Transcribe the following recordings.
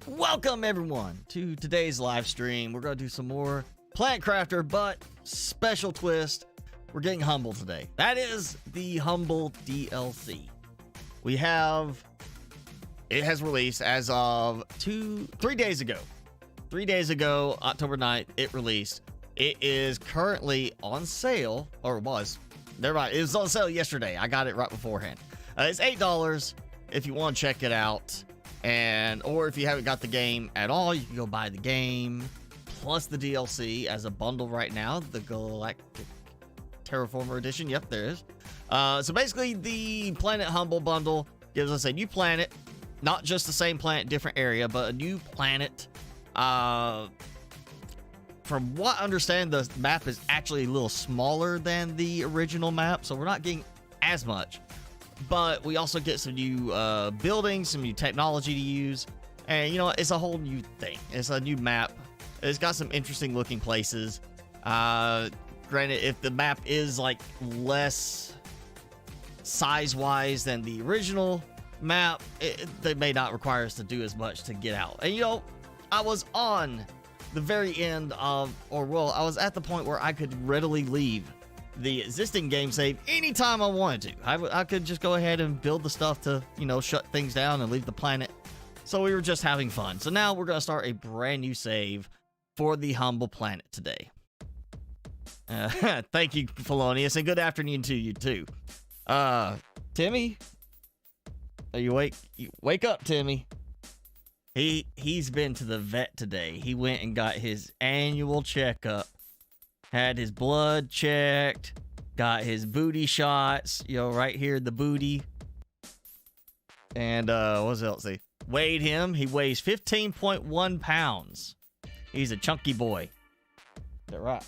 Welcome everyone to today's live stream. We're going to do some more Plant Crafter, but special twist. We're getting humble today. That is the humble DLC. We have, it has released as of 3 days ago. 3 days ago, October 9th, it released. It is currently on sale, or it was. Never mind, it was on sale yesterday. I got it right beforehand. It's $8 if you want to check it out. Or if you haven't got the game at all, you can go buy the game plus the DLC as a bundle right now, the Galactic Terraformer Edition. Yep, there is. So basically, the Planet Humble bundle gives us a new planet, not just the same planet, different area, but a new planet. From what I understand, the map is actually a little smaller than the original map, so we're not getting as much. But we also get some new buildings, some new technology to use. And, you know, it's a whole new thing. It's a new map. It's got some interesting looking places. Granted, if the map is, like, less size-wise than the original map, they may not require us to do as much to get out. And, you know, I was on the very end of, I was at the point where I could readily leave the existing game save anytime I wanted to. I could just go ahead and build the stuff to, you know, shut things down and leave the planet. So we were just having fun. So now we're going to start a brand new save for the Humble Planet today. Thank you, Felonious, and good afternoon to you too. Timmy? Are you awake? Wake up, Timmy. He's been to the vet today. He went and got his annual checkup. Had his blood checked, got his booty shots, you know, right here, the booty. And, what else? They weighed him. He weighs 15.1 pounds. He's a chunky boy. Is that right?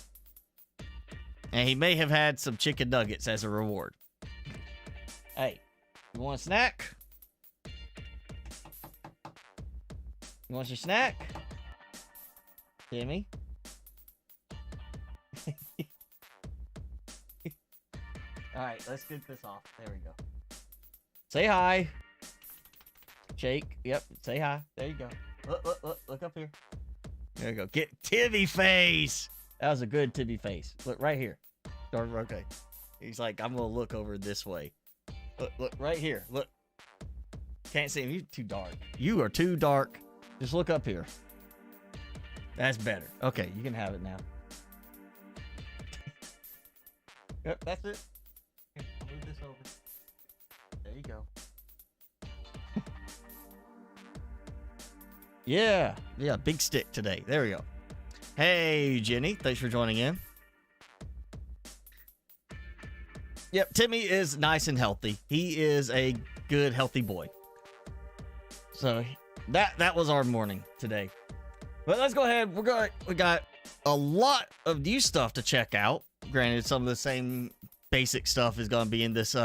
And he may have had some chicken nuggets as a reward. Hey, you want a snack? You want your snack? Timmy? All right, let's get this off. There we go. Say hi. Shake. Yep. Say hi. There you go. Look up here. There you go. Get Timmy face. That was a good Timmy face. Look right here. Okay. He's like, I'm gonna look over this way. Look right here. Look. Can't see him. You're too dark. You are too dark. Just look up here. That's better. Okay, you can have it now. Yep, that's it. Here, I'll move this over. There you go. Yeah, big stick today. There we go. Hey, Jenny, thanks for joining in. Yep, Timmy is nice and healthy. He is a good, healthy boy. So that was our morning today. But let's go ahead. We got a lot of new stuff to check out. Granted, some of the same basic stuff is going to be in this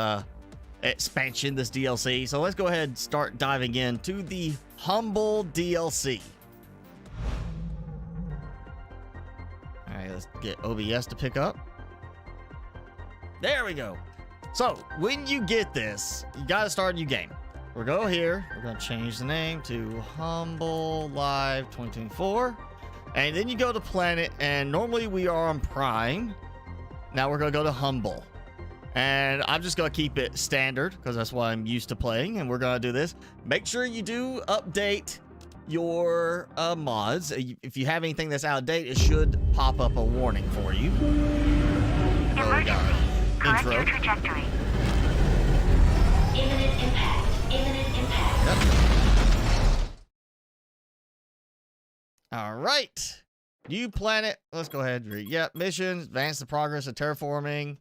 expansion, this DLC. So let's go ahead and start diving into the Humble DLC. All right, let's get OBS to pick up. There we go. So when you get this, you got to start a new game. We'll go here. We're going to change the name to Humble Live 2024. And then you go to Planet, and normally we are on Prime. Now we're going to go to Humble. And I'm just going to keep it standard because that's what I'm used to playing. And we're going to do this. Make sure you do update your mods. If you have anything that's out of date, it should pop up a warning for you. Emergency. Correct Intro. your trajectory. Imminent impact. Imminent impact. Yep. All right. New planet. Let's go ahead and read. Yep. Missions. Advance the progress of terraforming.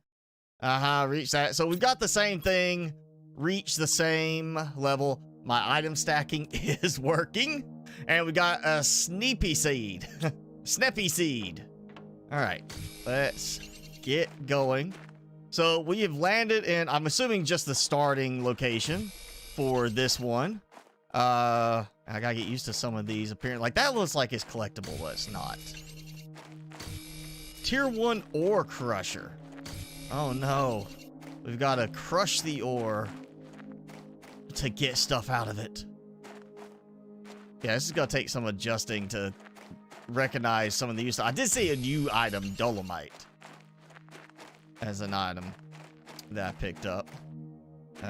Reach that. So we've got the same thing. Reach the same level. My item stacking is working. And we got a Sneepy Seed. Sneppy Seed. All right. Let's get going. So we have landed in, I'm assuming, just the starting location for this one. I gotta get used to some of these appearing. Like, that looks like it's collectible, but it's not. Tier 1 ore crusher. Oh no. We've got to crush the ore to get stuff out of it. Yeah, this is gonna take some adjusting to recognize some of the use. I did see a new item, dolomite, as an item that I picked up.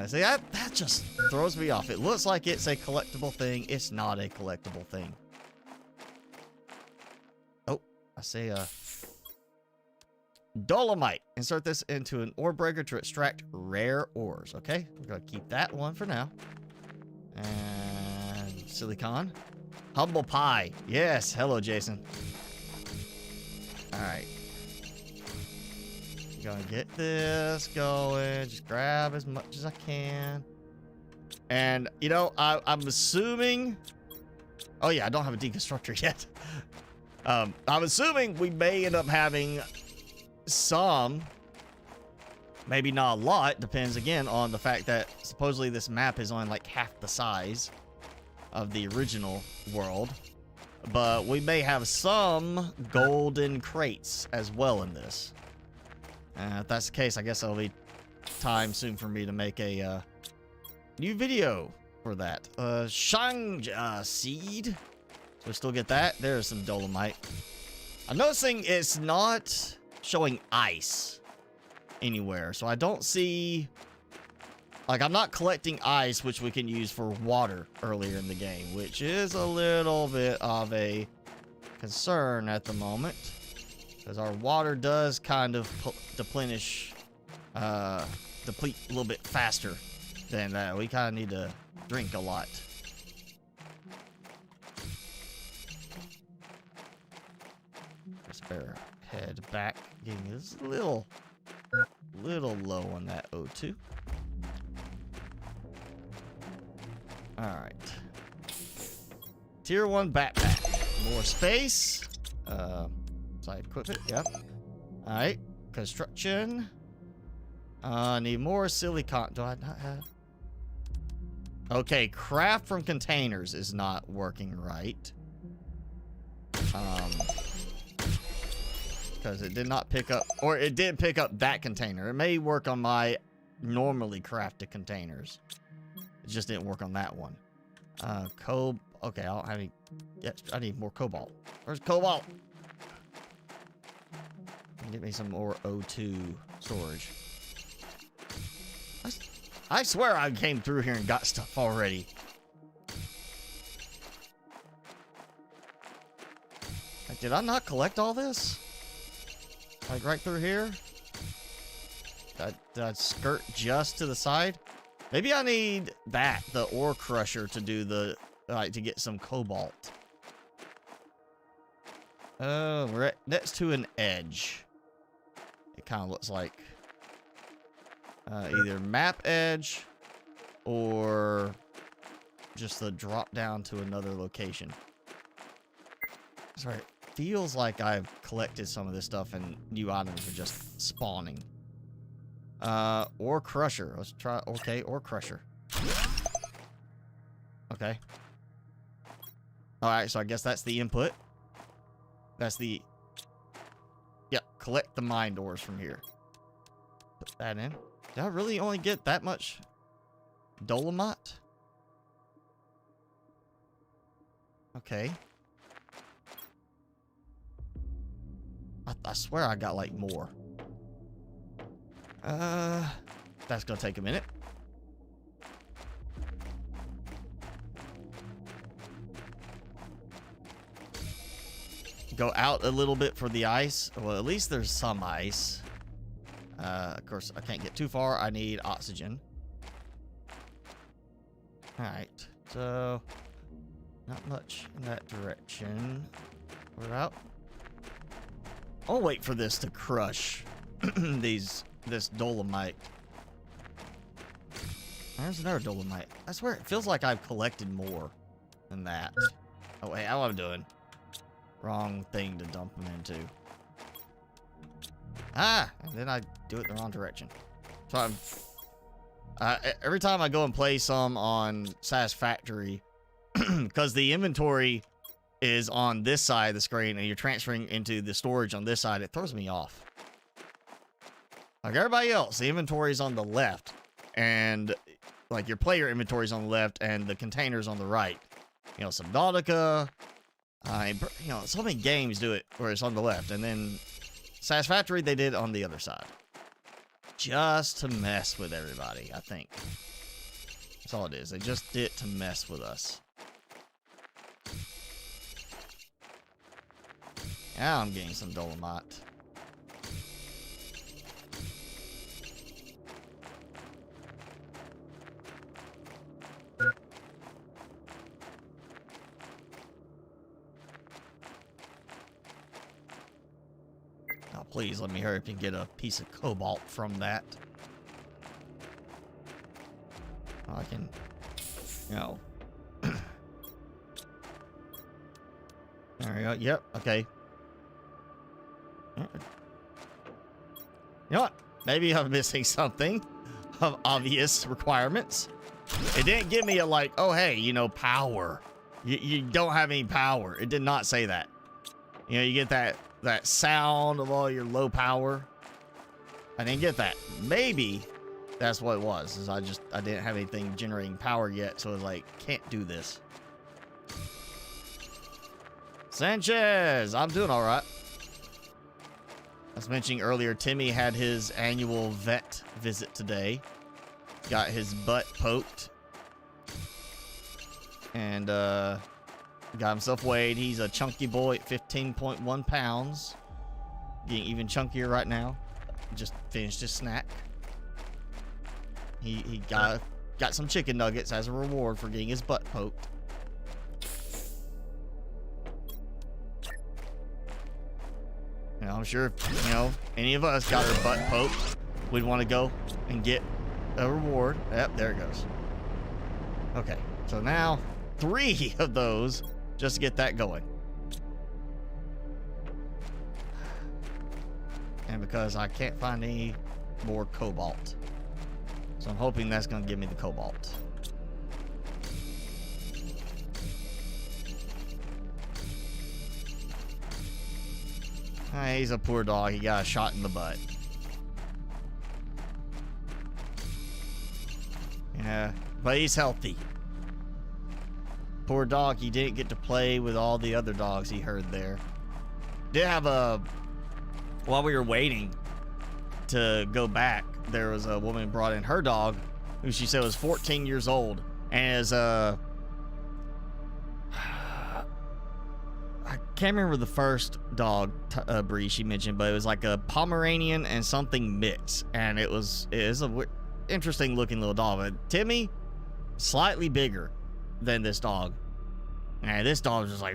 See, that just throws me off. It looks like it's a collectible thing. It's not a collectible thing. Oh, I see a dolomite. Insert this into an ore breaker to extract rare ores. Okay, we're gonna keep that one for now. And silicon. Humble pie. Yes, hello, Jason. All right. Gonna get this going. Just grab as much as I can. And, you know, I'm assuming... Oh, yeah, I don't have a deconstructor yet. I'm assuming we may end up having some... Maybe not a lot. Depends, again, on the fact that supposedly this map is only like half the size of the original world. But we may have some golden crates as well in this. If that's the case, I guess it'll be time soon for me to make a new video for that. Shang seed. So we still get that. There's some dolomite. I'm noticing it's not showing ice anywhere. So I don't see... Like, I'm not collecting ice, which we can use for water earlier in the game, which is a little bit of a concern at the moment. Because our water does kind of deplete a little bit faster than that. We kind of need to drink a lot. Just better head back. Getting this little low on that O2. Alright. Tier 1 backpack. More space. So I equip it, yep. Alright. Construction. Need more silicon. Do I not have? Okay, craft from containers is not working right. Because it did not pick up, or it did pick up that container. It may work on my normally crafted containers. It just didn't work on that one. Okay, I don't have any. Yes, I need more cobalt. Where's cobalt? Get me some more O2 storage. I swear I came through here and got stuff already. Like, did I not collect all this? Like right through here? Did I skirt just to the side? Maybe I need that, the ore crusher, to do the, like, to get some cobalt. We're next to an edge. It kind of looks like either map edge or just the drop down to another location. Sorry, feels like I've collected some of this stuff and new items are just spawning. Ore crusher. Let's try. Okay, ore crusher. Okay. All right, so I guess that's the input. That's the... Yeah, collect the mine ores from here. Put that in. Did I really only get that much dolomite? Okay. I swear I got like more. That's gonna take a minute. Go out a little bit for the ice. Well, at least there's some ice. Of course, I can't get too far. I need oxygen. Alright, so not much in that direction. We're out. I'll wait for this to crush this dolomite. There's another dolomite. I swear it feels like I've collected more than that. Oh wait, how am I doing? Wrong thing to dump them into. Ah, and then I do it the wrong direction. So every time I go and play some on Satisfactory, because the inventory is on this side of the screen and you're transferring into the storage on this side, it throws me off. Like everybody else, the inventory is on the left, and like your player inventory is on the left and the containers on the right. You know, Subnautica. You know, so many games do it where it's on the left, and then Satisfactory, they did on the other side. Just to mess with everybody, I think. That's all it is. They just did it to mess with us. Now I'm getting some dolomite. Oh, please let me hurry up and get a piece of cobalt from that. I can, you know. There we go. Yep. Okay. You know what? Maybe I'm missing something of obvious requirements. It didn't give me a like, oh, hey, you know, power. You don't have any power. It did not say that. You know, you get that sound of all your low power. I didn't get that. Maybe that's what it was. Is I didn't have anything generating power yet, so it was like, can't do this. Sanchez, I'm doing all right. I was mentioning earlier, Timmy had his annual vet visit today. Got his butt poked. And got himself weighed. He's a chunky boy at 15.1 pounds. Getting even chunkier right now. Just finished his snack. He got some chicken nuggets as a reward for getting his butt poked. You know, I'm sure if, you know, any of us got our butt poked, we'd want to go and get a reward. Yep, there it goes. Okay, so now 3 of those just to get that going. And because I can't find any more cobalt. So I'm hoping that's going to give me the cobalt. He's a poor dog. He got a shot in the butt. Yeah, but he's healthy. Poor dog, he didn't get to play with all the other dogs he heard there. Did have a... While we were waiting to go back, there was a woman brought in her dog, who she said was 14 years old, and is I can't remember the first dog breed she mentioned, but it was like a Pomeranian and something mix, and it is a interesting looking little dog. But Timmy, slightly bigger than this dog, and this dog was just like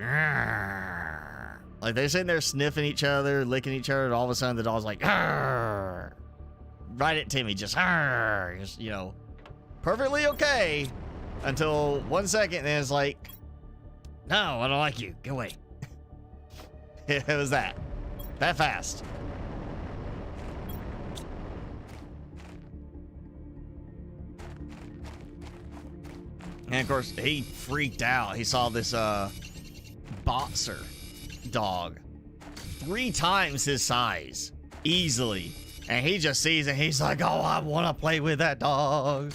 they're sitting there sniffing each other, licking each other, and all of a sudden the dog's like right at Timmy, just you know, perfectly okay until 1 second, and then it's like, no, I don't like you, get away. It was that fast. And of course, he freaked out. He saw this boxer dog 3 times his size easily, and he just sees it. He's like, oh, I want to play with that dog.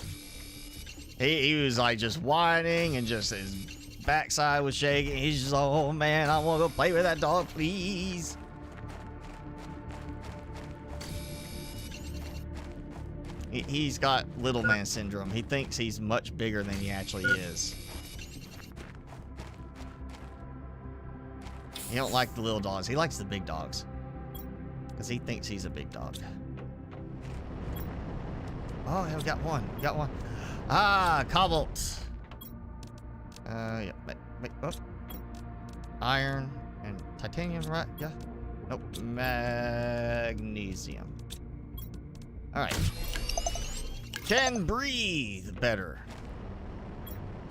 He was like just whining, and just his backside was shaking. He's just, oh man, I want to go play with that dog, please. He's got little man syndrome. He thinks he's much bigger than he actually is. He don't like the little dogs. He likes the big dogs, because he thinks he's a big dog. Oh, yeah, we got one. We got one. Ah, cobalt. Yeah. Oh. Iron and titanium, right? Yeah. Nope. Magnesium. All right. Can breathe better.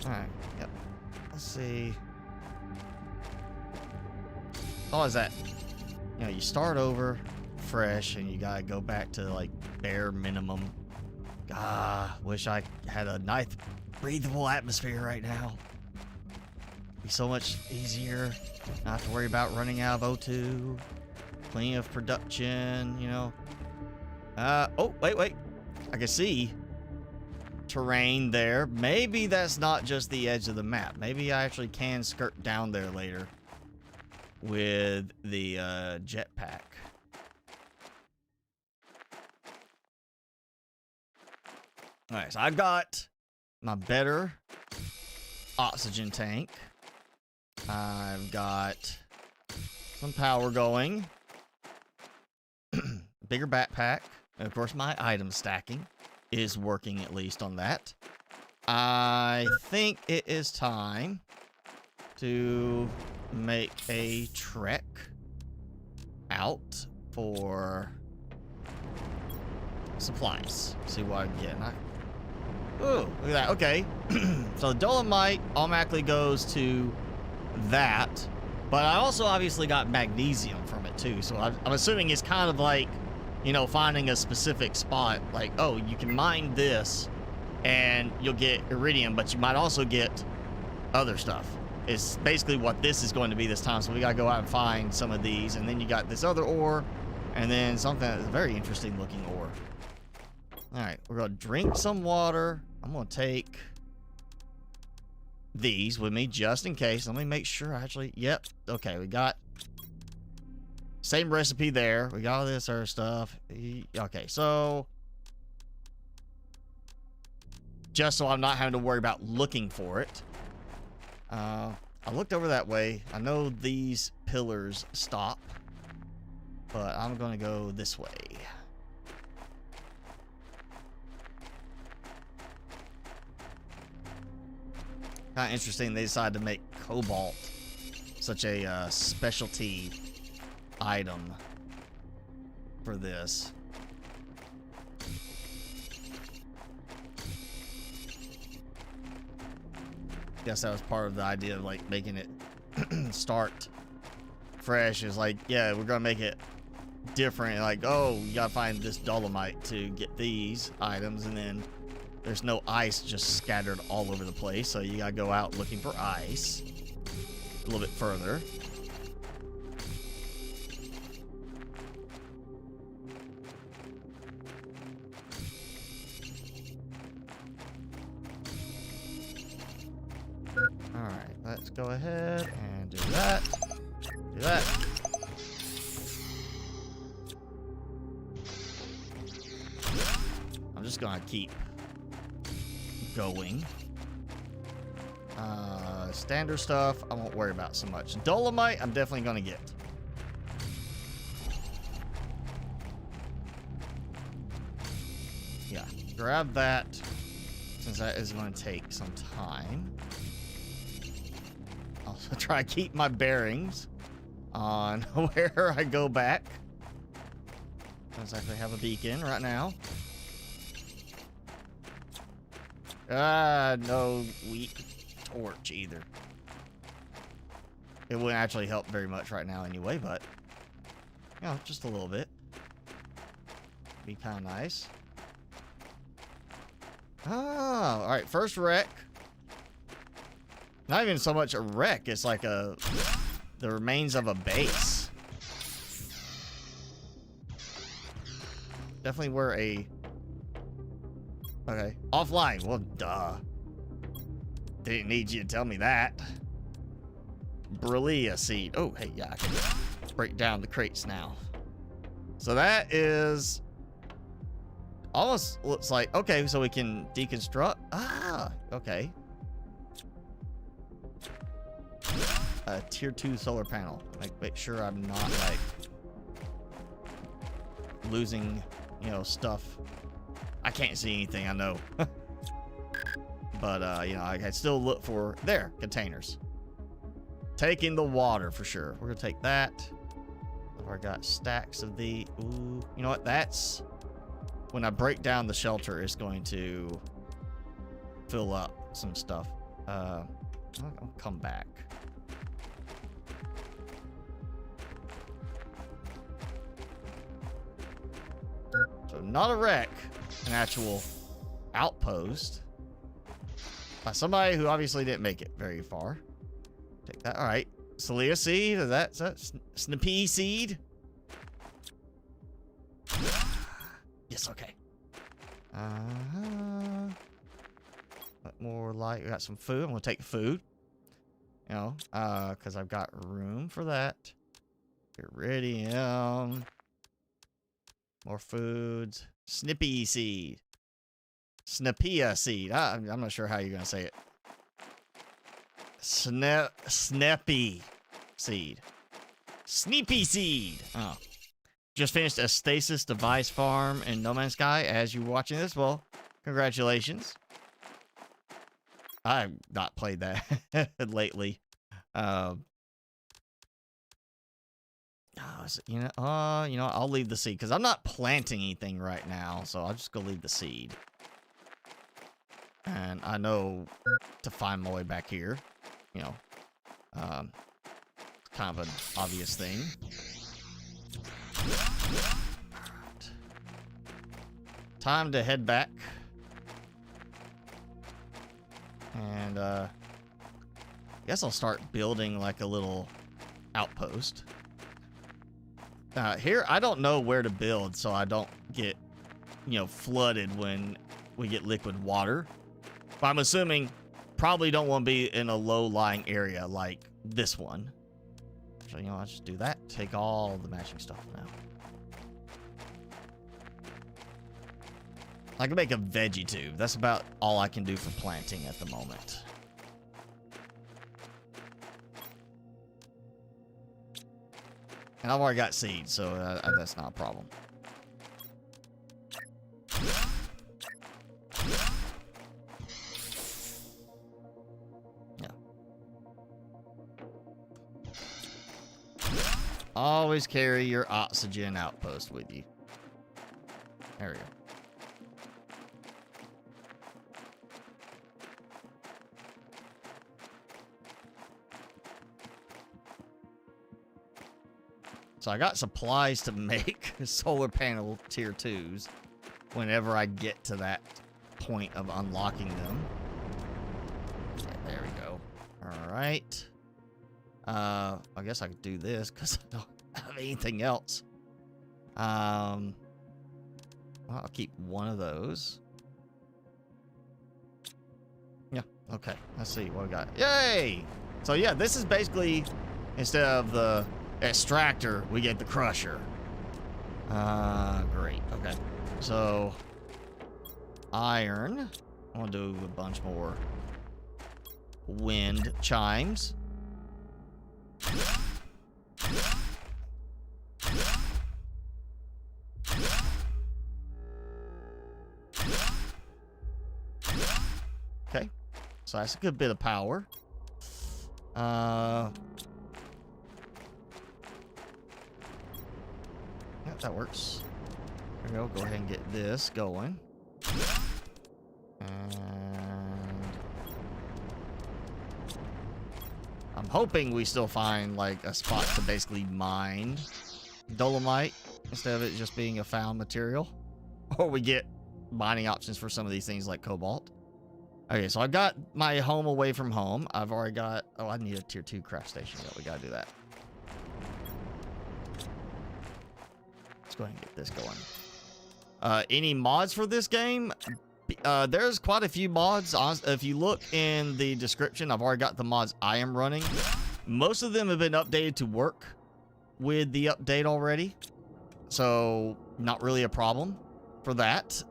All right. Yep. Let's see. Oh, is that? You know, you start over fresh, and you gotta go back to like bare minimum. Ah, wish I had a nice breathable atmosphere right now. Be so much easier. Not have to worry about running out of O2. Plenty of production, you know. Oh, wait. I can see terrain there. Maybe that's not just the edge of the map. Maybe I actually can skirt down there later with the jetpack. Alright, so I've got my better oxygen tank. I've got some power going. Bigger backpack. And of course, my item stacking is working at least on that. I think it is time to make a trek out for supplies. See what I can get. Ooh, look at that. Okay. So the dolomite automatically goes to that. But I also obviously got magnesium from it too. So I'm assuming it's kind of like, you know, finding a specific spot. Like, oh, you can mine this and you'll get iridium, but you might also get other stuff. It's basically what this is going to be this time. So we got to go out and find some of these. And then you got this other ore. And then something that's very interesting looking ore. All right, we're going to drink some water. I'm going to take these with me just in case. Let me make sure I actually... Yep. Okay, we got... Same recipe there. We got all this other stuff. Okay, so... Just so I'm not having to worry about looking for it. I looked over that way. I know these pillars stop. But I'm going to go this way. Kind of interesting they decided to make cobalt such a specialty item for this. Guess that was part of the idea of like making it start fresh. Is like, yeah, we're gonna make it different. Like, oh, you gotta find this dolomite to get these items, and then there's no ice just scattered all over the place, so you gotta go out looking for ice a little bit further. Alright, let's go ahead and do that. Do that. I'm just gonna keep going. Standard stuff I won't worry about so much. Dolomite I'm definitely gonna get. Yeah, grab that since that is going to take some time. I'll try to keep my bearings on where I go back. Don't actually have a beacon right now. No weak torch either. It wouldn't actually help very much right now anyway, but, you know, just a little bit. Be kind of nice. Oh, all right, first wreck. Not even so much a wreck, it's like the remains of a base. Definitely were a... Okay, offline. Well, duh. Didn't need you to tell me that. Brillia seed. Oh, hey, yeah, I can break down the crates now. So that is... Almost looks like... Okay, so we can deconstruct. Ah, okay. A tier 2 solar panel. Make sure I'm not, like, losing, you know, stuff. I can't see anything, I know. But, you know, I can still look for... There, containers. Taking the water, for sure. We're going to take that. I got stacks of the... Ooh, you know what? That's... When I break down the shelter, it's going to fill up some stuff. I'll come back. So not a wreck, an actual outpost by somebody who obviously didn't make it very far. Take that. All right, Celia seed. Is that Snippy seed? Yes. Okay. like. We got some food. I'm gonna take food. You know, because I've got room for that. Iridium. More foods. Snippy seed. Snappia seed. I'm not sure how you're gonna say it. Snappy seed. Sneepy seed. Oh. Just finished a stasis device farm in No Man's Sky as you're watching this. Well, congratulations. I've not played that lately. You know, I'll leave the seed because I'm not planting anything right now, so I'll just go leave the seed. And I know to find my way back here, you know, kind of an obvious thing. Right. Time to head back. And, I guess I'll start building like a little outpost. Here, I don't know where to build so I don't get, you know, flooded when we get liquid water. But I'm assuming probably don't want to be in a low-lying area like this one. So, you know, I'll just do that. Take all the matching stuff now. I can make a veggie tube. That's about all I can do for planting at the moment. And I've already got seeds, so that's not a problem. Yeah. Always carry your oxygen outpost with you. There we go. So I got supplies to make solar panel tier 2s whenever I get to that point of unlocking them. Yeah, there we go. All right. I guess I could do this because I don't have anything else. Well, I'll keep one of those. Yeah, okay. Let's see what we got. Yay! So yeah, this is basically, instead of the extractor, we get the crusher. Great. Okay. So, iron. I'm gonna do a bunch more wind chimes. Okay. So that's a good bit of power. Yep, that works. There we go. Go ahead and get this going. And I'm hoping we still find like a spot to basically mine dolomite instead of it just being a found material. Or we get mining options for some of these things like cobalt. Okay, so I've got my home away from home. I've already got... Oh, I need a tier 2 craft station. Yeah, we gotta do that. Let's go ahead and get this going. Any mods for this game? There's quite a few mods. If you look in the description, I've already got the mods I am running. Most of them have been updated to work with the update already. So, not really a problem for that.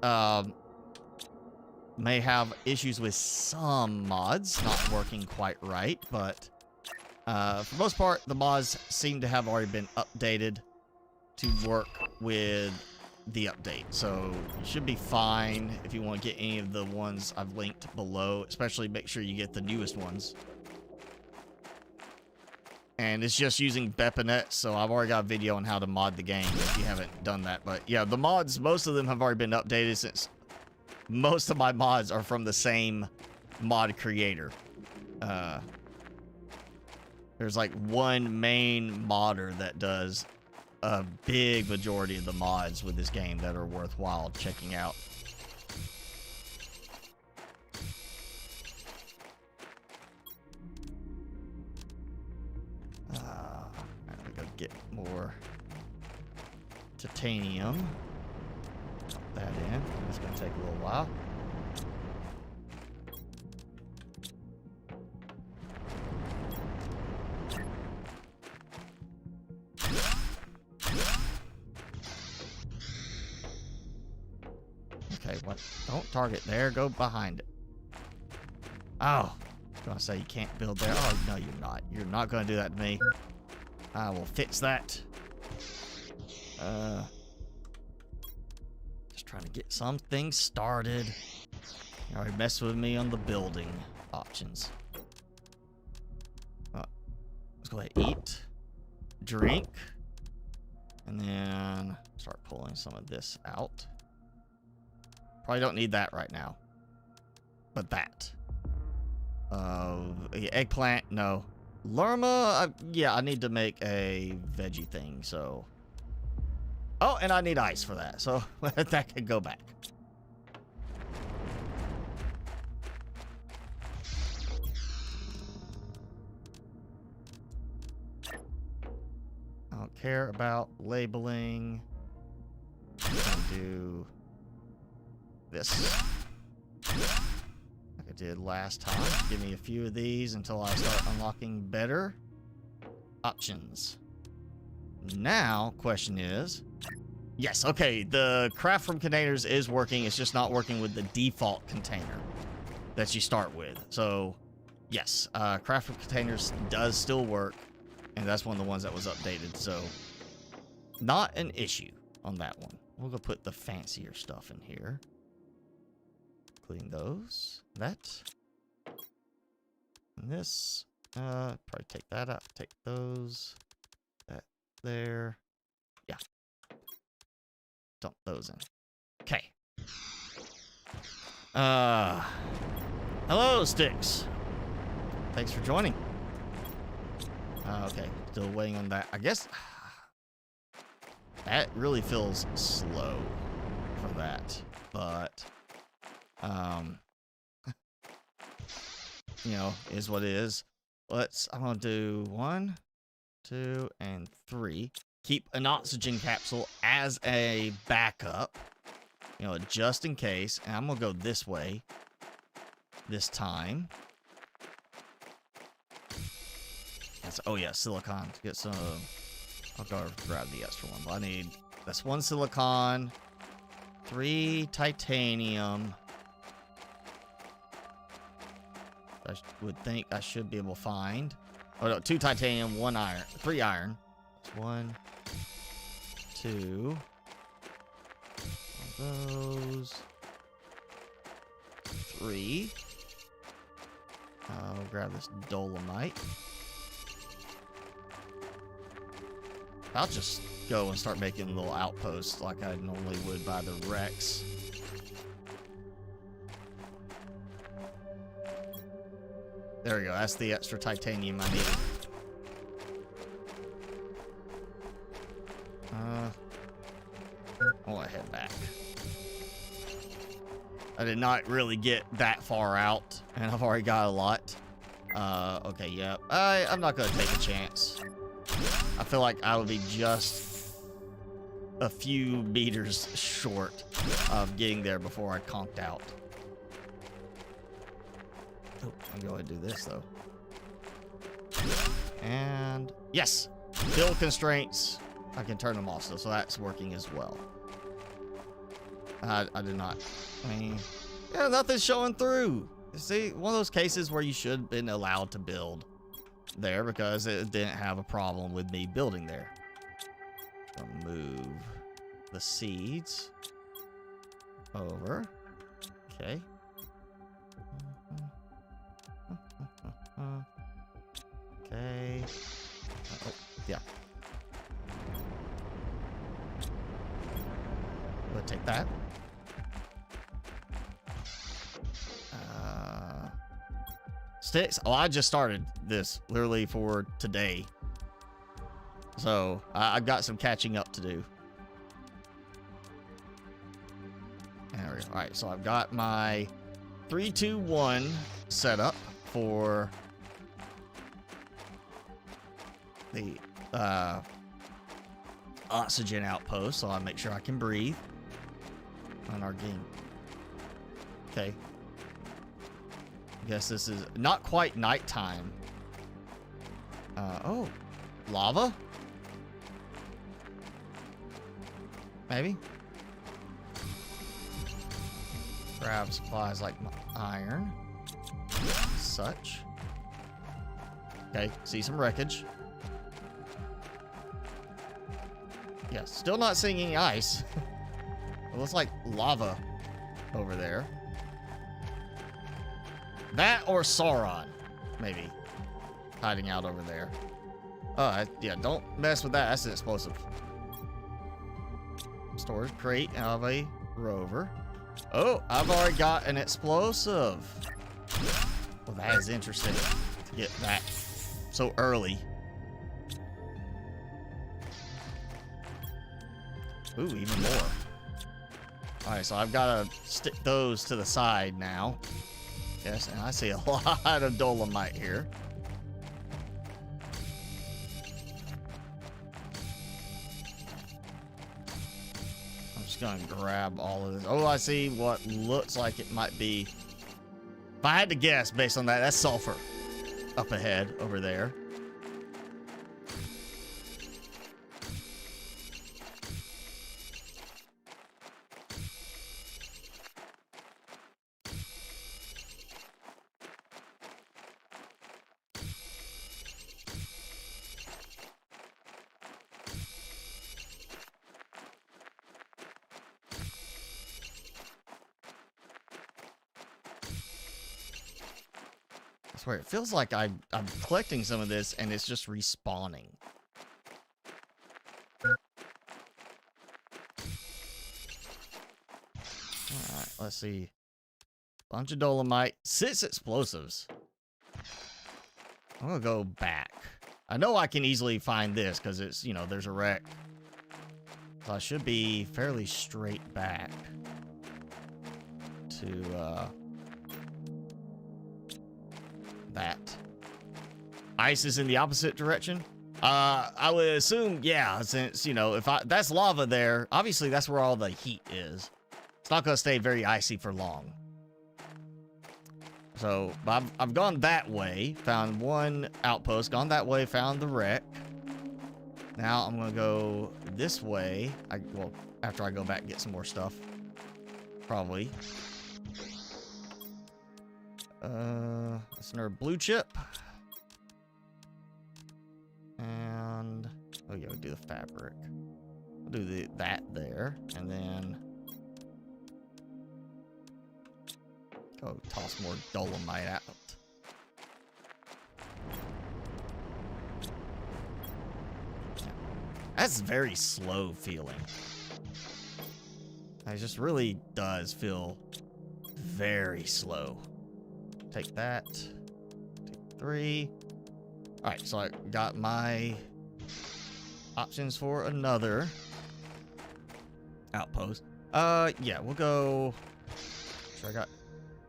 May have issues with some mods not working quite right, but for the most part, the mods seem to have already been updated to work with the update. So you should be fine if you want to get any of the ones I've linked below, especially make sure you get the newest ones. And it's just using Bepanet, so I've already got a video on how to mod the game if you haven't done that. But yeah, the mods, most of them have already been updated since most of my mods are from the same mod creator. There's like one main modder that does a big majority of the mods with this game that are worthwhile checking out. I'm gonna go get more titanium. Put that in. It's gonna take a little while. Okay, what? Don't target there. Go behind it. Oh, I was gonna say you can't build there. Oh, no, you're not. You're not gonna do that to me. I will fix that. Just trying to get something started. You already messed with me on the building options. Let's go ahead and eat, drink, and then start pulling some of this out. Probably don't need that right now, but that. Eggplant, no. Lerma, yeah, I need to make a veggie thing, so. Oh, and I need ice for that, so that could go back. I don't care about labeling. I'm gonna do this. Like I did last time. Give me a few of these until I start unlocking better options. Now, question is, yes, okay, the craft from containers is working. It's just not working with the default container that you start with. So, yes, craft from containers does still work, and that's one of the ones that was updated. So, not an issue on that one. We'll go put the fancier stuff in here. Including those, that, and this. Probably take that out. Take those, that there. Yeah. Dump those in. Okay. Hello, Sticks. Thanks for joining. Okay, still waiting on that. I guess that really feels slow for that, but you know, is what it is. I'm gonna do 1, 2, and 3. Keep an oxygen capsule as a backup, you know, just in case. And I'm gonna go this way this time. Yes, oh yeah, silicon. Get some. I'll go grab the extra one. But I need, that's 1 silicon, 3 titanium. I would think I should be able to find. Oh no, 2 titanium, 1 iron, 3 iron. 1, 2. Those. 3. I'll grab this dolomite. I'll just go and start making little outposts like I normally would by the wrecks. There we go. That's the extra titanium I needed. I'll head back. I did not really get that far out, and I've already got a lot. Okay, yeah. I'm not gonna take a chance. I feel like I would be just a few meters short of getting there before I conked out. Oh, I'm going to do this though. And yes, build constraints. I can turn them off, so that's working as well. I did not. I mean, yeah, nothing's showing through. See, one of those cases where you should have been allowed to build there because it didn't have a problem with me building there. Move the seeds over. Okay. Okay. Oh, yeah. We'll take that. Sticks. Oh, I just started this literally for today. So I've got some catching up to do. There we go. All right, so I've got my 3, 2, 1 set up for the oxygen outpost, so I'll make sure I can breathe on our game. Okay. I guess this is not quite nighttime. Oh, lava? grab supplies like iron, such. Okay, see some wreckage. Yeah, still not seeing any ice. It looks like lava over there. That or Sauron, maybe, hiding out over there. Oh, yeah, don't mess with that. That's an explosive. Storage crate of a rover. Oh, I've already got an explosive. Well, that is interesting to get that so early. Ooh, even more. Alright, so I've got to stick those to the side now. Yes, and I see a lot of dolomite here. I'm just going to grab all of this. Oh, I see what looks like it might be. If I had to guess based on that, that's sulfur up ahead over there. I swear, it feels like I'm collecting some of this and it's just respawning. Alright, let's see. Bunch of dolomite, 6 explosives. I'm gonna go back. I know I can easily find this because it's, you know, there's a wreck. So I should be fairly straight back to, that. Ice is in the opposite direction. I would assume, yeah, since, you know, if that's lava there, obviously that's where all the heat is. It's not gonna stay very icy for long. So I've gone that way, found one outpost, gone that way, found the wreck. Now I'm gonna go this way. Well, after I go back and get some more stuff, probably. That's another blue chip. And oh yeah, we'll do the fabric. We'll do that there, and then go toss more dolomite out. That's very slow feeling. It just really does feel very slow. Take that. Take 3. Alright, so I got my options for another outpost. Yeah, we'll go. Sure, I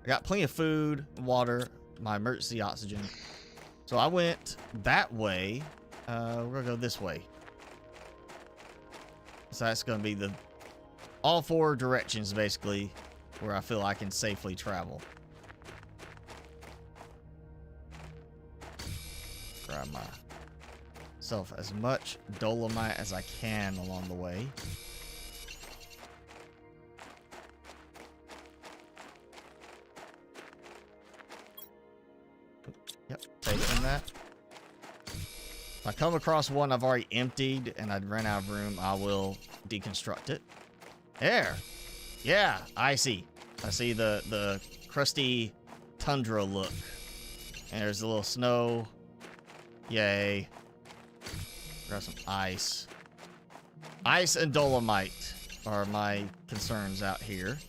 got plenty of food, water, my emergency oxygen. So I went that way. We're gonna go this way. So that's gonna be all 4 directions basically where I feel I can safely travel. Grab myself as much dolomite as I can along the way. Yep, taking that. If I come across one I've already emptied and I'd run out of room, I will deconstruct it. There. Yeah, I see. I see the crusty tundra look. And there's a little snow. Yay. Grab some ice. Ice and dolomite are my concerns out here.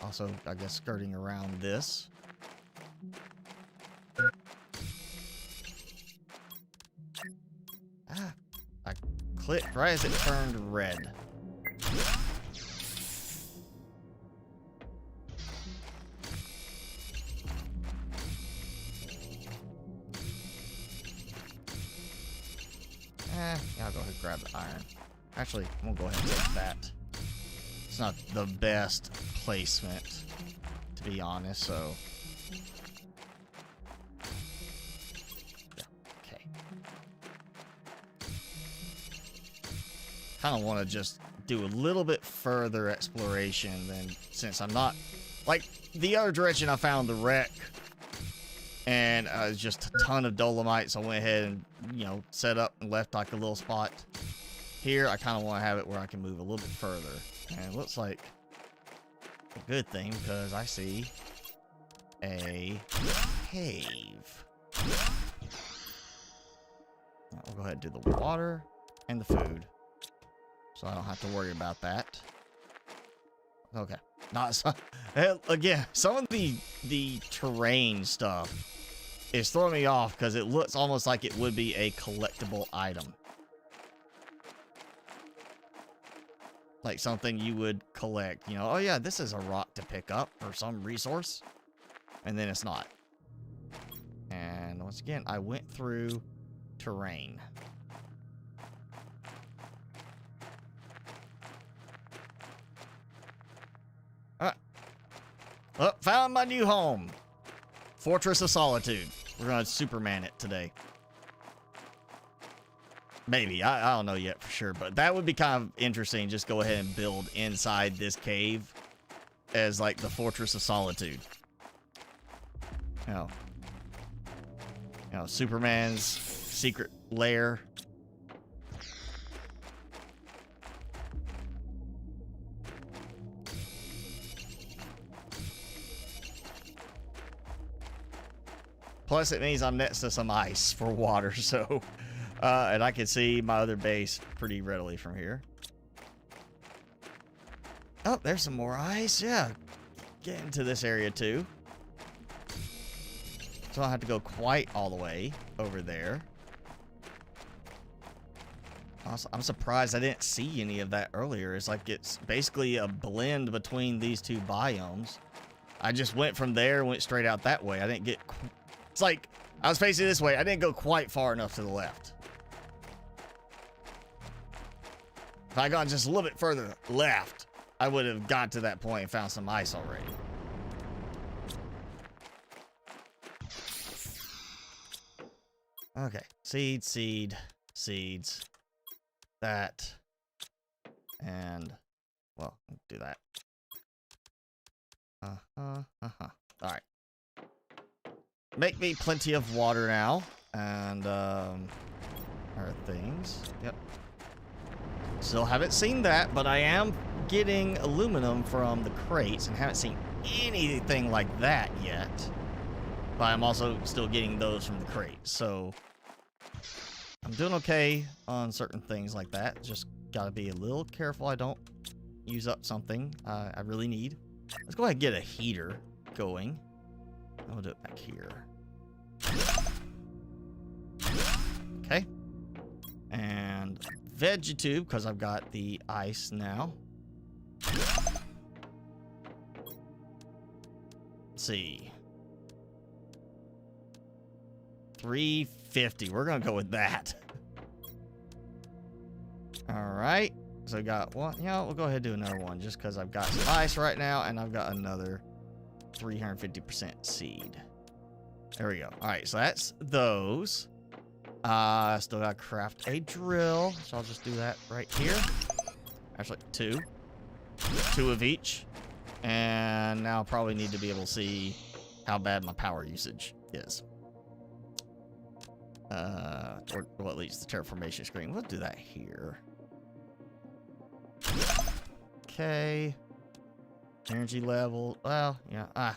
Also, I guess skirting around this. I clicked right as it turned red. Yeah, I'll go ahead and grab the iron. Actually, I'm gonna go ahead and take that. It's not the best placement, to be honest, so. Yeah, okay. Kind of want to just do a little bit further exploration than, since I'm not, like, the other direction I found the wreck, and it's just a ton of dolomite, so I went ahead and, you know, set up and left like a little spot. Here, I kind of want to have it where I can move a little bit further. And it looks like a good thing, because I see a cave. We'll go ahead and do the water and the food, so I don't have to worry about that. Okay. Not so, again, some of the terrain stuff is throwing me off because it looks almost like it would be a collectible item. Like something you would collect, you know, oh yeah, this is a rock to pick up or some resource. And then it's not. And once again, I went through terrain. Oh, found my new home. Fortress of Solitude. We're gonna Superman it today. Maybe. I don't know yet for sure, but that would be kind of interesting. Just go ahead and build inside this cave as like the Fortress of Solitude. You know, Superman's secret lair. Plus, it means I'm next to some ice for water, so... and I can see my other base pretty readily from here. Oh, there's some more ice. Yeah. Get into this area, too. So I don't have to go quite all the way over there. Also, I'm surprised I didn't see any of that earlier. It's like it's basically a blend between these two biomes. I just went from there, went straight out that way. I didn't get... It's like I was facing this way. I didn't go quite far enough to the left. If I had gone just a little bit further left, I would have got to that point and found some ice already. Okay. Seeds. That. And, well, do that. Alright. Make me plenty of water now. And, our things. Yep. Still haven't seen that, but I am getting aluminum from the crates and haven't seen anything like that yet. But I'm also still getting those from the crates, so I'm doing okay on certain things like that. Just gotta be a little careful I don't use up something I really need. Let's go ahead and get a heater going. I'll do it back here. Okay. And Vegetube, because I've got the ice now. Let's see. 350. We're gonna go with that. Alright. So I got one. Yeah, we'll go ahead and do another one just because I've got some ice right now and I've got another 350% seed. There we go. Alright, so that's those. Still gotta craft a drill, so I'll just do that right here. Actually, two of each. And now I'll probably need to be able to see how bad my power usage is. Or well, at least the terraformation screen. We'll do that here. Okay. Energy level. Well, yeah.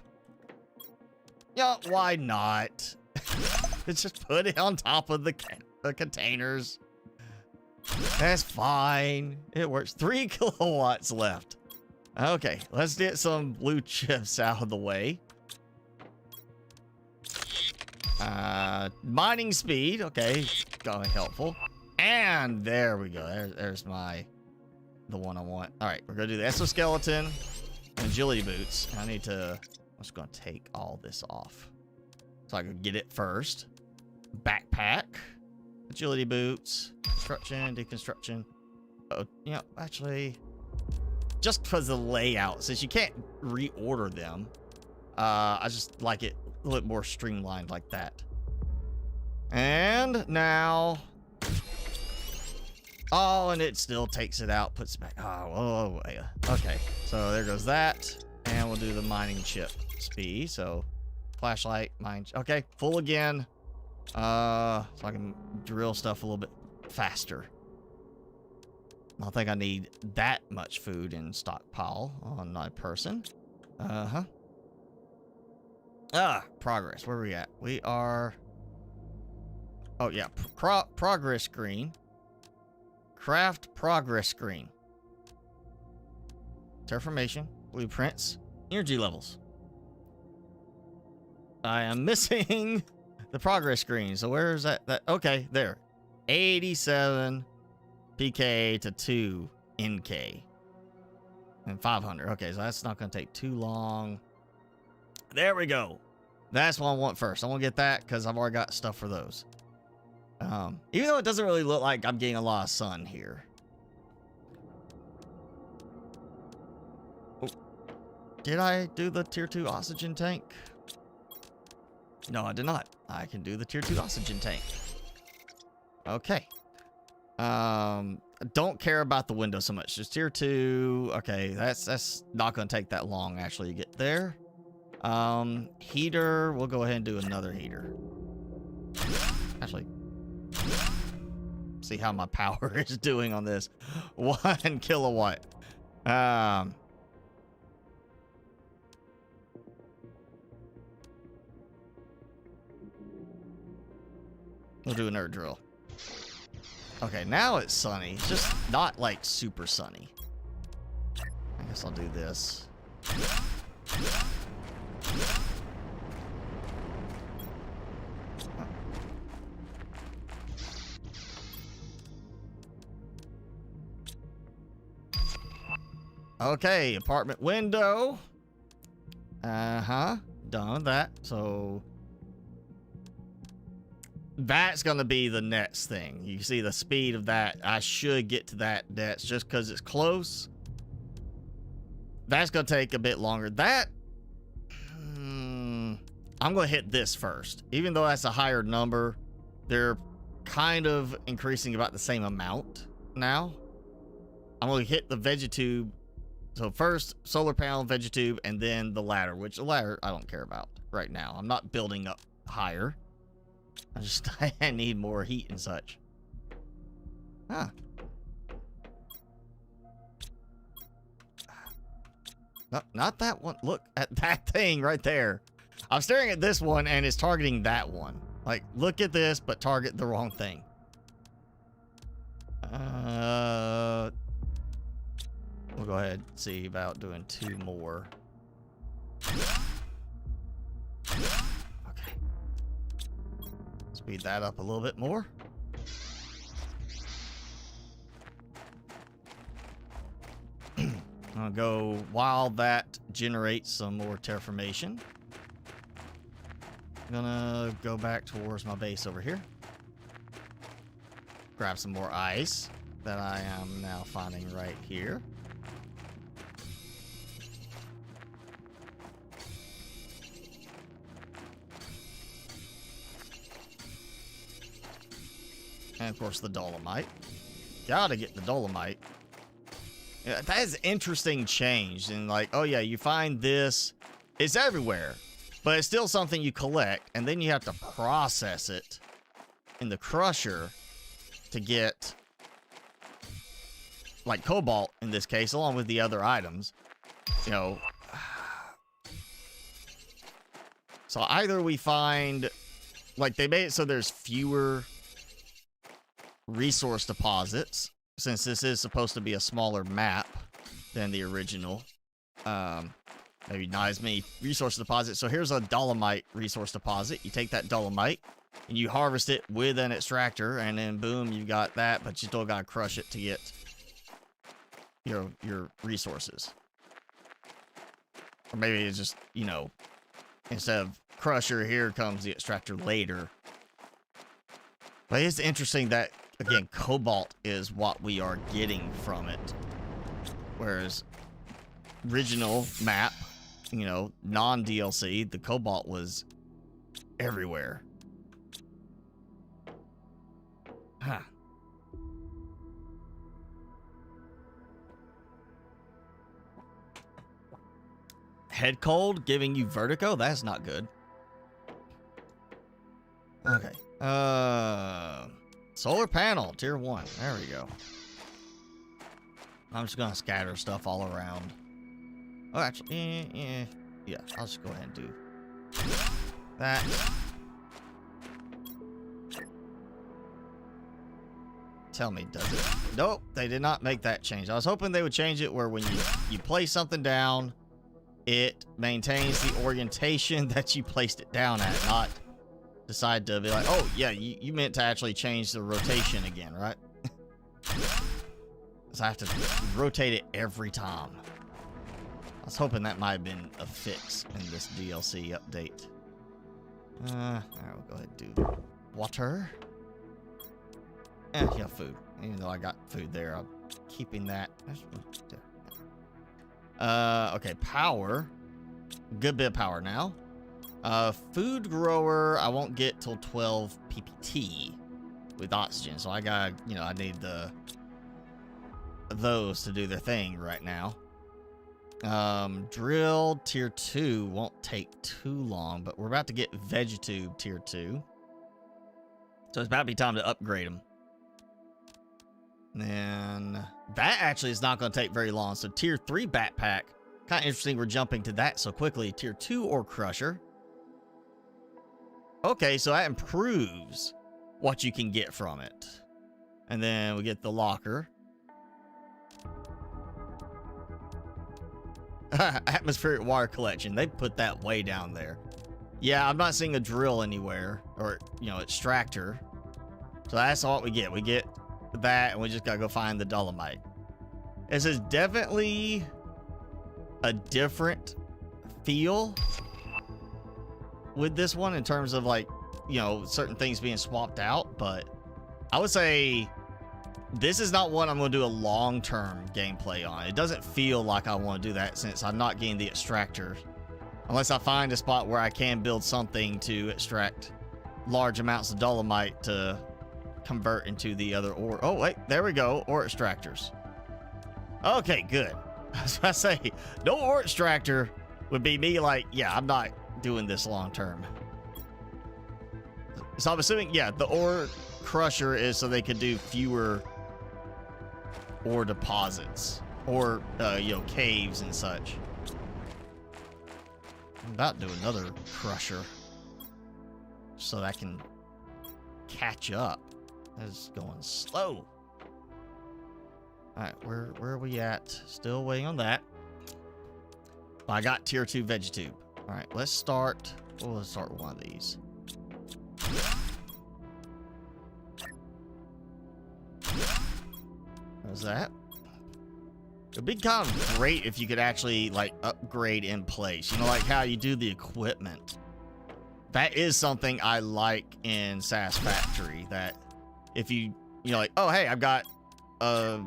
Yeah, why not? Let's just put it on top of the containers. That's fine. It works. 3 kilowatts left. Okay, let's get some blue chips out of the way. Mining speed. Okay, gonna be helpful. And there we go. There's the one I want. All right, we're gonna do the exoskeleton and agility boots. I need to. I'm just gonna take all this off so I can get it first. Backpack, agility boots, construction, deconstruction. Oh, you know, actually, just because of the layout, since you can't reorder them, I just like it a little bit more streamlined like that. And now, Oh, and it still takes it out, puts it back. Oh, yeah. Okay, so there goes that. And we'll do the mining chip speed. So flashlight, mine. Okay, full again. So I can drill stuff a little bit faster. I don't think I need that much food in stockpile on my person. Progress. Where are we at? We are... Oh, yeah. Progress screen. Craft progress screen. Terraformation. Blueprints. Energy levels. I am missing the progress screen. So where is that? Okay, there. 87 PK to 2 NK. And 500. Okay, so that's not going to take too long. There we go. That's what I want first. I want to get that because I've already got stuff for those. Even though it doesn't really look like I'm getting a lot of sun here. Oh. Did I do the tier 2 oxygen tank? No, I did not. I can do the tier 2 oxygen tank. Okay. Don't care about the window so much. Just tier 2. Okay, that's not going to take that long actually to get there. Heater. We'll go ahead and do another heater. Actually, see how my power is doing on this. 1 kilowatt. We'll do an earth drill. Okay, now it's sunny. It's just not like super sunny. I guess I'll do this. Okay, apartment window. Done with that. So that's gonna be the next thing. You see the speed of that. I should get to that. That's just because it's close. That's gonna take a bit longer. That I'm gonna hit this first. Even though that's a higher number, they're kind of increasing about the same amount now. I'm gonna hit the vegetube. So first solar panel, vegetube, and then the ladder, which the ladder I don't care about right now. I'm not building up higher. I need more heat and such. Huh. No, not that one. Look at that thing right there. I'm staring at this one and it's targeting that one. Like, look at this, but target the wrong thing. We'll go ahead and see about doing 2 more. Okay. Speed that up a little bit more. I'll go while that generates some more terraformation. I'm gonna go back towards my base over here. Grab some more ice that I am now finding right here. And of course the dolomite. Gotta get the dolomite. Yeah, that is interesting change. And like, oh yeah, you find this. It's everywhere. But it's still something you collect. And then you have to process it in the crusher to get like cobalt in this case, along with the other items. You know. So either we find like they made it so there's fewer resource deposits, since this is supposed to be a smaller map than the original. Maybe not as many resource deposits. So here's a dolomite resource deposit. You take that dolomite and you harvest it with an extractor, and then boom, you got that, but you still gotta crush it to get your resources. Or maybe it's just, you know, instead of crusher, here comes the extractor later. But it's interesting that, again, cobalt is what we are getting from it. Whereas original map, you know, non-DLC, the cobalt was everywhere. Huh. head cold, giving you vertigo. That's not good. Okay. Solar panel, tier 1. There we go. I'm just gonna scatter stuff all around. Oh, actually, yeah. I'll just go ahead and do that. Tell me, does it? Nope, they did not make that change. I was hoping they would change it where when you place something down, it maintains the orientation that you placed it down at, not decide to be like, oh yeah, you meant to actually change the rotation again, right? So I have to rotate it every time. I was hoping that might have been a fix in this DLC update. Alright, we'll go ahead and do water. Yeah, food. Even though I got food there, I'm keeping that. Okay, power. Good bit of power now. Food grower, I won't get till 12 PPT with oxygen. So I got, I need those to do their thing right now. Drill tier 2 won't take too long, but we're about to get Vegetube tier 2. So it's about to be time to upgrade them. And that actually is not going to take very long. So tier 3 backpack, kind of interesting we're jumping to that so quickly. Tier 2 ore crusher. Okay, so that improves what you can get from it. And then we get the locker. Atmospheric water collection. They put that way down there. Yeah, I'm not seeing a drill anywhere. Or, extractor. So that's all we get. We get that, and we just gotta go find the dolomite. This is definitely a different feel with this one in terms of certain things being swapped out, but I would say this is not one I'm going to do a long-term gameplay on. It doesn't feel like I want to do that since I'm not getting the extractor. Unless I find a spot where I can build something to extract large amounts of dolomite to convert into the other ore. Oh, wait, there we go. Ore extractors. Okay, good. I was about to say, no ore extractor would be me yeah, I'm not doing this long-term. So I'm assuming, yeah, the ore crusher is so they could do fewer ore deposits or, caves and such. I'm about to do another crusher so that I can catch up. That's going slow. All right, where are we at? Still waiting on that. I got tier 2 Vegetube. All right, let's start. Oh, let's start with one of these. What's that? It'd be kind of great if you could actually upgrade in place. Like how you do the equipment. That is something I like in SAS Factory. That if oh hey, I've got a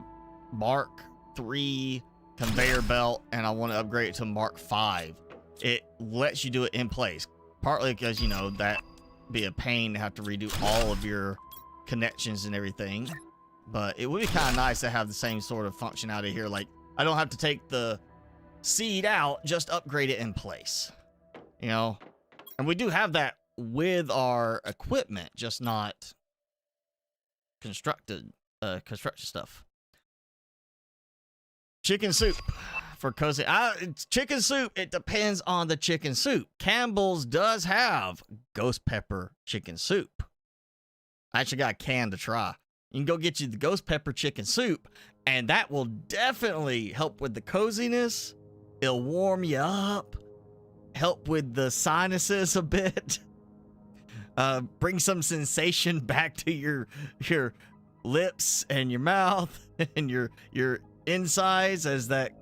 Mark 3 conveyor belt and I want to upgrade it to Mark 5. It lets you do it in place. Partly because, that be a pain to have to redo all of your connections and everything. But it would be kind of nice to have the same sort of functionality here. I don't have to take the seed out, just upgrade it in place. And we do have that with our equipment, just not constructed stuff. Chicken soup for cozy. It's chicken soup. It depends on the chicken soup. Campbell's does have ghost pepper chicken soup. I actually got a can to try. You can go get you the ghost pepper chicken soup, and that will definitely help with the coziness. It'll warm you up, help with the sinuses a bit, bring some sensation back to your lips and your mouth and your insides as that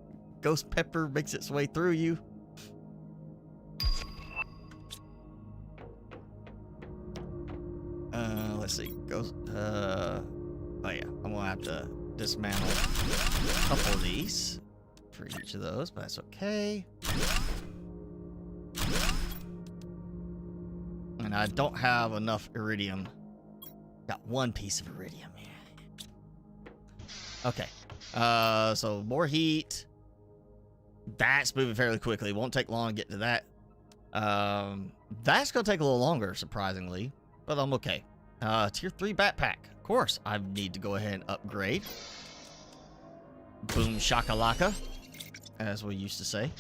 ghost pepper makes its way through you. Let's see. Oh yeah, I'm gonna have to dismantle a couple of these for each of those, but that's okay. And I don't have enough iridium. Got one piece of iridium. Okay. So more heat. That's moving fairly quickly. It won't take long to get to that. That's going to take a little longer, surprisingly, but I'm okay. Tier 3 backpack. Of course, I need to go ahead and upgrade. Boom shakalaka, as we used to say.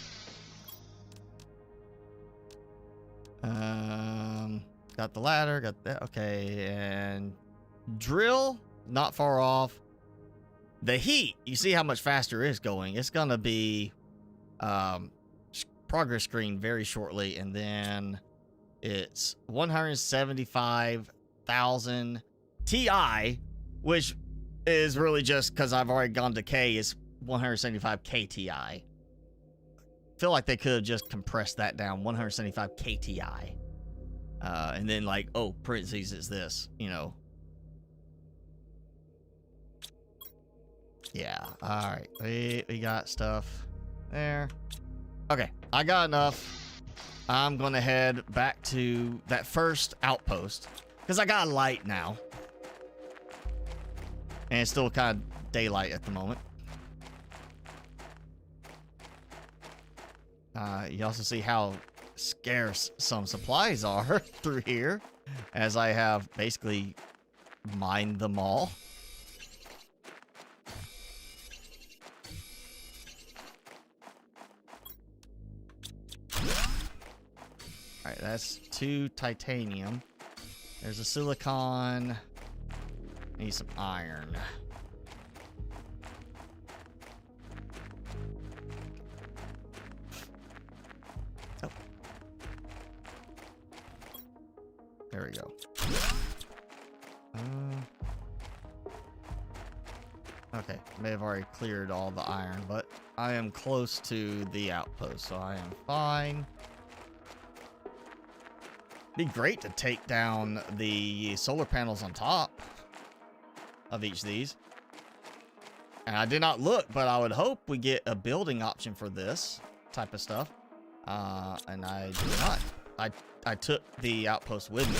Got the ladder, got that. Okay, and drill, not far off. The heat, you see how much faster it's going. It's going to be progress screen very shortly, and then it's 175,000 Ti, which is really just because I've already gone to K. It's 175K Ti. Feel like they could have just compressed that down, 175K Ti, and then like, oh, parentheses, it's this, you know. Yeah, all right, we got stuff there. Okay, I got enough. I'm gonna head back to that first outpost because I got a light now, and it's still kind of daylight at the moment. You also see how scarce some supplies are through here, as I have basically mined them all. Alright, that's 2 titanium. There's a silicon. Need some iron. Oh. There we go. Okay, may have already cleared all the iron, but I am close to the outpost, so I am fine. Be great to take down the solar panels on top of each of these. And I did not look, but I would hope we get a building option for this type of stuff. And I did not. I took the outpost with me.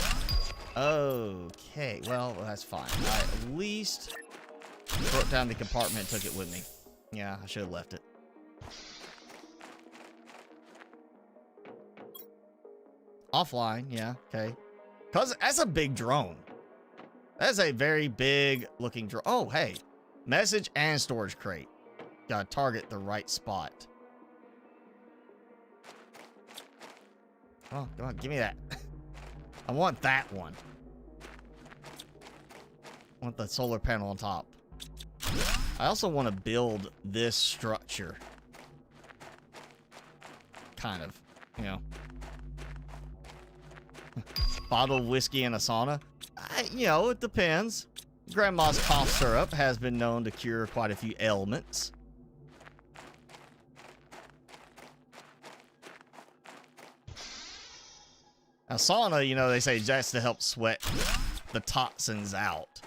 Okay, well, that's fine. I at least broke down the compartment and took it with me. Yeah, I should have left it. Offline, yeah, okay. Because that's a big drone. That's a very big looking drone. Oh, hey. Message and storage crate. Gotta target the right spot. Oh, come on, give me that. I want that one. I want the solar panel on top. I also want to build this structure. Kind of, you know. Bottled whiskey and a sauna. You know, it depends. Grandma's cough syrup has been known to cure quite a few ailments. A sauna, you know, they say just to help sweat the toxins out.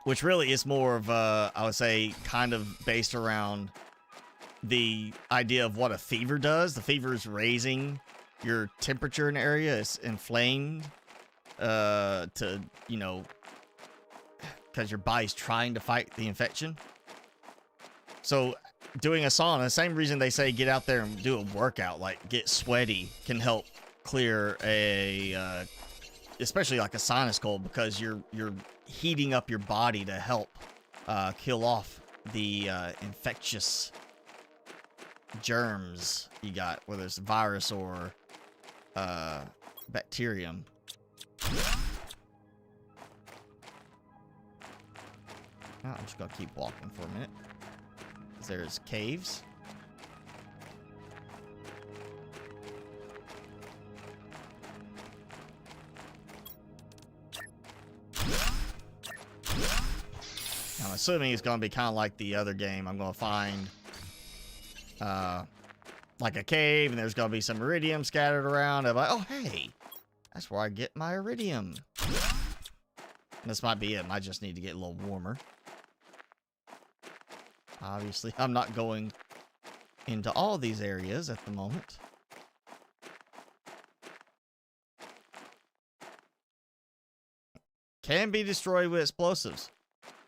Which really is more of a, I would say, kind of based around the idea of what a fever does. The fever is raising your temperature in an area. It's inflamed to, you know, because your body's trying to fight the infection. So doing a sauna, the same reason they say get out there and do a workout, like get sweaty, can help clear a especially like a sinus cold, because you're heating up your body to help kill off the infectious germs you got, whether it's virus or bacterium. Oh, I'm just gonna keep walking for a minute. There's caves. I'm assuming it's gonna be kind of like the other game. I'm gonna find like a cave, and there's gonna be some iridium scattered around. I'm like, oh hey, that's where I get my iridium. This might be it. I just need to get a little warmer. Obviously, I'm not going into all these areas at the moment. Can be destroyed with explosives.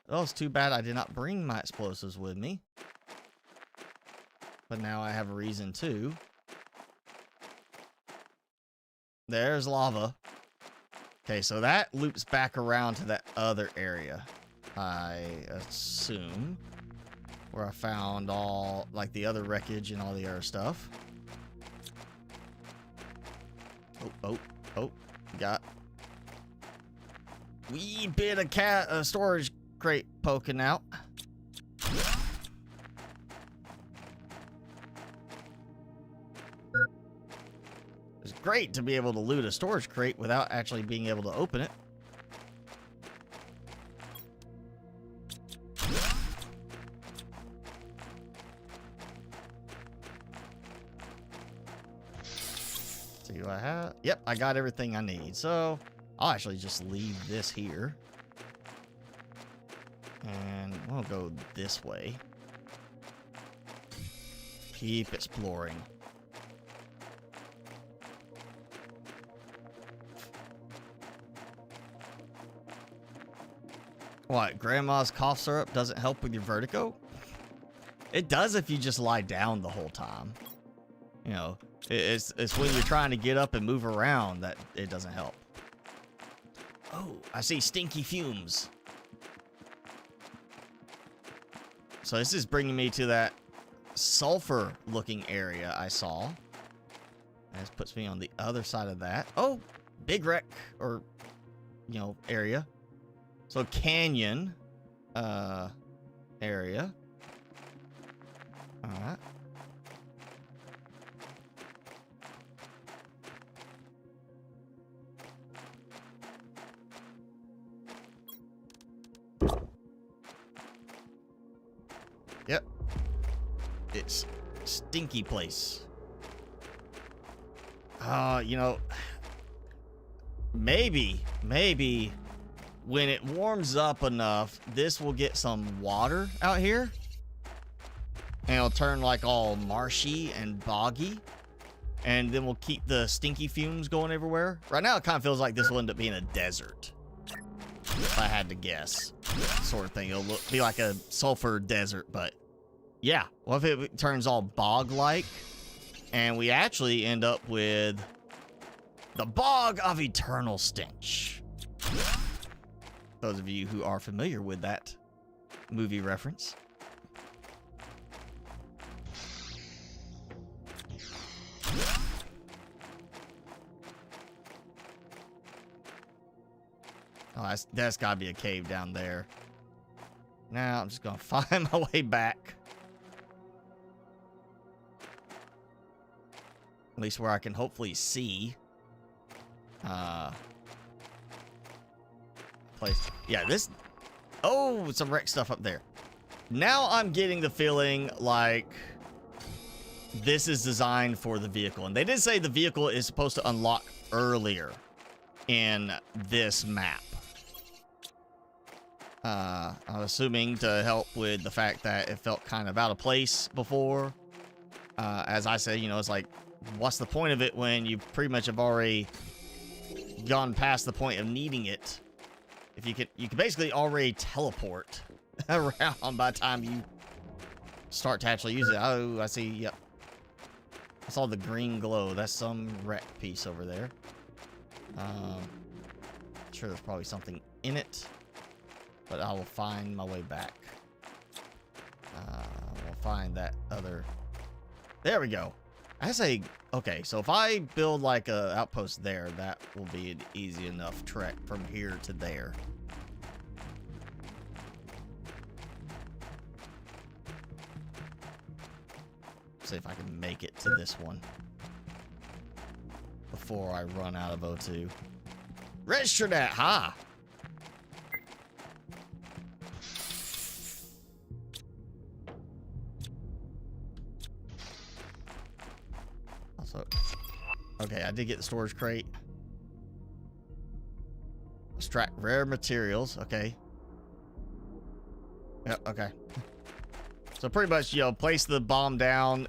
Oh, it's too bad I did not bring my explosives with me. But now I have a reason to. There's lava. Okay, so that loops back around to that other area, I assume, where I found all, like, the other wreckage and all the other stuff. Oh, got wee bit of storage crate poking out. It's great to be able to loot a storage crate without actually being able to open it. See what I have? Yep, I got everything I need. So I'll actually just leave this here. And we'll go this way. Keep exploring. What, grandma's cough syrup doesn't help with your vertigo? It does if you just lie down the whole time. You know, it's when you're trying to get up and move around that it doesn't help. Oh, I see stinky fumes. So this is bringing me to that sulfur looking area I saw. This puts me on the other side of that. Oh, big wreck or, you know, area. So canyon area. All right. Yep. It's stinky place. You know, maybe when it warms up enough, this will get some water out here. And it'll turn like all marshy and boggy. And then we'll keep the stinky fumes going everywhere. Right now, it kind of feels like this will end up being a desert. If I had to guess. Sort of thing. It'll be like a sulfur desert, but yeah. What if it turns all bog-like? And we actually end up with the Bog of Eternal Stench. Those of you who are familiar with that movie reference. Oh, that's got to be a cave down there. Now I'm just going to find my way back. At least where I can hopefully see. Place. Yeah, this. Oh, some wreck stuff up there. Now I'm getting the feeling like this is designed for the vehicle. And they did say the vehicle is supposed to unlock earlier in this map. I'm assuming to help with the fact that it felt kind of out of place before. As I said, you know, it's like, what's the point of it when you pretty much have already gone past the point of needing it? If you can basically already teleport around by the time you start to actually use it. Oh, I see. Yep. I saw the green glow. That's some wreck piece over there. Sure, there's probably something in it, but I will find my way back. We'll find that other. There we go. I say, okay, so if I build like a outpost there, that will be an easy enough trek from here to there. See if I can make it to this one before I run out of O2. Register that, ha! Also, okay, I did get the storage crate. Extract rare materials, okay. Yep, okay. So pretty much, you know, place the bomb down,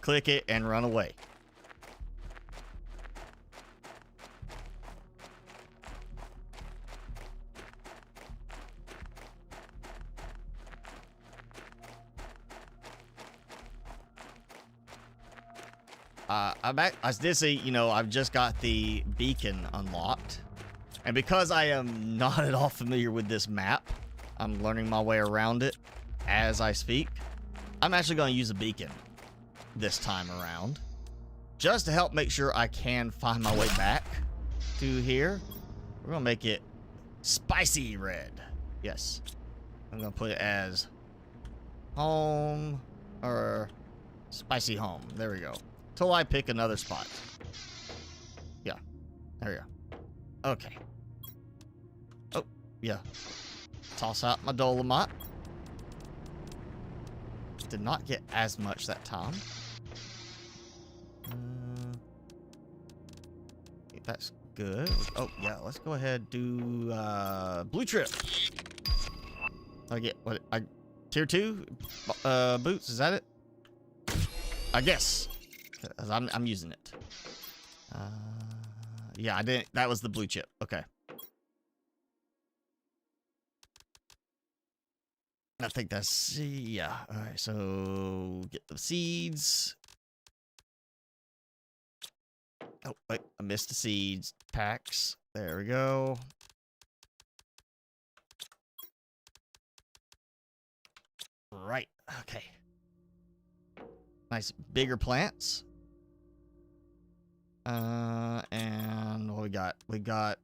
click it, and run away. I did see, you know, I've just got the beacon unlocked. And because I am not at all familiar with this map, I'm learning my way around it as I speak. I'm actually going to use a beacon this time around, just to help make sure I can find my way back to here. We're going to make it spicy red. Yes. I'm going to put it as home or spicy home. There we go. Till I pick another spot. Yeah. There we go. Okay. Oh, yeah. Toss out my Dolomite. Did not get as much that time. That's good. Oh, yeah. Let's go ahead and do blue trip. I get what? Tier 2 boots. Is that it? I guess. 'Cause I'm using it. Yeah, I didn't. That was the blue chip. Okay. I think that's, yeah. All right, so get the seeds. Oh, wait, I missed the seeds packs. There we go. Right, okay. Nice bigger plants. And what we got? We got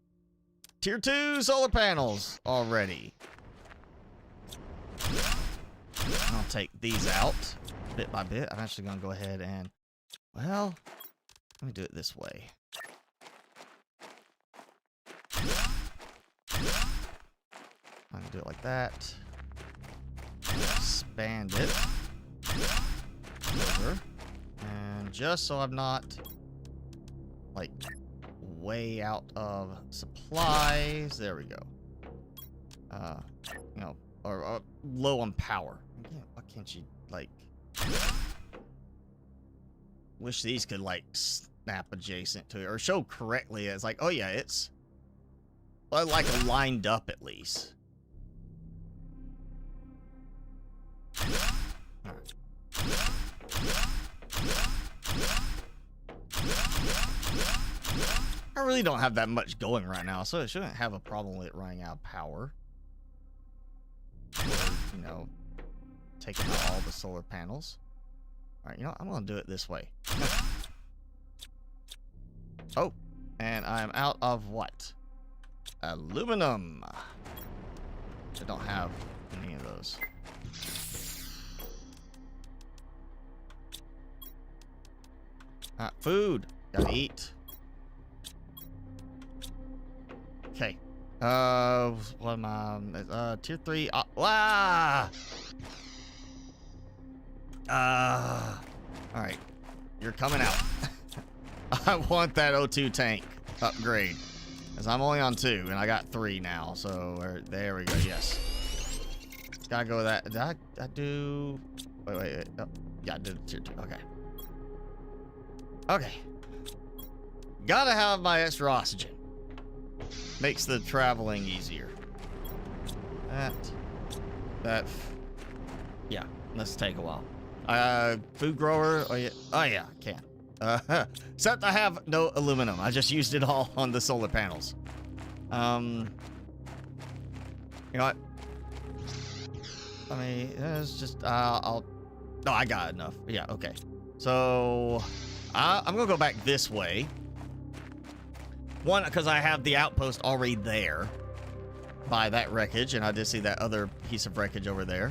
tier 2 solar panels already. I'll take these out bit by bit. I'm actually going to go ahead and, well, let me do it this way. I'm going to do it like that. Expand it over. And just so I'm not, like, way out of supplies. There we go. You know, or low on power. Why can't you, like... Wish these could, like, snap adjacent to it. Or show correctly as, like, oh yeah, it's... like, lined up at least. I really don't have that much going right now, so it shouldn't have a problem with it running out of power. Or, you know, taking out all the solar panels. Alright, you know what? I'm gonna do it this way. Oh, and I'm out of what? Aluminum. I don't have any of those. Food. Gotta eat. Okay. What am I? Tier 3. Alright. You're coming out. I want that O2 tank upgrade. Because I'm only on 2, and I got 3 now. So, there we go. Yes. Gotta go with that. Did I do... Wait. Oh, yeah, I did tier 2. Okay. Okay. Gotta have my extra oxygen. Makes the traveling easier. That. Yeah, let's take a while. Food grower. Oh yeah, I can. Except I have no aluminum. I just used it all on the solar panels. You know what? I mean, it's just No, I got enough. Yeah, okay. So I'm gonna go back this way. One, because I have the outpost already there by that wreckage, and I did see that other piece of wreckage over there.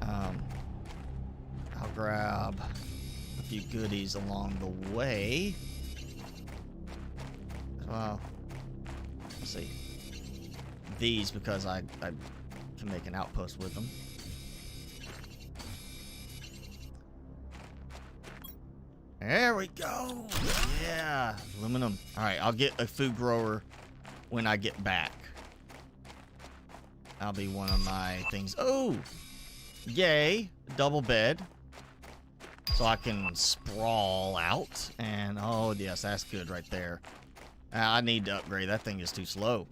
I'll grab a few goodies along the way. Well, let's see. These, because I can make an outpost with them. There we go. Yeah, aluminum. All right, I'll get a food grower when I get back. That'll be one of my things. Oh, yay, double bed. So I can sprawl out. And, oh, yes, that's good right there. I need to upgrade. That thing is too slow.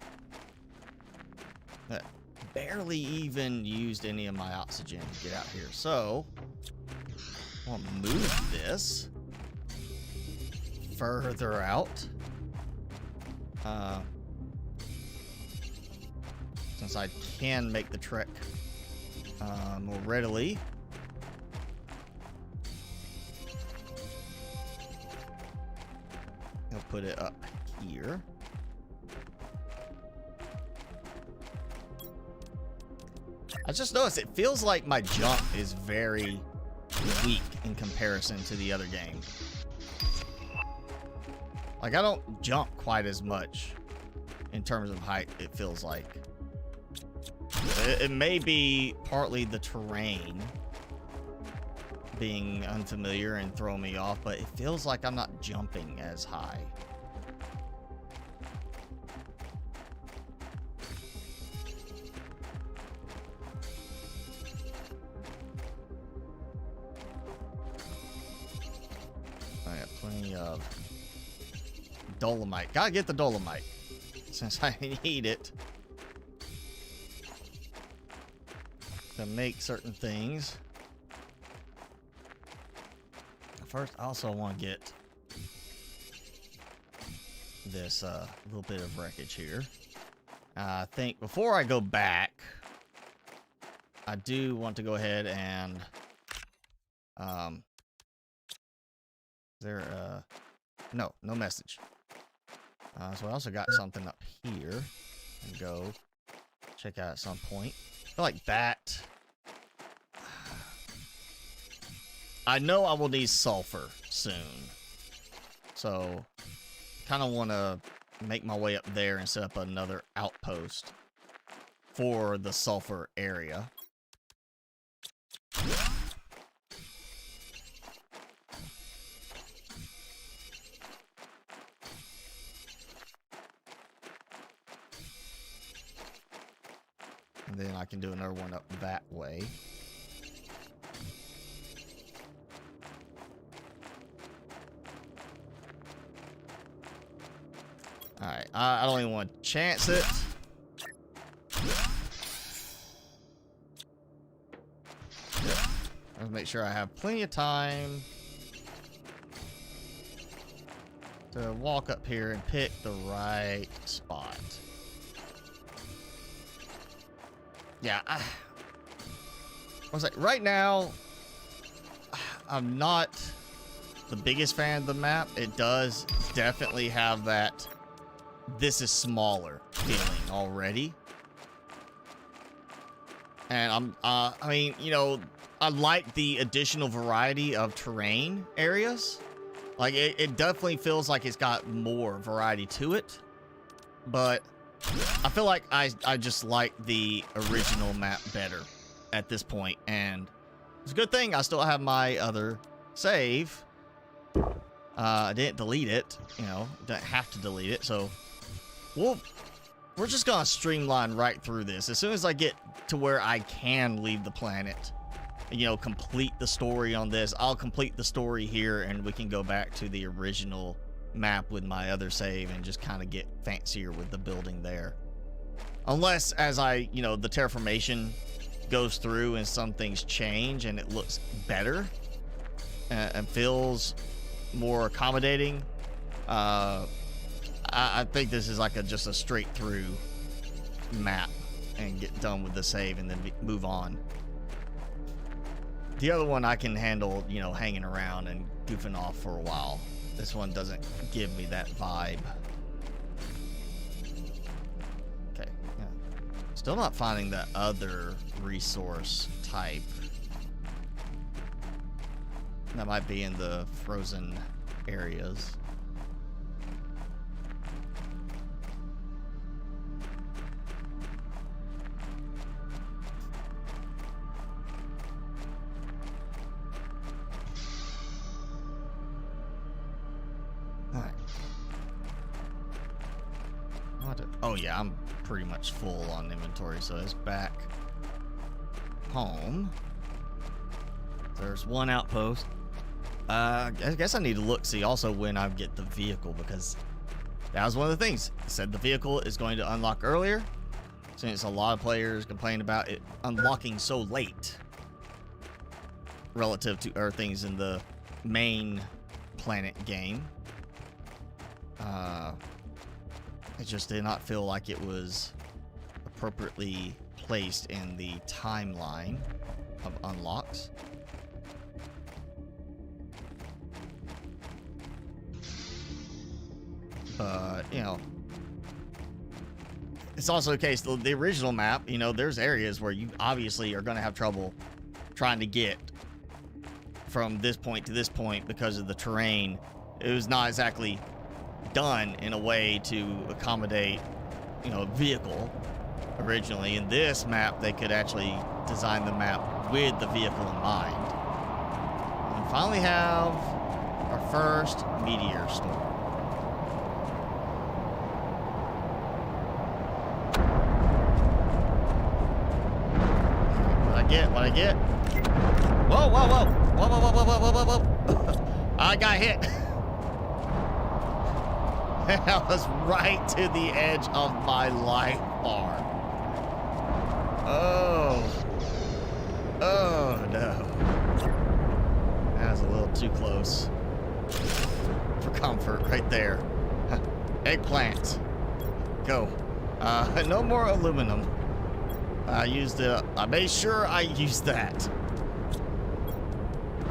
That barely even used any of my oxygen to get out here. So, I'll move this. further out. Since I can make the trek more readily. I'll put it up here. I just noticed it feels like my jump is very weak in comparison to the other game. Like, I don't jump quite as much in terms of height, it feels like. It may be partly the terrain being unfamiliar and throwing me off, but it feels like I'm not jumping as high. I got plenty of dolomite. Gotta get the dolomite since I need it to make certain things. First, I also want to get this little bit of wreckage here. I think before I go back, I do want to go ahead and no message. So I also got something up here and go check out at some point. I feel like that. I know I will need sulfur soon, so kind of want to make my way up there and set up another outpost for the sulfur area. And then I can do another one up that way. Alright, I don't even want to chance it. Let's make sure I have plenty of time to walk up here and pick the right spot. Yeah, I was like, right now, I'm not the biggest fan of the map. It does definitely have that this is smaller feeling already. And I mean, you know, I like the additional variety of terrain areas. Like, it definitely feels like it's got more variety to it. But I feel like I just like the original map better at this point. And it's a good thing I still have my other save. I didn't delete it, you know, don't have to delete it. So we're just gonna streamline right through this. As soon as I get to where I can leave the planet, you know, complete the story on this, I'll complete the story here and we can go back to the original map with my other save and just kind of get fancier with the building there. Unless, as I, you know, the terraformation goes through and some things change and it looks better and feels more accommodating. I think this is like just a straight through map and get done with the save and then move on. The other one I can handle, you know, hanging around and goofing off for a while. This one doesn't give me that vibe. Okay, yeah. Still not finding that other resource type. That might be in the frozen areas. Oh yeah, I'm pretty much full on inventory, so it's back home. There's one outpost. I guess I need to look, see also when I get the vehicle, because that was one of the things. It said the vehicle is going to unlock earlier, since a lot of players complain about it unlocking so late relative to other things in the main planet game. It just did not feel like it was appropriately placed in the timeline of unlocks. But, you know, it's also the case, the original map, you know, there's areas where you obviously are going to have trouble trying to get from this point to this point because of the terrain. It was not exactly done in a way to accommodate, you know, a vehicle originally. In this map, they could actually design the map with the vehicle in mind. And we finally have our first meteor storm. What I get? Whoa, whoa, whoa. Whoa, whoa, whoa, whoa, whoa, whoa, whoa. I got hit. That was right to the edge of my life bar. Oh. Oh, no. That was a little too close for comfort right there. Eggplant. Go. No more aluminum. I made sure I used that.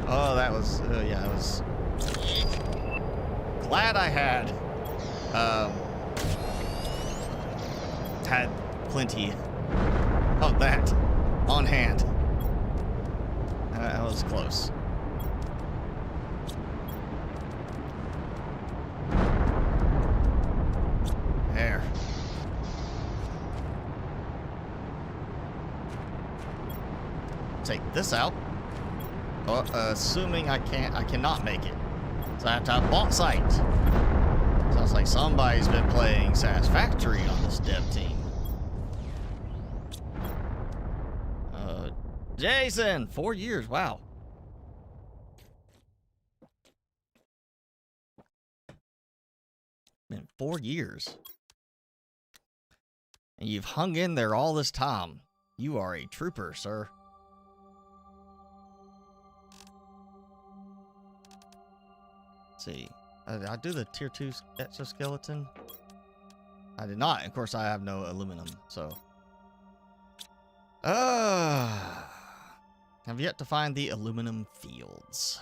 Oh, that was, yeah, I was glad I had plenty of that on hand. That was close. There. Take this out. Assuming I cannot make it. So I have to have bought sight. Sounds like somebody's been playing Satisfactory on this dev team. Jason, 4 years, wow. Been 4 years. And you've hung in there all this time. You are a trooper, sir. See, did I do the tier 2 exoskeleton? I did not. Of course, I have no aluminum, so. Have yet to find the aluminum fields.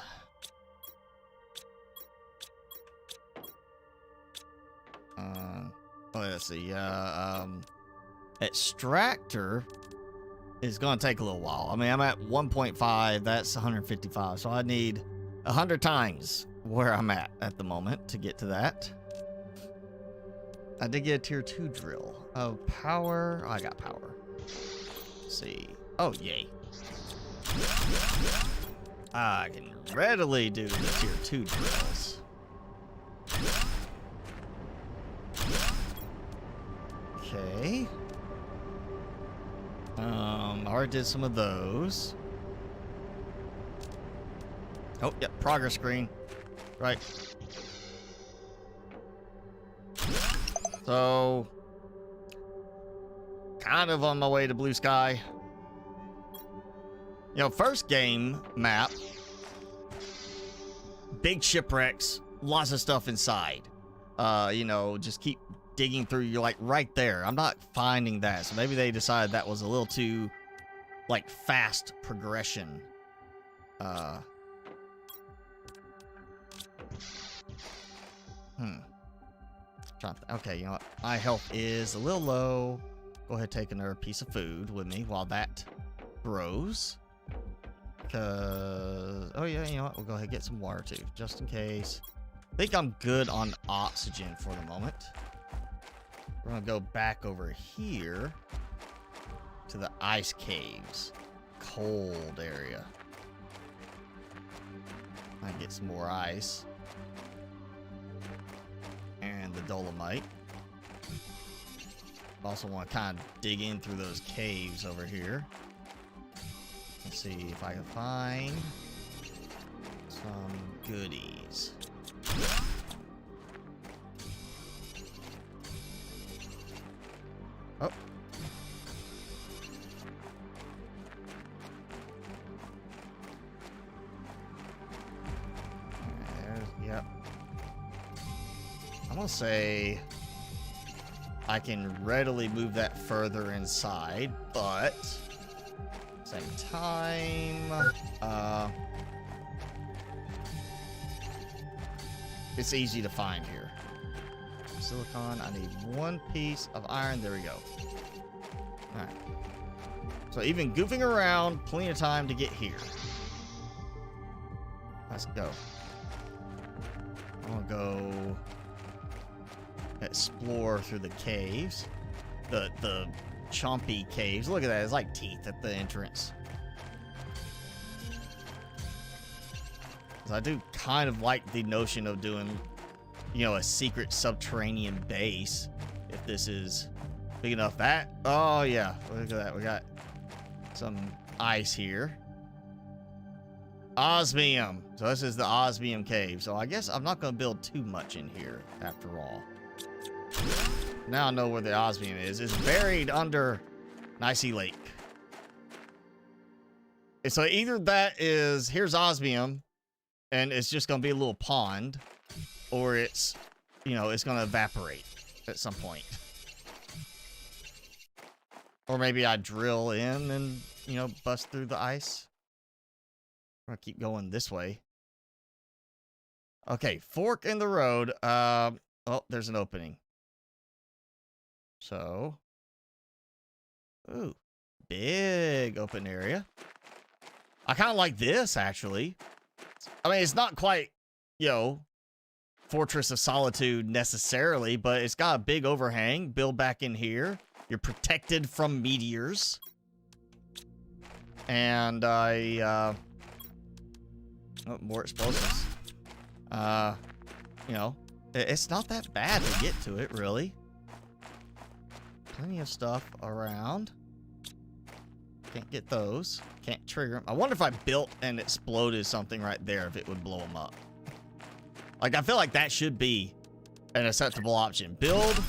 Let's see. Extractor is going to take a little while. I mean, I'm at 1.5. That's 155. So I need 100 times where I'm at the moment to get to that. I did get a tier 2 drill. Oh, power. Oh, I got power. Let's see. Oh, yay. I can readily do the tier 2 drills. Okay. I already did some of those. Oh, yep, progress screen. Right. So, kind of on my way to blue sky. You know, first game map, big shipwrecks, lots of stuff inside. You know, just keep digging through. You're like right there. I'm not finding that. So maybe they decided that was a little too, like, fast progression. Okay, you know what? My health is a little low. Go ahead and take another piece of food with me while that grows. Because, oh yeah, you know what? We'll go ahead and get some water too, just in case. I think I'm good on oxygen for the moment. We're gonna go back over here to the ice caves. Cold area. I get some more ice. And the dolomite. Also want to kind of dig in through those caves over here. Let's see if I can find some goodies. Oh. Yep. I'm gonna say I can readily move that further inside, but same time, it's easy to find here. Silicon, I need 1 piece of iron. There we go. All right. So even goofing around, plenty of time to get here. Let's go. I'm gonna go explore through the caves. The chompy caves. Look at that. It's like teeth at the entrance. I do kind of like the notion of doing, you know, a secret subterranean base. If this is big enough. That, oh yeah, look at that. We got some ice here. Osmium. So this is the Osmium cave. So I guess I'm not going to build too much in here after all. Now I know where the Osmium is. It's buried under Nicey Lake. And so either that is, here's Osmium, and it's just going to be a little pond, or it's, you know, it's going to evaporate at some point. Or maybe I drill in and, you know, bust through the ice. I'm gonna keep going this way. Okay, fork in the road. Oh, there's an opening. So, ooh, big open area. I kind of like this, actually. I mean, it's not quite, you know, Fortress of Solitude necessarily, but it's got a big overhang. Build back in here. You're protected from meteors. And oh, more explosives. You know, it's not that bad to get to it, really. Plenty of stuff around. Can't get those. Can't trigger them. I wonder if I built and exploded something right there, if it would blow them up. Like, I feel like that should be an acceptable option. Build,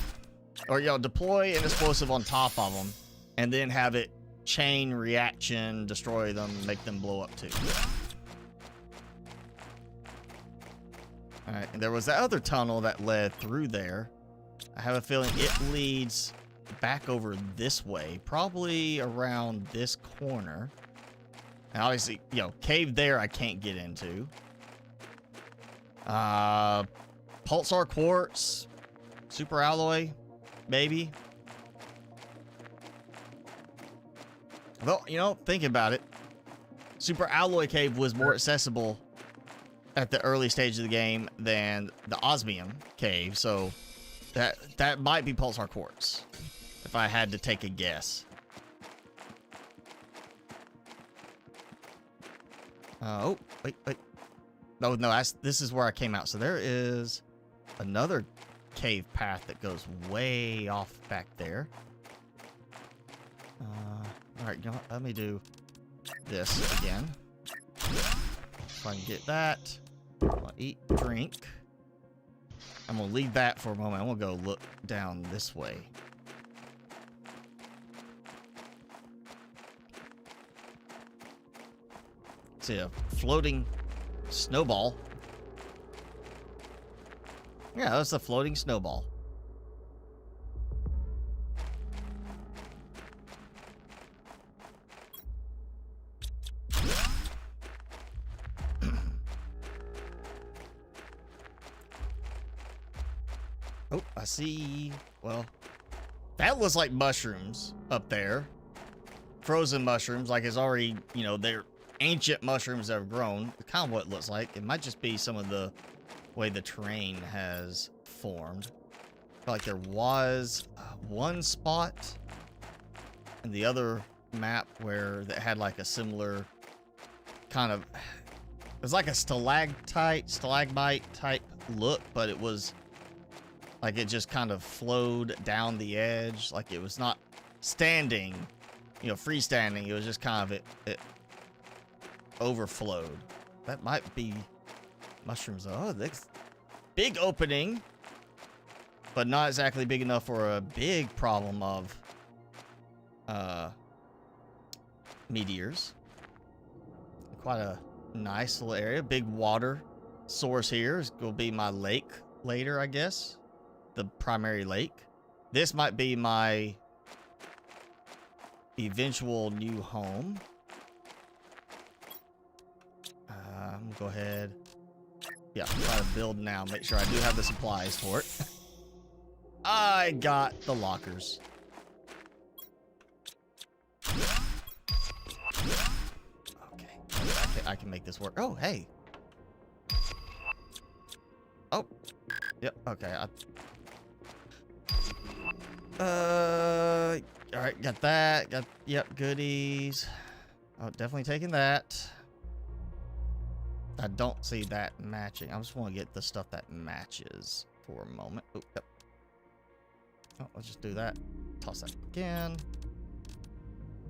or, you know, deploy an explosive on top of them, and then have it chain reaction, destroy them, make them blow up too. Alright, and there was that other tunnel that led through there. I have a feeling it leads back over this way, probably around this corner. And obviously, you know, cave there I can't get into. Pulsar quartz, super alloy, maybe. Well, you know, thinking about it, super alloy cave was more accessible at the early stage of the game than the Osmium cave, so that might be Pulsar quartz, if I had to take a guess. Oh, wait. No, this is where I came out. So there is another cave path that goes way off back there. All right, you know what? Let me do this again. If I can get that. I'll eat, drink. I'm gonna leave that for a moment. I'm gonna go look down this way. See a floating snowball. Yeah, that's a floating snowball. Oh, I see. Well, that looks like mushrooms up there. Frozen mushrooms, like it's already, you know, they're ancient mushrooms that have grown. Kind of what it looks like. It might just be some of the way the terrain has formed. I feel like there was one spot in the other map where that had like a similar kind of, it was like a stalagmite type look, but it was like it just kind of flowed down the edge. Like it was not standing, you know, freestanding. It was just kind of, it overflowed. That might be mushrooms. Oh, this big opening, but not exactly big enough for a big problem of meteors. Quite a nice little area. Big water source here is gonna be my lake later, I guess. the primary lake. This might be my eventual new home. I'm gonna go ahead. Yeah, try to build now. Make sure I do have the supplies for it. I got the lockers. Okay, I can make this work. Oh, hey. Oh, yep. Okay. All right. Got that. Yep. Goodies. Oh, definitely taking that. I don't see that matching. I just want to get the stuff that matches for a moment. Oh, yep. Oh, let's just do that. Toss that again.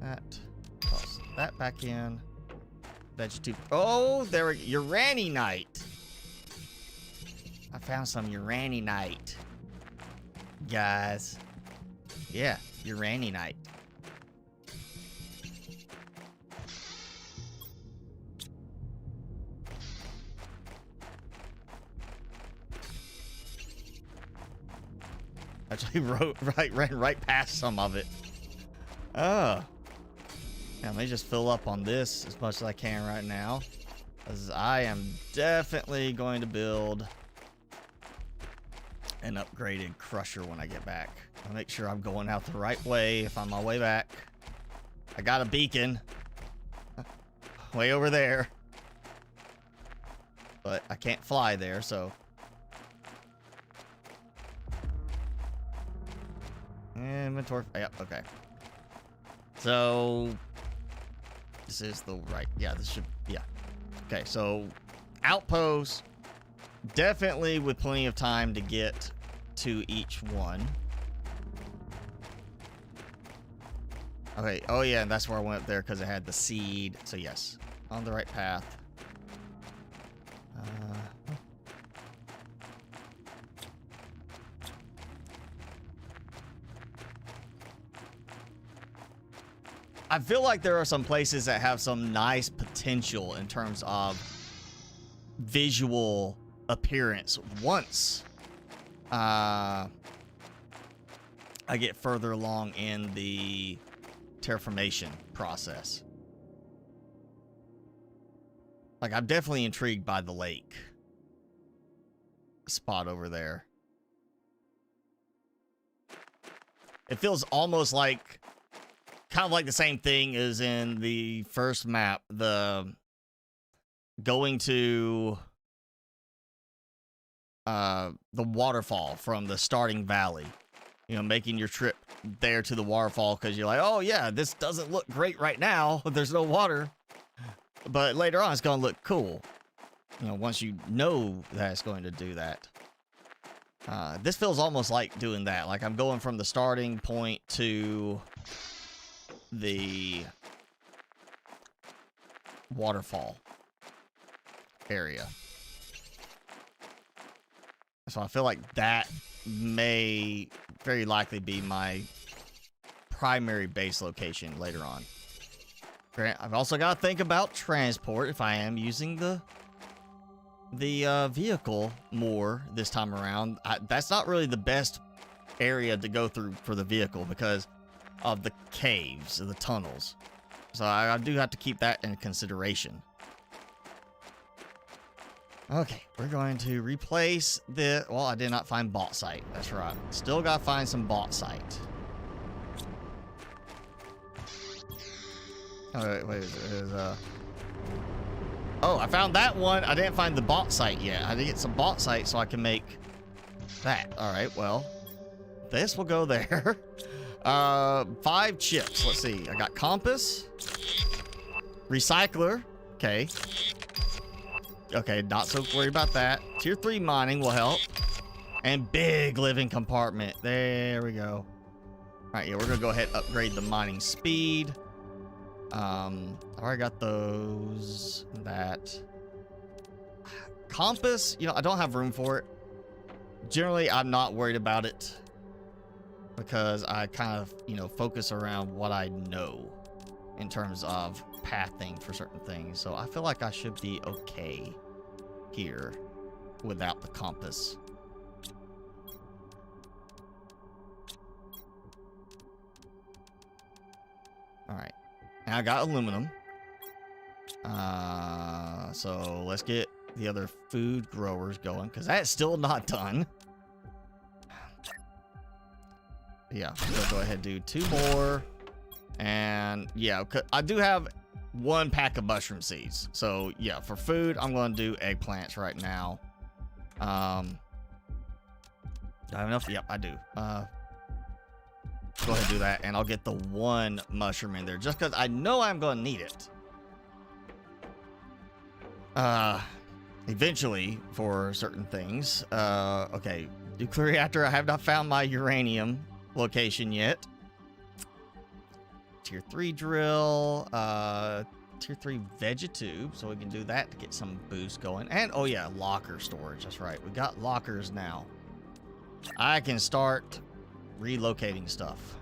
That. Toss that back in. Vegetable. Oh, there we go. Uraninite. I found some uraninite. Guys. Yeah, uraninite. Actually ran right past some of it. Oh. Yeah, let me just fill up on this as much as I can right now. As I am definitely going to build an upgraded crusher when I get back. I'll make sure I'm going out the right way if I'm on my way back. I got a beacon. Way over there. But I can't fly there, so... Inventory. Yep, okay. So this is the right. Yeah, this should. Yeah. Okay, so outpost. Definitely with plenty of time to get to each one. Okay. Oh yeah, and that's where I went up there because it had the seed. So yes, on the right path. I feel like there are some places that have some nice potential in terms of visual appearance once I get further along in the terraformation process. Like, I'm definitely intrigued by the lake spot over there. It feels almost like kind of like the same thing as in the first map, the going to the waterfall from the starting valley. You know, making your trip there to the waterfall because you're like, oh yeah, this doesn't look great right now. There's no water. But later on, it's going to look cool. You know, once you know that it's going to do that. This feels almost like doing that. Like I'm going from the starting point to the waterfall area. So I feel like that may very likely be my primary base location later on. I've also got to think about transport if I am using the vehicle more this time around. That's not really the best area to go through for the vehicle because of the caves, of the tunnels. So I do have to keep that in consideration. Okay, we're going to replace the... Well, I did not find bauxite. That's right. Still got to find some bauxite. Oh, wait, Oh, I found that one. I didn't find the bauxite yet. I did get some bauxite so I can make that. All right, well, this will go there. 5 chips. Let's see. I got compass, recycler. Okay. Okay, not so worried about that. Tier 3 mining will help. And big living compartment. There we go. All right, yeah, we're gonna go ahead and upgrade the mining speed. I already got those. That. Compass, you know, I don't have room for it. Generally, I'm not worried about it. Because I kind of, you know, focus around what I know in terms of pathing for certain things. So I feel like I should be okay here without the compass. I got aluminum. So let's get the other food growers going, because that's still not done. Yeah, so go ahead and do 2 more. And yeah, I do have 1 pack of mushroom seeds. So yeah, for food, I'm going to do eggplants right now. Do I have enough? Yep, I do. Go ahead and do that, and I'll get the 1 mushroom in there just because I know I'm going to need it. Eventually for certain things. Okay, nuclear reactor. I have not found my uranium location yet. Tier 3 drill, tier 3 vegetube, so we can do that to get some boost going. And oh yeah, locker storage. That's right, we got lockers now. I can start relocating stuff.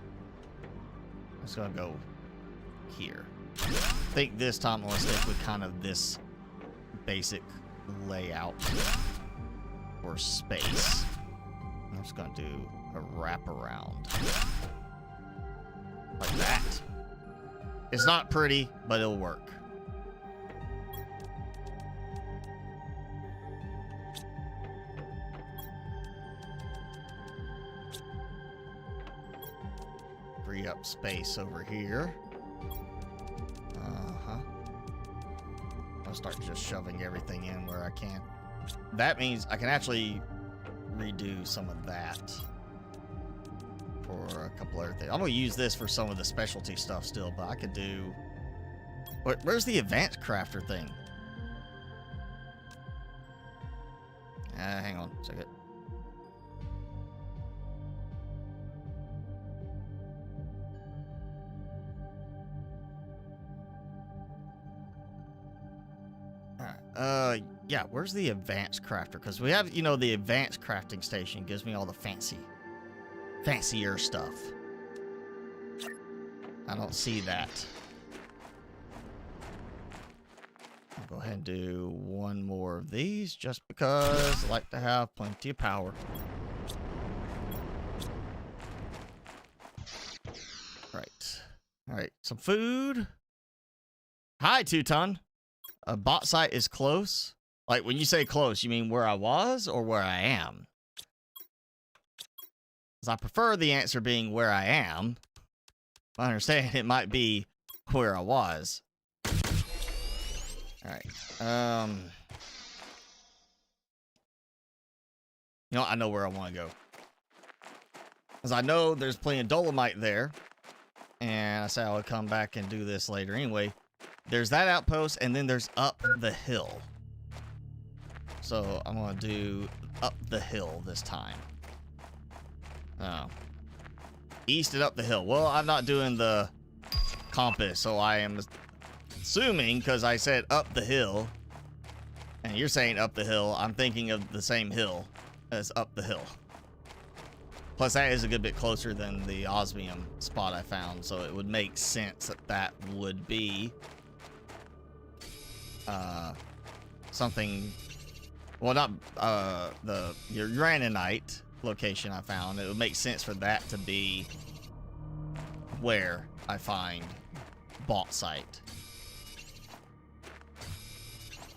I'm just gonna go here. I think this time I'm gonna stick with kind of this basic layout for space. I'm just gonna do a wraparound like that. It's not pretty, but it'll work. Free up space over here. I'll start just shoving everything in where I can. That means I can actually redo some of that for a couple other things. I'm gonna use this for some of the specialty stuff still, but I could do... Where's the advanced crafter thing? Hang on a second. Yeah, where's the advanced crafter? Because we have, you know, the advanced crafting station gives me all the fancier stuff. I don't see that. I'll go ahead and do 1 more of these just because I like to have plenty of power. Right. All right, some food. Hi, Two-Ton. A bot site is close. Like, when you say close, you mean where I was or where I am? Because I prefer the answer being where I am. I understand it might be where I was. Alright. You know, I know where I want to go. Because I know there's plenty of dolomite there. And I said I would come back and do this later anyway. There's that outpost, and then there's up the hill. So I'm going to do up the hill this time. Oh. East and up the hill. Well, I'm not doing the compass, so I am assuming, because I said up the hill, and you're saying up the hill, I'm thinking of the same hill as up the hill. Plus, that is a good bit closer than the osmium spot I found, so it would make sense that that would be something... Well, not the uraninite location I found. It would make sense for that to be where I find bauxite.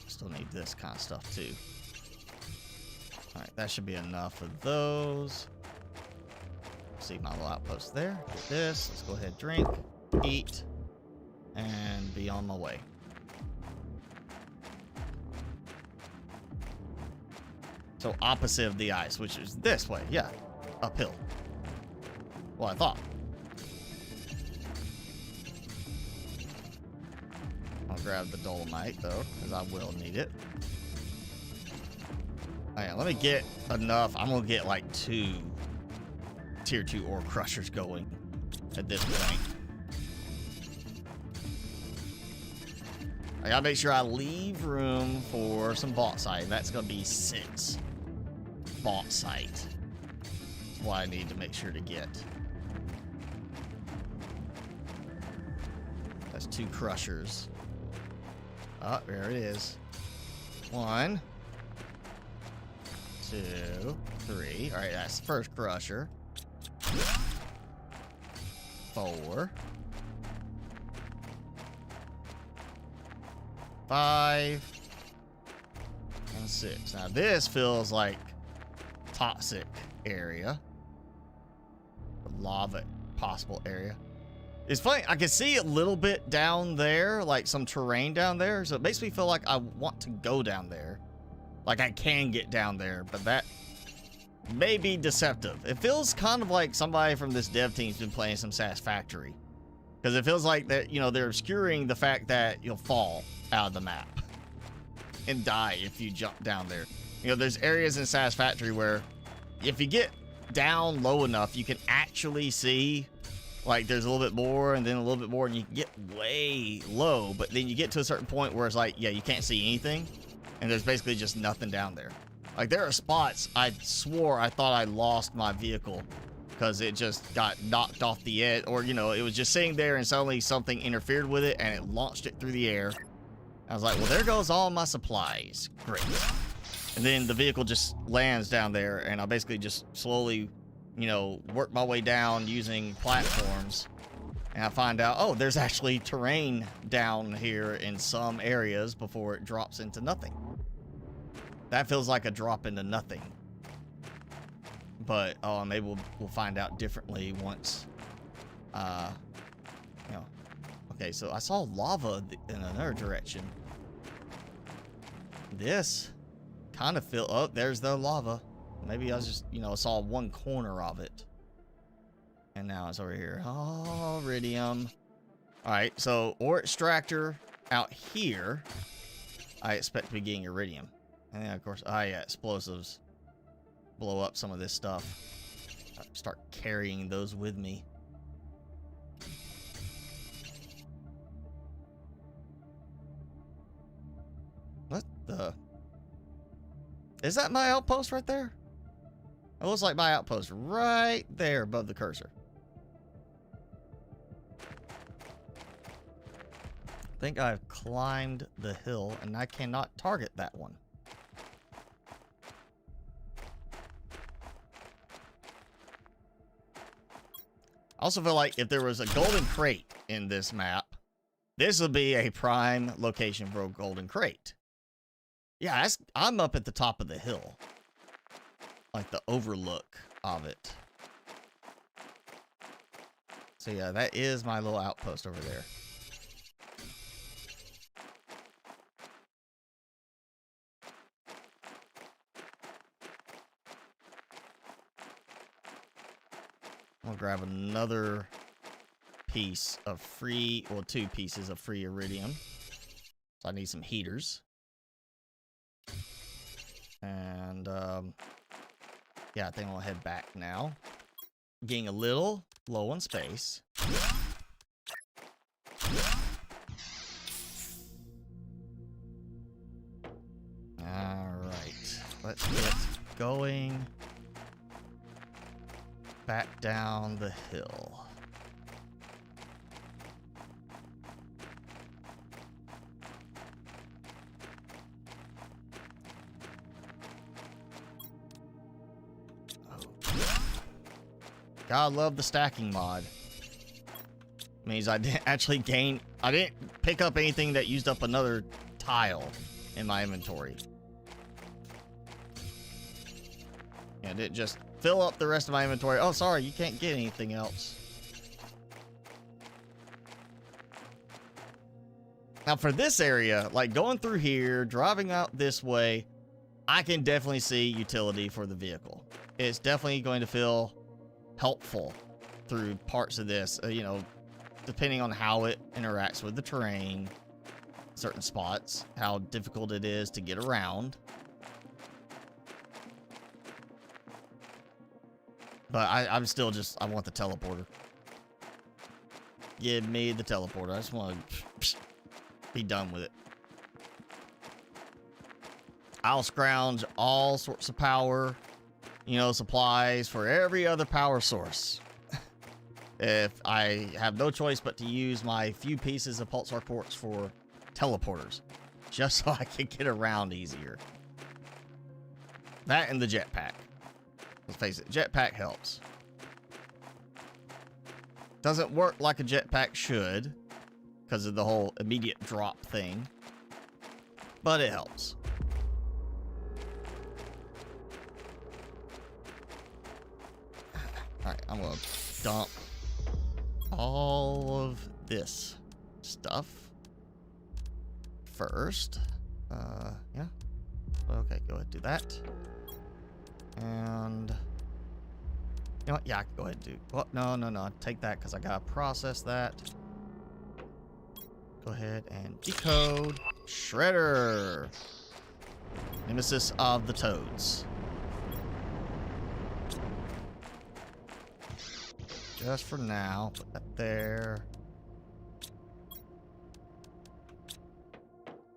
Still need this kind of stuff too. Alright, that should be enough of those. See my little outpost there. Get this. Let's go ahead, drink, eat, and be on my way. So opposite of the ice, which is this way. Yeah, uphill. Well, I thought. I'll grab the dolomite, though, because I will need it. Oh, yeah, let me get enough. I'm going to get like 2 tier 2 ore crushers going at this point. I gotta make sure I leave room for some bauxite. That's gonna be 6 bauxite. That's what I need to make sure to get. That's 2 crushers. Oh, there it is. 1, 2, 3. All right, that's the first crusher. 4. 5 and 6. Now this feels like toxic area. Lava possible area. It's funny, I can see a little bit down there, like some terrain down there, so it makes me feel like I want to go down there. Like I can get down there, but that may be deceptive. It feels kind of like somebody from this dev team's been playing some Satisfactory. Because it feels like that, you know, they're obscuring the fact that you'll fall out of the map and die if you jump down there. You know, there's areas in Satisfactory where if you get down low enough, you can actually see, like, there's a little bit more and then a little bit more, and you can get way low, but then you get to a certain point where it's like, yeah, you can't see anything, and there's basically just nothing down there. Like, there are spots I swore I thought I lost my vehicle because it just got knocked off the edge, or, you know, it was just sitting there and suddenly something interfered with it and it launched it through the air. I was like, well, there goes all my supplies. Great. And then the vehicle just lands down there, and I basically just slowly, you know, work my way down using platforms. And I find out, oh, there's actually terrain down here in some areas before it drops into nothing. That feels like a drop into nothing. But, oh, maybe we'll find out differently once, you know. Okay, so I saw lava in another direction. This kind of feel, oh, there's the lava. Maybe I was just, you know, saw one corner of it. And now it's over here. Oh, iridium. All right, so ore extractor out here. I expect to be getting iridium. And then, of course, oh, yeah, explosives. Blow up some of this stuff. Start carrying those with me. What the? Is that my outpost right there? It looks like my outpost right there above the cursor. I think I've climbed the hill and I cannot target that one. I also feel like if there was a golden crate in this map, this would be a prime location for a golden crate. Yeah, I'm up at the top of the hill. Like the overlook of it. So yeah, that is my little outpost over there. I'll grab another piece of free, well, 2 pieces of free iridium. So I need some heaters. And, yeah, I think I'll head back now. Getting a little low on space. Alright, let's get going. Back down the hill. God, love the stacking mod. Means I didn't actually gain, I didn't pick up anything that used up another tile in my inventory. And it didn't just fill up the rest of my inventory. Oh, sorry, you can't get anything else. Now for this area, like going through here, driving out this way, I can definitely see utility for the vehicle. It's definitely going to feel helpful through parts of this, you know, depending on how it interacts with the terrain, certain spots, how difficult it is to get around. But I'm still just, I want the teleporter. Give me the teleporter. I just want to be done with it. I'll scrounge all sorts of power, you know, supplies for every other power source. If I have no choice but to use my few pieces of pulsar quartz for teleporters, just so I can get around easier. That and the jetpack. Let's face it, jetpack helps. Doesn't work like a jetpack should, because of the whole immediate drop thing. but it helps. All right, I'm gonna dump all of this stuff first. Yeah. Okay, go ahead and do that. And you know what? Yeah, I can go ahead and do. Well, no. Take that because I gotta process that. Go ahead and decode. Shredder. Nemesis of the Toads. Just for now, put that there.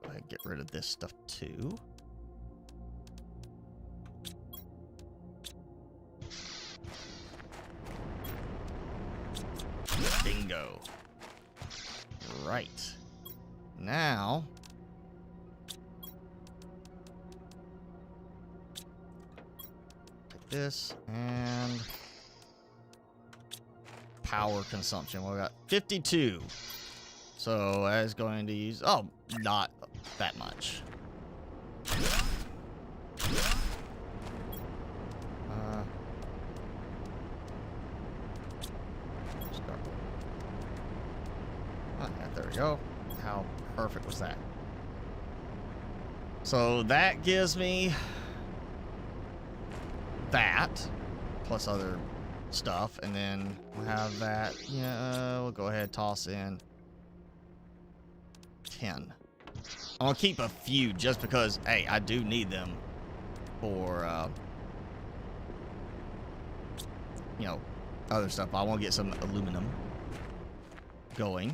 Go ahead and get rid of this stuff too. Bingo. Right. Now, take this and power consumption. We got 52. So I was going to use, oh, not that much. There we go. How perfect was that? So that gives me that plus other stuff, and then we'll have that. Yeah, we'll go ahead and toss in 10. I'm gonna keep a few just because, hey, I do need them for you know, other stuff. I want to get some aluminum going.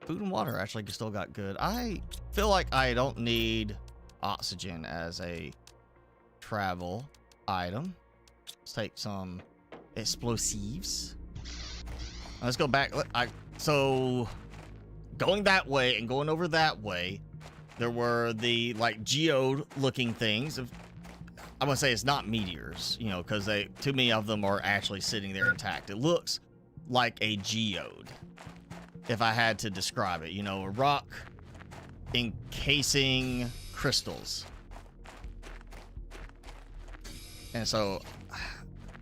Food and water actually still got good. I feel like I don't need oxygen as a travel item. Let's take some explosives. Let's go back. So going that way and going over that way, there were the like geode looking things. I'm gonna say it's not meteors, you know, because too many of them are actually sitting there intact. It looks like a geode, if I had to describe it, you know, a rock encasing crystals. And so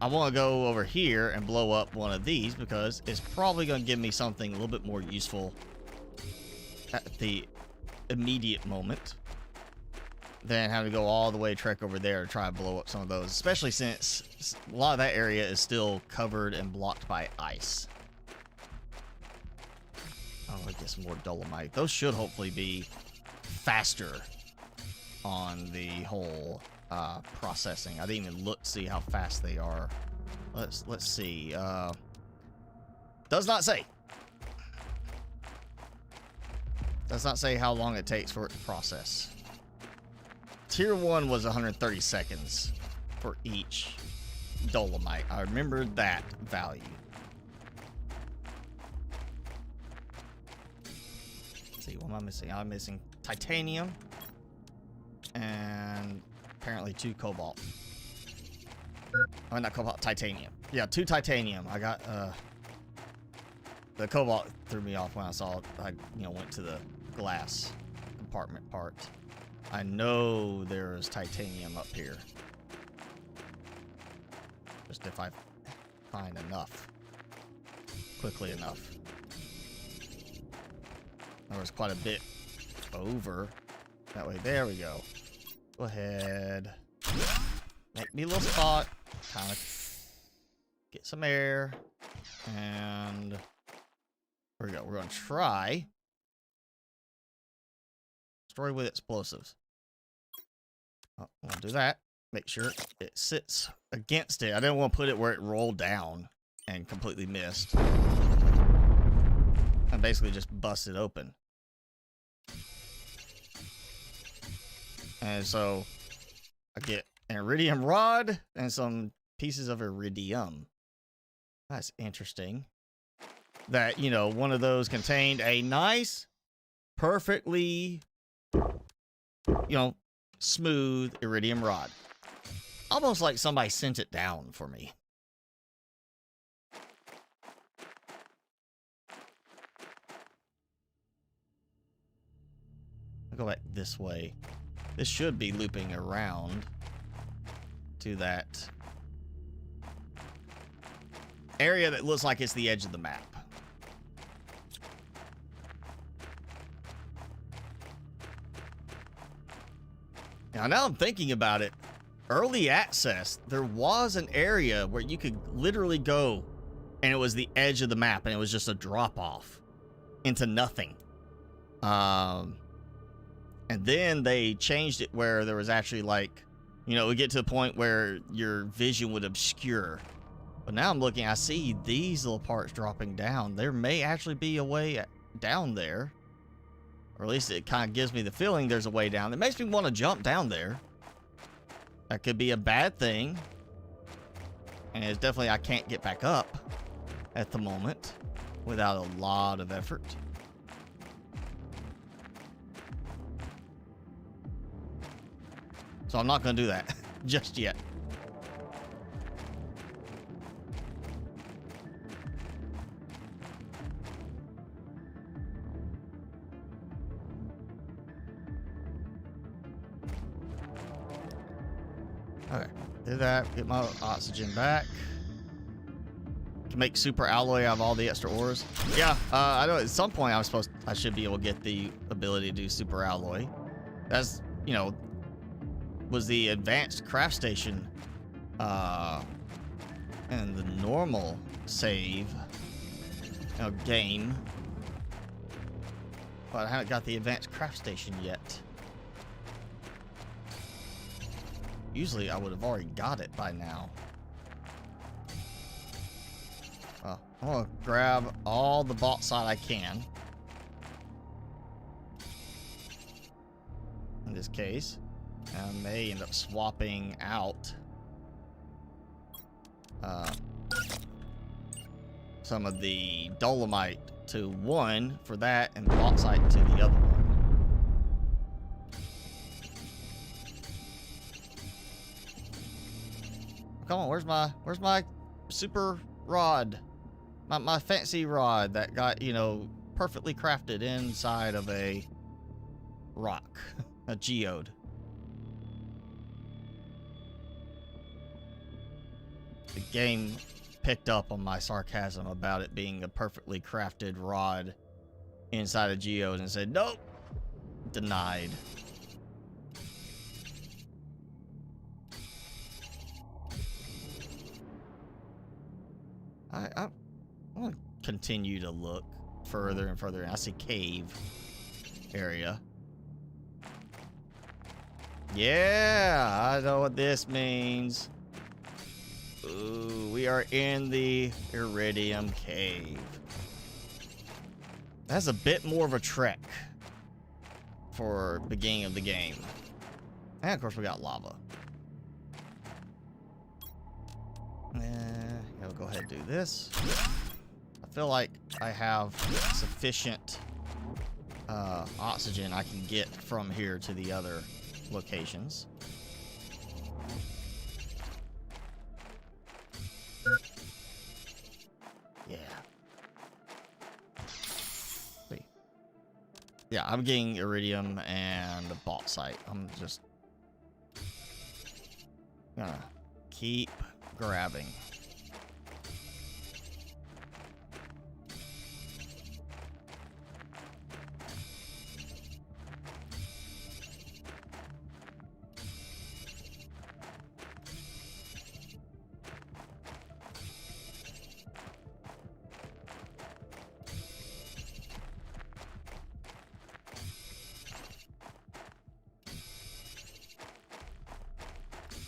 I want to go over here and blow up one of these because it's probably going to give me something a little bit more useful at the immediate moment than having to go all the way trek over there to try to blow up some of those, especially since a lot of that area is still covered and blocked by ice. Oh, I get some more dolomite. Those should hopefully be faster on the whole processing. I didn't even look to see how fast they are. Let's see. Does not say. Does not say how long it takes for it to process. Tier 1 was 130 seconds for each dolomite. I remembered that value. Let's see, what am I missing? I'm missing titanium and apparently 2 cobalt. Oh, not cobalt, titanium. Yeah, 2 titanium. I got the cobalt threw me off when I saw it. I went to the glass compartment part. I know there is titanium up here. Just if I find enough quickly enough. There was quite a bit over that way. There we go. Go ahead. Make me a little spot. Kind of get some air. And there we go. We're going to try. Destroy with explosives. Oh, I'm going to do that. Make sure it sits against it. I didn't want to put it where it rolled down and completely missed. And basically just bust it open. And so I get an iridium rod and some pieces of iridium. That's interesting. That, one of those contained a nice, perfectly, smooth iridium rod. Almost like somebody sent it down for me. I'll go back this way. This should be looping around to that area that looks like it's the edge of the map. Now I'm thinking about it. Early access, there was an area where you could literally go and it was the edge of the map and it was just a drop off into nothing. And then they changed it where there was actually like, you know, we get to the point where your vision would obscure. But now I'm looking, I see these little parts dropping down. There may actually be a way down there. Or at least it kind of gives me the feeling there's a way down. It makes me want to jump down there. That could be a bad thing. And it's definitely, I can't get back up at the moment without a lot of effort. So I'm not going to do that just yet. Okay, do that, get my oxygen back. Can make super alloy out of all the extra ores. Yeah, I know at some point I should be able to get the ability to do super alloy. That's, you know, was the advanced craft station and the normal save game. But I haven't got the advanced craft station yet. Usually I would have already got it by now. Well, I'm gonna grab all the bauxite I can. In this case. I may end up swapping out some of the dolomite to one for that and bauxite to the other one. Come on, where's my super rod? My fancy rod that got, you know, perfectly crafted inside of a rock, a geode. The game picked up on my sarcasm about it being a perfectly crafted rod inside a geode and said, nope, denied. I want to continue to look further and further. I see cave area. Yeah, I know what this means. Ooh, we are in the Iridium Cave. That's a bit more of a trek for beginning of the game. And of course we got lava. I'll go ahead and do this. I feel like I have sufficient oxygen I can get from here to the other locations. Yeah. See. Yeah, I'm getting iridium and bauxite. I'm just gonna keep grabbing.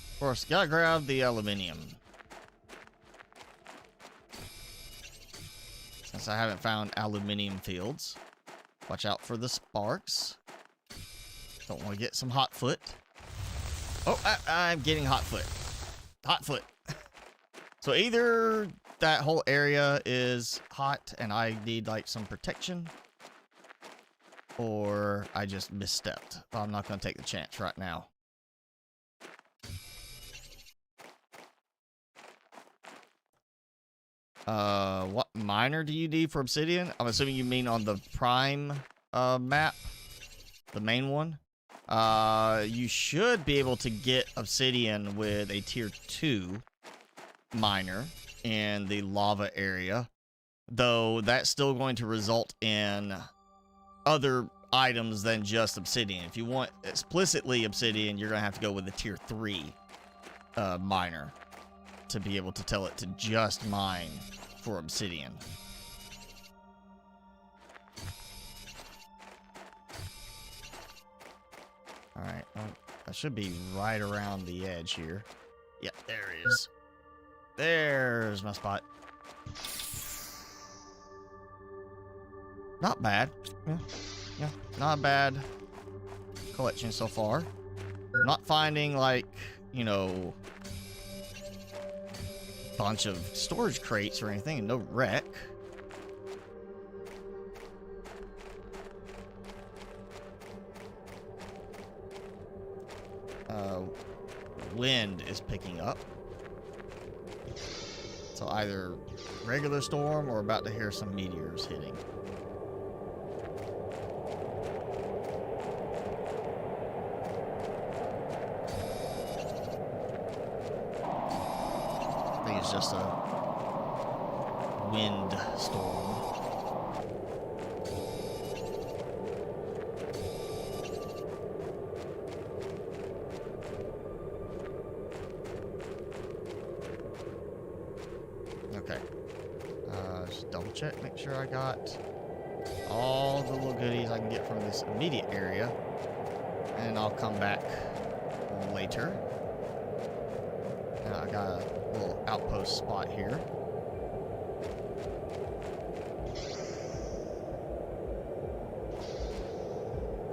Of course, gotta grab the aluminium. Since I haven't found aluminium fields. Watch out for the sparks. Don't want to get some hot foot. Oh, I'm getting hot foot. Hot foot. So either that whole area is hot and I need like some protection, or I just misstepped. I'm not going to take the chance right now. What miner do you need for obsidian? I'm assuming you mean on the prime map the main one. You should be able to get obsidian with a tier 2 miner in the lava area, though that's still going to result in other items than just obsidian. If you want explicitly obsidian, you're gonna have to go with a tier 3 miner to be able to tell it to just mine for obsidian. Alright, well, that should be right around the edge here. Yep, there it is. There's my spot. Not bad. Yeah, not a bad collection so far. Not finding, like, you know, bunch of storage crates or anything, and no wreck. Wind is picking up. So either regular storm or about to hear some meteors hitting. I think it's just a wind storm. Okay. Just double check, make sure I got all the little goodies I can get from this immediate area. And I'll come back later. I got a little outpost spot here.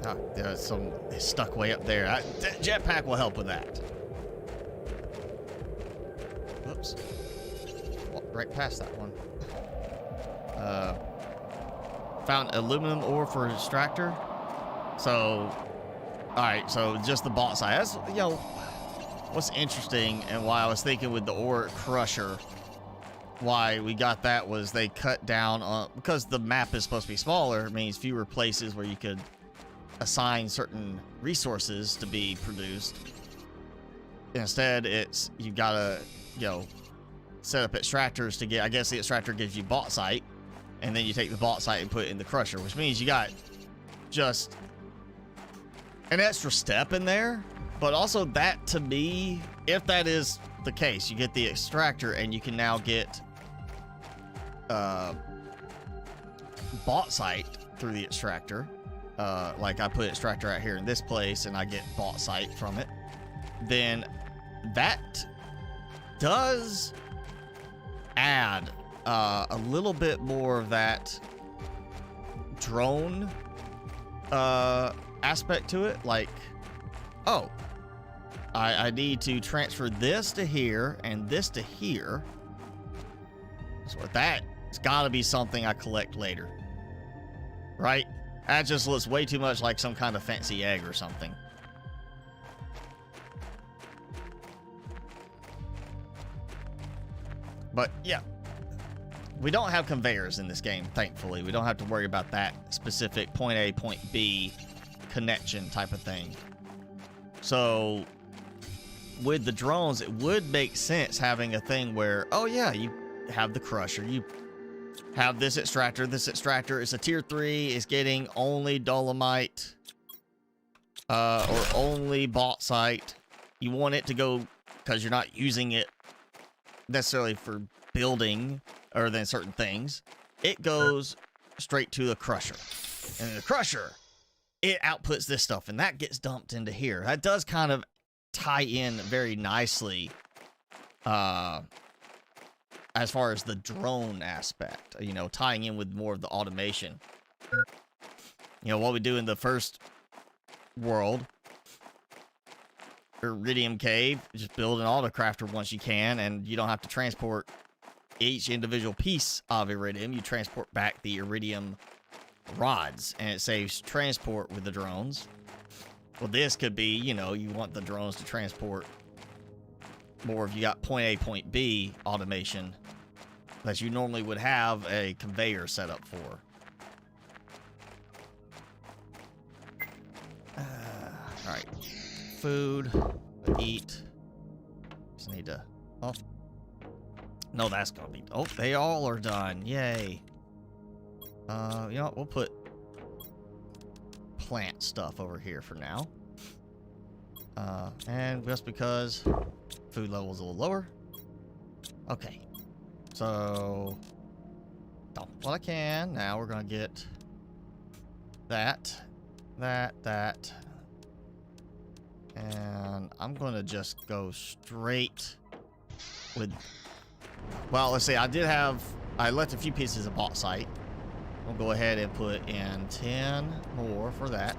Ah, there's some stuck way up there. Jetpack will help with that. Oops. Walked right past that one. Found aluminum ore for extractor. So, alright, so just the bauxite. That's, you know, what's interesting and why I was thinking with the ore crusher, why we got that was they cut down on, because the map is supposed to be smaller, it means fewer places where you could assign certain resources to be produced. Instead, it's, you gotta, you know, set up extractors to get, I guess the extractor gives you bauxite, and then you take the bauxite and put it in the crusher, which means you got just an extra step in there. But also that, to me, if that is the case, you get the extractor and you can now get bauxite through the extractor. Like I put extractor out here in this place and I get bauxite from it. Then that does add a little bit more of that drone aspect to it. Like, oh, I need to transfer this to here and this to here. So that's got to be something I collect later, right? That just looks way too much like some kind of fancy egg or something. But yeah, we don't have conveyors in this game, thankfully. We don't have to worry about that specific point A, point B connection type of thing. So with the drones, it would make sense having a thing where, oh yeah, you have the crusher, you have this extractor. This extractor is a tier 3, is getting only dolomite or only bauxite. You want it to go, because you're not using it necessarily for building or then certain things, it goes straight to the crusher. And the crusher, it outputs this stuff, and that gets dumped into here. That does kind of tie in very nicely as far as the drone aspect, you know, tying in with more of the automation. You know, what we do in the first world, Iridium Cave, just build an autocrafter once you can, and you don't have to transport each individual piece of iridium. You transport back the iridium rods, and it saves transport with the drones. Well, this could be, you know, you want the drones to transport more if you got point A, point B automation that you normally would have a conveyor set up for. All right. Food. Eat. Just need to... Oh. No, that's gonna be... Oh, they all are done. Yay. You know what? We'll put plant stuff over here for now. And just because food level is a little lower. Okay. So... Oh, well, I can. Now we're gonna get that. And I'm gonna just go straight with... Well, let's see. I left a few pieces of bauxite. We'll go ahead and put in 10 more for that.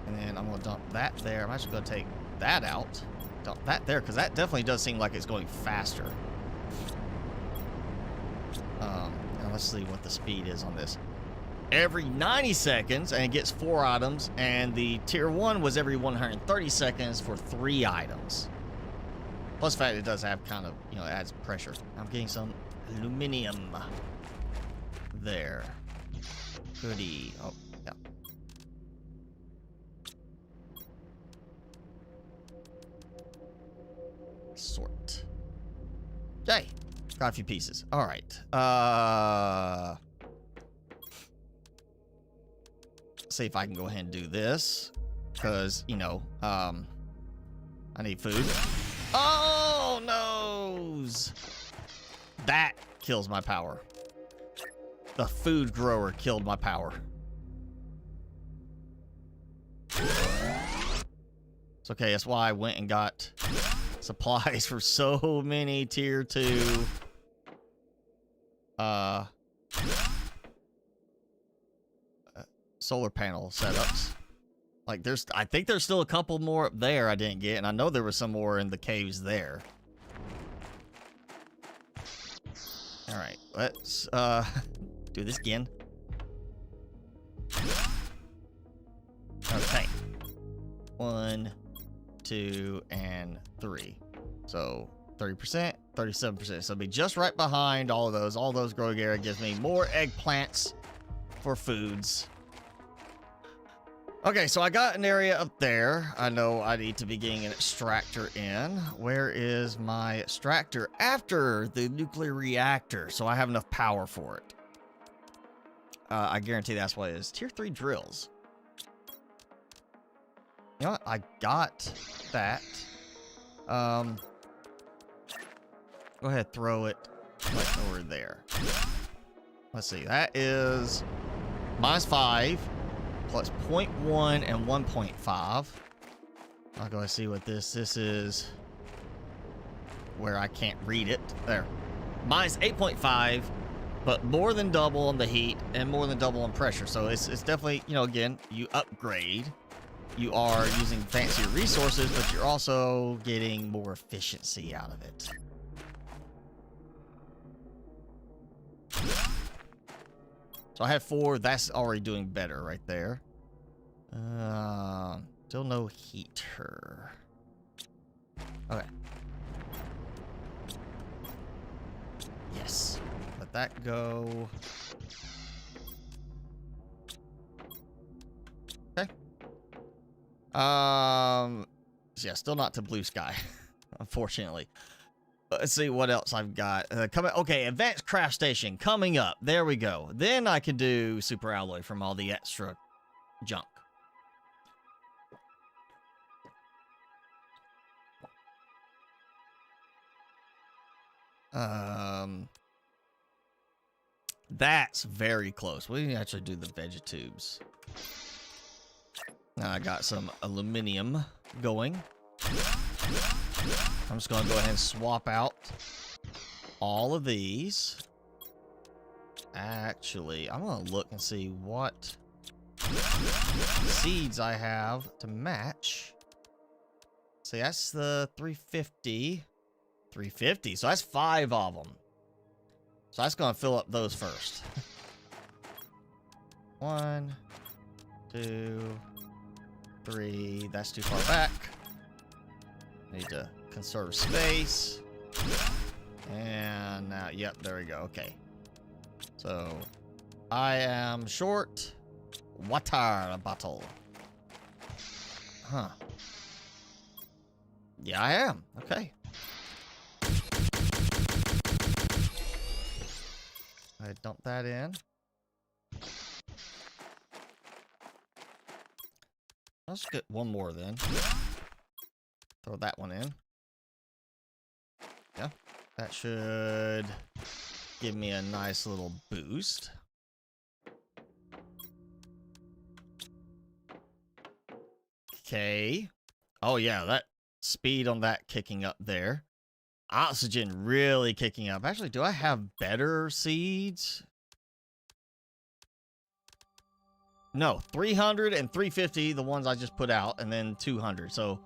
And then I'm gonna dump that there. I'm actually gonna take that out. Dump that there, because that definitely does seem like it's going faster. And let's see what the speed is on this. Every 90 seconds, and it gets 4 items, and the tier 1 was every 130 seconds for 3 items. Plus the fact it does have kind of, you know, it adds pressure. I'm getting some aluminium there. Goody. Oh, yeah. Sort. Yay. Got a few pieces. All right. See if I can go ahead and do this. Because, you know, I need food. Oh, noes! That kills my power. The food grower killed my power. It's okay, that's why I went and got supplies for so many tier 2 solar panel setups. Like I think there's still a couple more up there I didn't get, and I know there was some more in the caves there. All right, let's do this again. Okay. 1, 2, and 3. So 30%, 37%. So it'll be just right behind all of those. All those growing area gives me more eggplants for foods. Okay, so I got an area up there. I know I need to be getting an extractor in. Where is my extractor after the nuclear reactor? So I have enough power for it. I guarantee that's what it is. Tier 3 drills. You know what? I got that. Go ahead, throw it like over there. Let's see. That is -5. Plus 0.1 and 1.5. I'll go and see what this is. Where I can't read it. There. Mine's 8.5, but more than double on the heat and more than double on pressure. So it's definitely, you know, again, you upgrade. You are using fancier resources, but you're also getting more efficiency out of it. So I have 4. That's already doing better right there. Still no heater. Okay. Yes. Let that go. Okay. Yeah, still not to blue sky, unfortunately. Let's see what else I've got. Okay, advanced craft station coming up. There we go. Then I can do super alloy from all the extra junk. That's very close. We can actually do the vegetubes. Now I got some aluminium going. I'm just going to go ahead and swap out all of these. Actually, I'm going to look and see what seeds I have to match. See, that's the 350. 350. So that's 5 of them. So that's going to fill up those first. 1, 2, 3. That's too far back. Need to conserve space. And now, yep, there we go. Okay. So I am short water bottle. Huh. Yeah, I am. Okay. I dump that in. Let's get one more then. Throw that one in. Yeah. That should give me a nice little boost. Okay. Oh yeah, that speed on that kicking up there. Oxygen really kicking up. Actually, do I have better seeds? No, 300 and 350, the ones I just put out, and then 200. So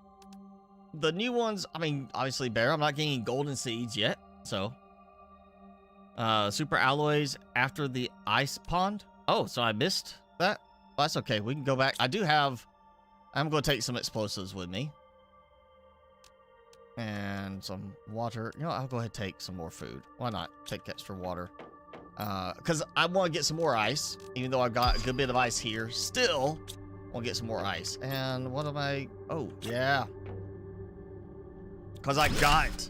the new ones, I mean, obviously better. I'm not getting golden seeds yet. So super alloys after the ice pond. Oh, so I missed that. Well, that's okay. We can go back. I'm going to take some explosives with me. And some water. You know, I'll go ahead and take some more food. Why not? Take extra water. Because I want to get some more ice. Even though I've got a good bit of ice here. Still, want to get some more ice. And what am I... Oh, yeah. Because I got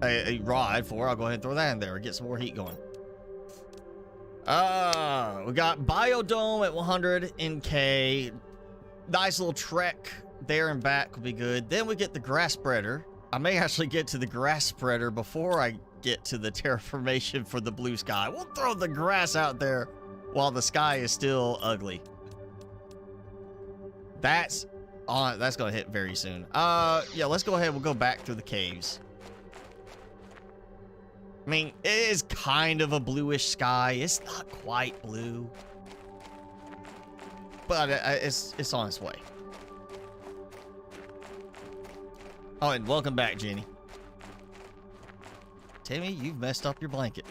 a rod for... I'll go ahead and throw that in there and get some more heat going. We got Biodome at 100 NK. Nice little trek there and back will be good. Then we get the grass spreader. I may actually get to the grass spreader before I get to the terraformation for the blue sky. We'll throw the grass out there while the sky is still ugly. That's on. That's gonna hit very soon. Yeah, let's go ahead. We'll go back through the caves. I mean, it is kind of a bluish sky. It's not quite blue, but it's on its way. Oh, and welcome back, Jenny. Timmy, you've messed up your blanket.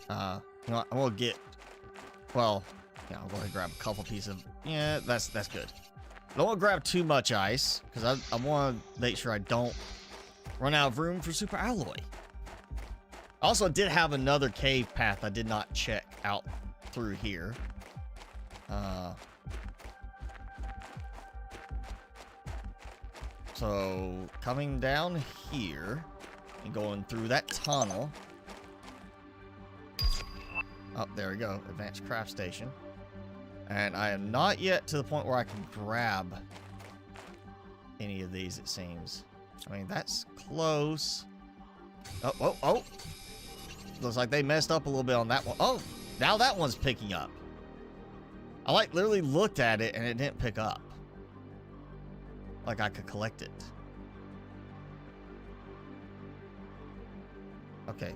You know what? I'm gonna get... Well, yeah, I'll go ahead and grab a couple pieces of... Yeah, that's good. I don't want to grab too much ice, because I want to make sure I don't run out of room for super alloy. I also did have another cave path I did not check out through here. So coming down here and going through that tunnel. Oh, there we go. Advanced craft station. And I am not yet to the point where I can grab any of these, it seems. I mean, that's close. Oh. Looks like they messed up a little bit on that one. Oh, now that one's picking up. I like literally looked at it and it didn't pick up. Like I could collect it. Okay.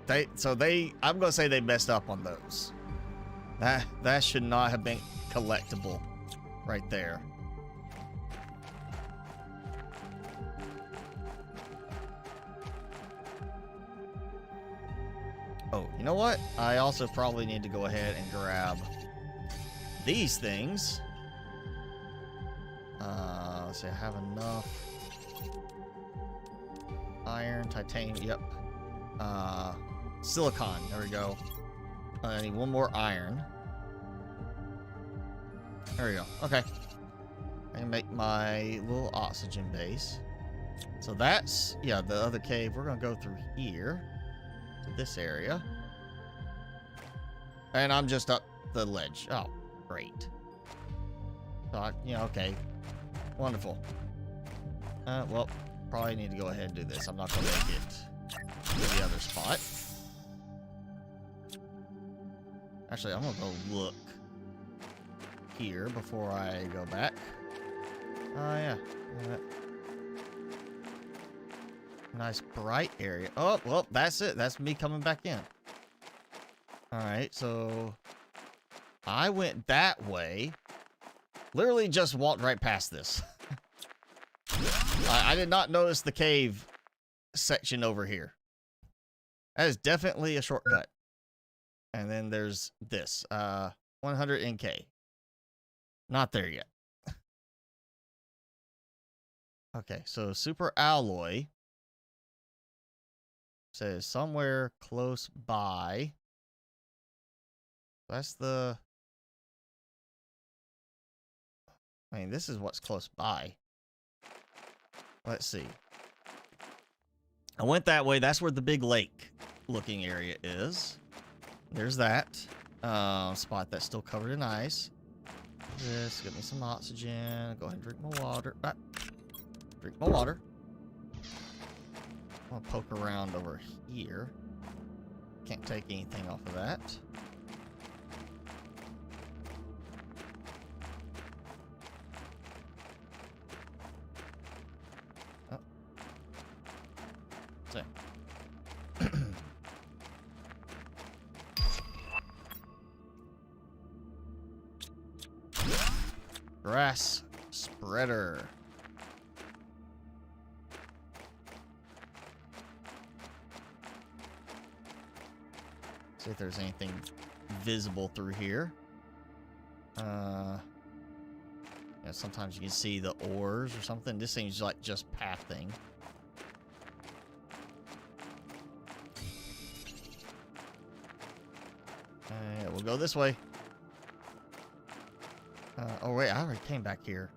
I'm gonna say they messed up on those. That should not have been collectible right there. Oh, you know what? I also probably need to go ahead and grab these things. Let's see, I have enough iron, titanium, yep. Silicon, there we go. I need one more iron. There we go, okay. I can make my little oxygen base. So that's, yeah, the other cave. We're gonna go through here to this area. And I'm just up the ledge. Oh, great. So yeah, okay. Wonderful. Well, probably need to go ahead and do this. I'm not going to make it to the other spot. Actually, I'm going to go look here before I go back. Oh, yeah. Nice bright area. Oh, well, that's it. That's me coming back in. Alright, so I went that way. Literally just walked right past this. I did not notice the cave section over here. That is definitely a shortcut. And then there's this. 100 NK. Not there yet. Okay, so super alloy says somewhere close by. That's the... I mean, this is what's close by. Let's see. I went that way. That's where the big lake looking area is. There's that spot that's still covered in ice. This, get me some oxygen. Go ahead and drink my water. Drink my water. I'm gonna poke around over here. Can't take anything off of that. Oh. So. Grass spreader. See if there's anything visible through here. Yeah, sometimes you can see the ores or something. This seems like just pathing. Yeah, we'll go this way. Oh wait, I already came back here.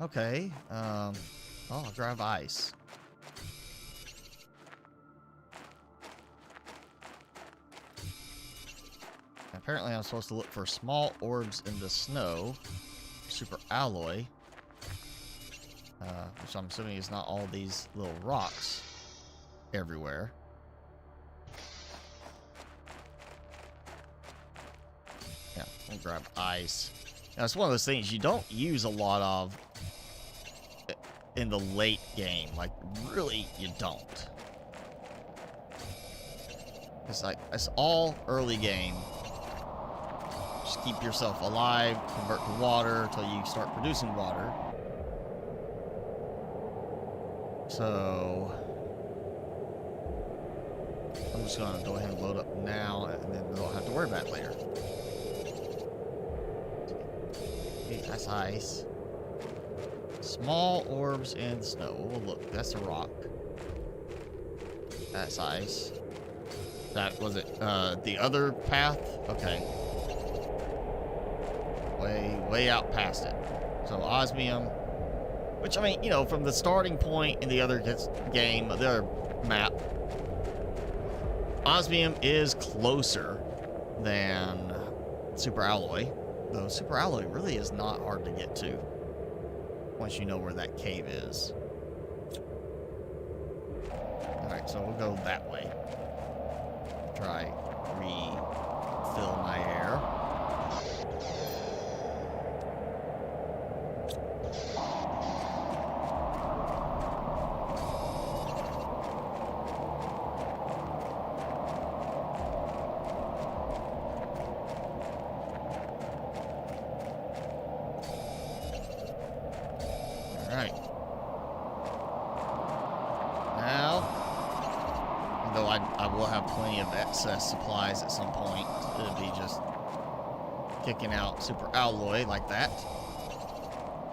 Okay, oh, I'll grab ice. Apparently I'm supposed to look for small orbs in the snow. Super alloy. Which I'm assuming is not all these little rocks everywhere. Yeah, we'll grab ice. Now, it's one of those things you don't use a lot of in the late game. Like, really, you don't. It's like, it's all early game. Just keep yourself alive, convert to water until you start producing water. So, I'm just going to go ahead and load up now, and then we don't have to worry about it later. Okay, that's ice. Small orbs in snow. Oh, look, that's a rock. That's ice. That was it. The other path? Okay. Way out past it. So, osmium. Which, I mean, you know, from the starting point in the other game, the other map, osmium is closer than super alloy. Though super alloy really is not hard to get to once you know where that cave is. Alright, so we'll go that way. Try refill my air. Alright. Now, though I will have plenty of excess supplies at some point, it'll be just kicking out super alloy like that.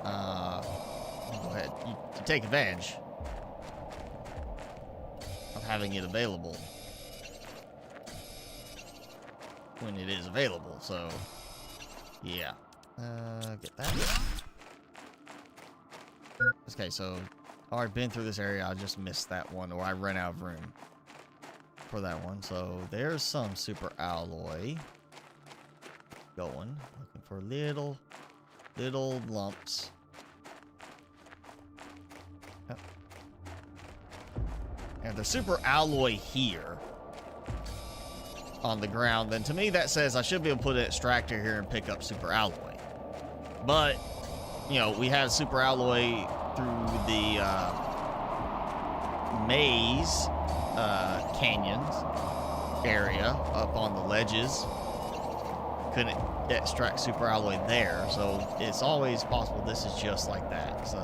Go ahead. You take advantage of having it available when it is available, so yeah. Get that. Okay, so I've already been through this area. I just missed that one, or I ran out of room for that one. So there's some super alloy going. Looking for little lumps. Yep. And the super alloy here on the ground, then to me that says I should be able to put an extractor here and pick up super alloy. But, you know, we have super alloy through the maze canyons area up on the ledges. Couldn't extract super alloy there, so it's always possible this is just like that. It's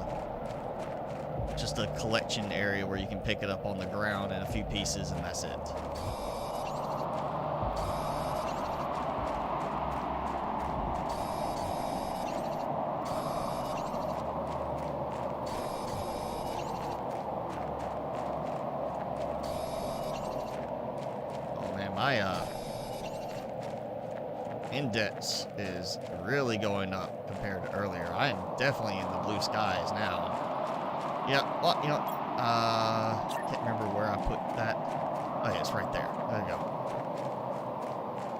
just a collection area where you can pick it up on the ground in a few pieces and that's it. My index is really going up compared to earlier. I am definitely in the blue skies now. Yeah, well, you know, can't remember where I put that. Oh, yeah, it's right there. There you go.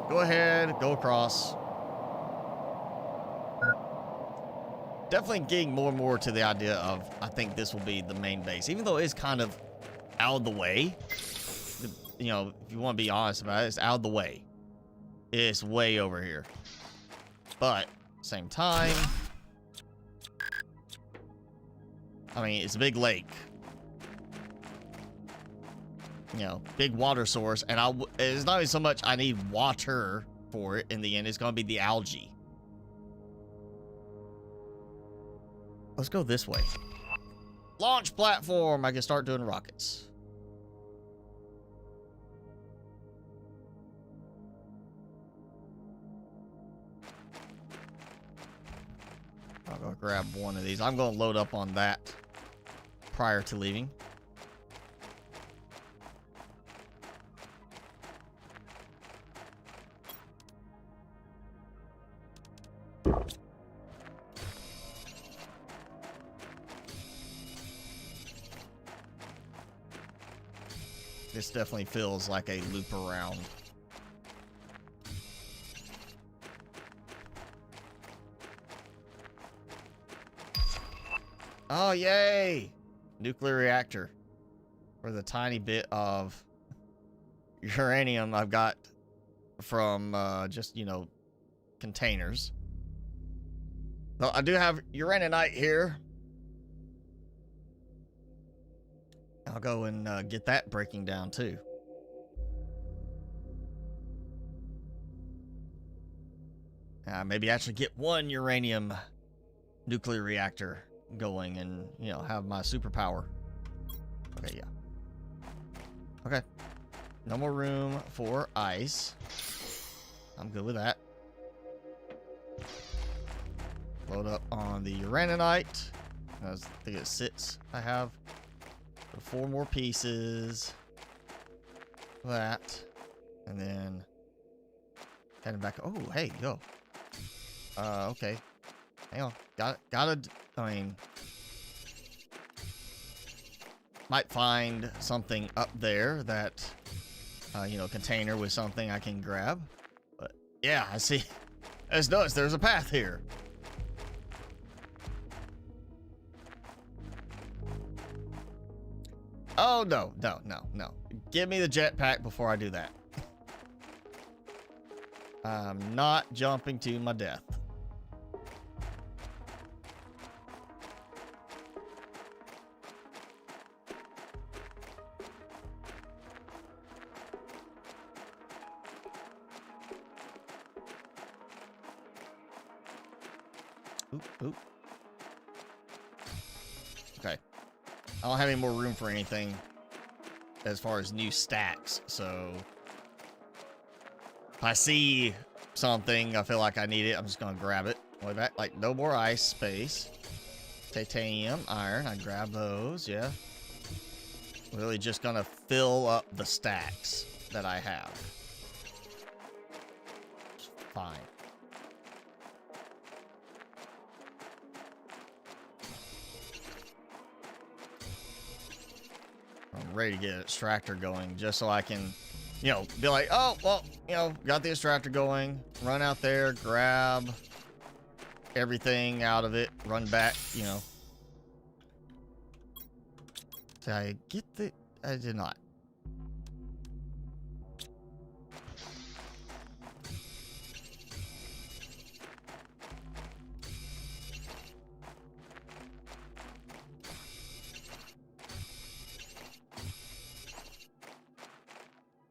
Go ahead, go across. Definitely getting more and more to the idea of, I think this will be the main base. Even though it's kind of out of the way. You know, if you want to be honest about it, it's out of the way. It's way over here. But, same time, I mean, it's a big lake. You know, big water source. And it's not even so much I need water for it in the end. It's going to be the algae. Let's go this way. Launch platform. I can start doing rockets. I'll go grab one of these. I'm going to load up on that prior to leaving. This definitely feels like a loop around. Oh, yay! Nuclear reactor. For the tiny bit of uranium I've got from just, you know, containers. Well, I do have uraninite here. I'll go and get that breaking down too. Maybe actually get one uranium nuclear reactor going and, you know, have my superpower. Okay, yeah. Okay. No more room for ice. I'm good with that. Load up on the uraninite. I think it sits. I have 4 more pieces. That. And then heading back. Oh, hey, go. Okay. Hang on. Gotta, I mean, might find something up there that, you know, container with something I can grab. But yeah, I see. I just noticed there's a path here. Oh, no. Give me the jetpack before I do that. I'm not jumping to my death. Oop. Okay. I don't have any more room for anything as far as new stacks, so if I see something, I feel like I need it, I'm just gonna grab it. Way back, like no more ice space. Titanium, iron, I grab those, yeah. Really just gonna fill up the stacks that I have. It's fine. I'm ready to get an extractor going just so I can, you know, be like, oh, well, you know, got the extractor going, run out there, grab everything out of it, run back, you know. Did I get the... I did not.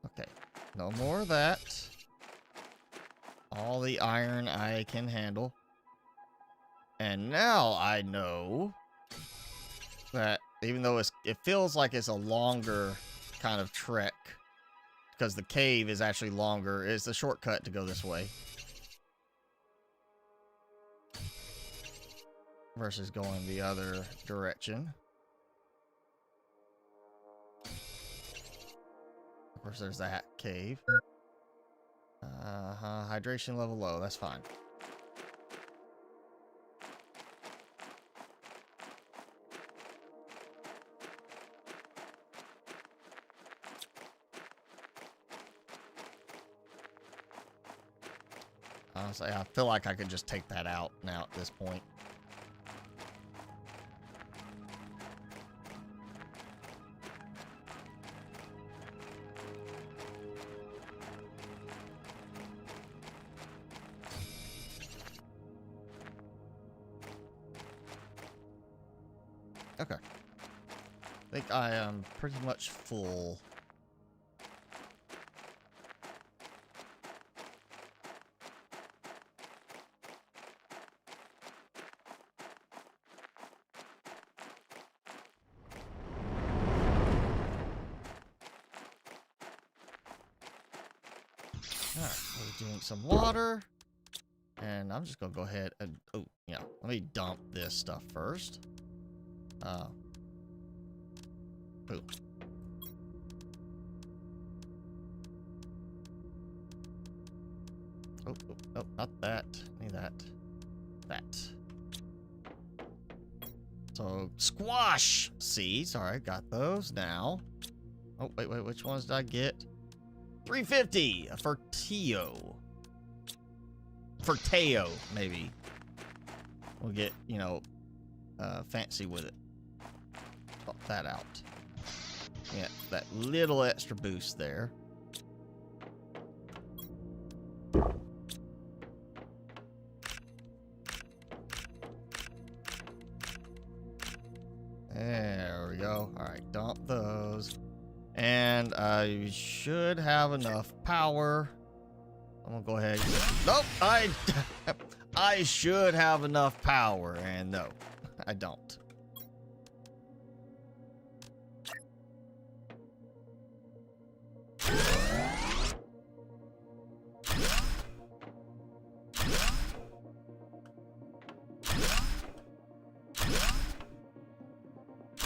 Okay, no more of that. All the iron I can handle. And now I know that even though it feels like it's a longer kind of trek, because the cave is actually longer, it's a shortcut to go this way. Versus going the other direction. Of course, there's that cave. Hydration level low. That's fine. Honestly, I feel like I could just take that out now at this point. Okay. I think I am pretty much full. Alright, we'll drink some water. And I'm just gonna go ahead and, oh, yeah, let me dump this stuff first. Ooh. Oh, not that. Need that. That. So, squash seeds. Alright, got those now. Oh, wait, which ones did I get? 350! A Ferteo. Ferteo, maybe. We'll get, you know, fancy with it. Pop that out. Yeah, that little extra boost there. There we go. Alright, dump those. And I should have enough power. I'm gonna go ahead. Nope, I should have enough power, and no, I don't.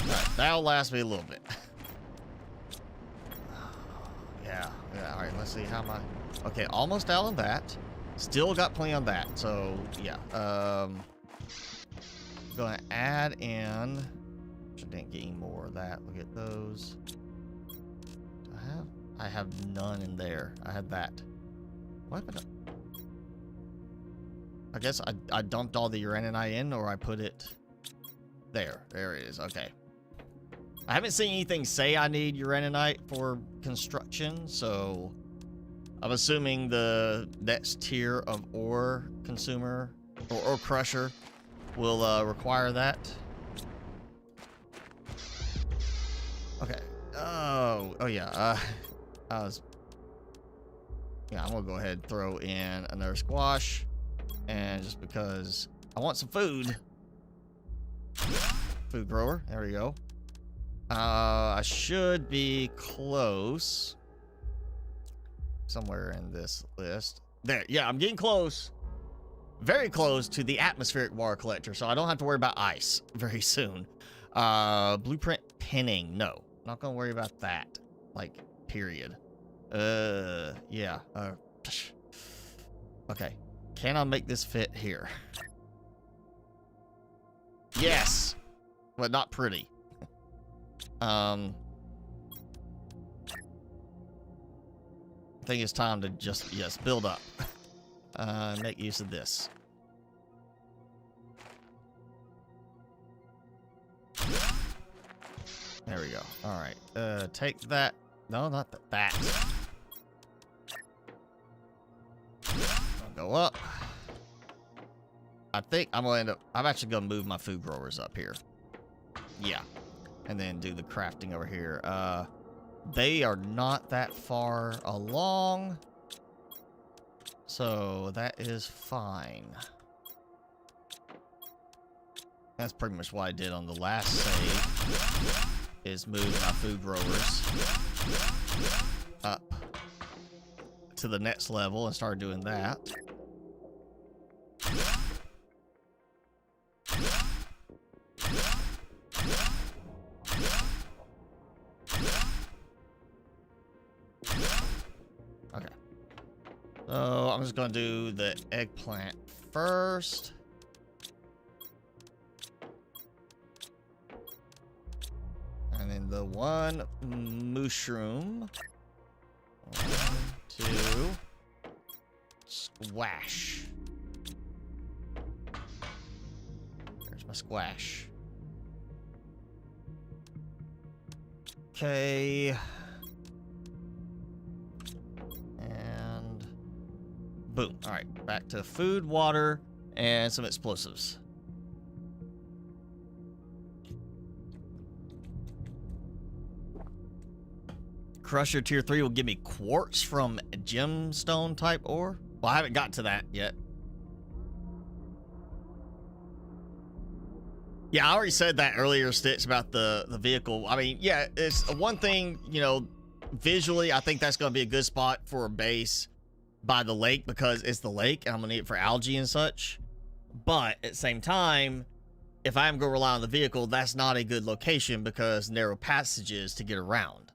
Alright, that'll last me a little bit. Yeah, alright, let's see how my... Okay, almost out of that. Still got plenty on that, so yeah. Gonna add in... I didn't get any more of that. We'll get those. Do I have? I have none in there. I had that. What happened? I guess I dumped all the uraninite in, or I put it there. There it is. Okay. I haven't seen anything say I need uraninite for construction, so I'm assuming the next tier of ore consumer or ore crusher will require that. Okay. Oh yeah. I'm gonna go ahead and throw in another squash, and just because I want some food. Food grower. There we go. I should be close. Somewhere in this list. There, yeah, I'm getting close. Very close to the atmospheric water collector, so I don't have to worry about ice very soon. Blueprint pinning. No, not gonna worry about that. Like, period. Yeah. Okay. Can I make this fit here? Yes! But not pretty. I think it's time to just, yes, build up. Make use of this. There we go. All right. Take that. No, not that. I'll go up. I think I'm gonna end up. I'm actually gonna move my food growers up here. Yeah, and then do the crafting over here. They are not that far along, so that is fine. That's pretty much what I did on the last save, is move my food growers up to the next level and start doing that. Okay. So I'm just gonna do the eggplant first. And then the one mushroom. 1, 2. Squash. There's my squash. Okay. And boom. All right, back to food, water, and some explosives. Crusher tier 3 will give me quartz from gemstone type ore. Well, I haven't got to that yet. Yeah, I already said that earlier, Stitch, about the vehicle. I mean, yeah, it's one thing, you know, visually, I think that's going to be a good spot for a base by the lake because it's the lake and I'm going to need it for algae and such. But at the same time, if I am going to rely on the vehicle, that's not a good location because narrow passages to get around.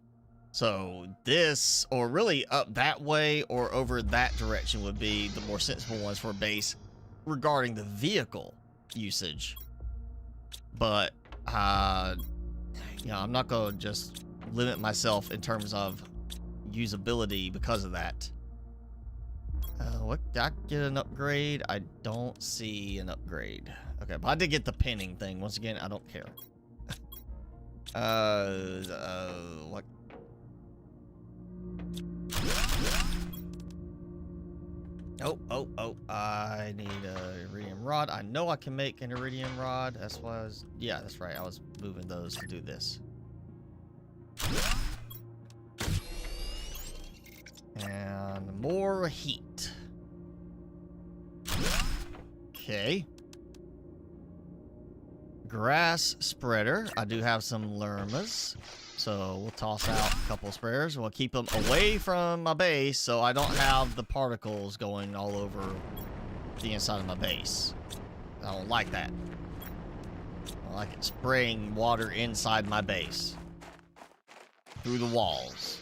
So this, or really up that way or over that direction would be the more sensible ones for a base regarding the vehicle usage. But, you know, I'm not going to just limit myself in terms of usability because of that. What, did I get an upgrade? I don't see an upgrade. Okay, but I did get the pinning thing. Once again, I don't care. What? Oh, I need a iridium rod. I know I can make an iridium rod. That's why I was, yeah, that's right. I was moving those to do this. And more heat. Okay. Grass spreader. I do have some lermas. So we'll toss out a couple of spreaders. We'll keep them away from my base so I don't have the particles going all over the inside of my base. I don't like that. I like it spraying water inside my base. Through the walls.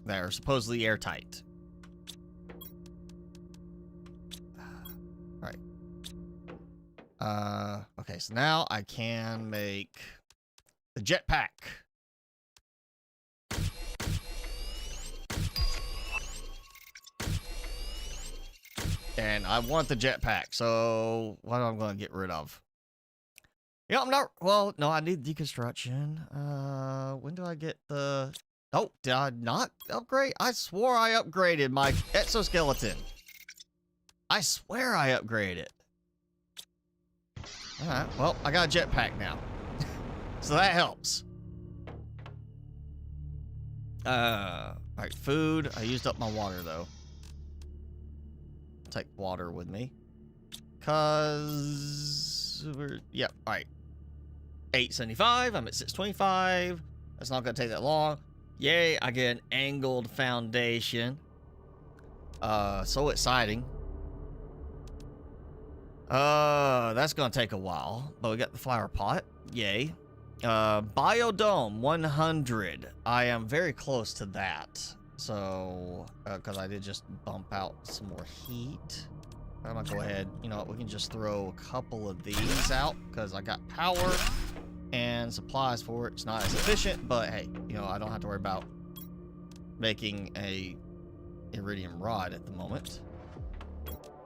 That are supposedly airtight. Alright. Okay, so now I can make the jetpack. And I want the jetpack, so what am I going to get rid of? Yeah, I'm not, well, no, I need deconstruction. When do I get the, oh, did I not upgrade? I swore I upgraded my exoskeleton. I swear I upgraded it. Alright, well, I got a jetpack now. So that helps. Alright, food. I used up my water, though. Take water with me. Cause we're, yeah, alright. 875, I'm at 625. That's not gonna take that long. Yay, I get an angled foundation. So exciting. That's gonna take a while, but we got the flower pot. Yay. Biodome 100. I am very close to that. So, because I did just bump out some more heat. I'm gonna go ahead, you know what, we can just throw a couple of these out because I got power and supplies for it. It's not as efficient, but hey, you know, I don't have to worry about making a iridium rod at the moment.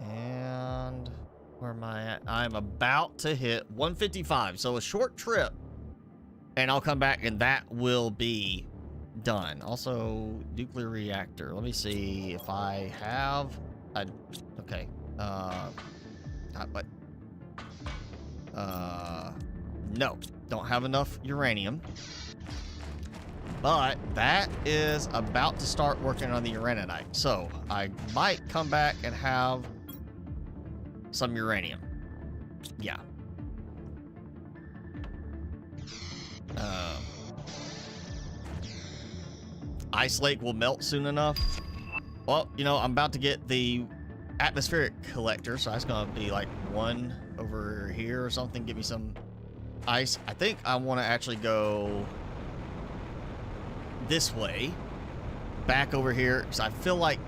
And where am I at? I'm about to hit 155, so a short trip, and I'll come back and that will be done. Also, nuclear reactor. Let me see if I have a, okay. What? No, don't have enough uranium. But that is about to start working on the uraninite. So I might come back and have some uranium. Yeah. Ice Lake will melt soon enough. Well, you know, I'm about to get the atmospheric collector, so that's gonna be like one over here or something. Give me some ice. I think I want to actually go this way, back over here, because I feel like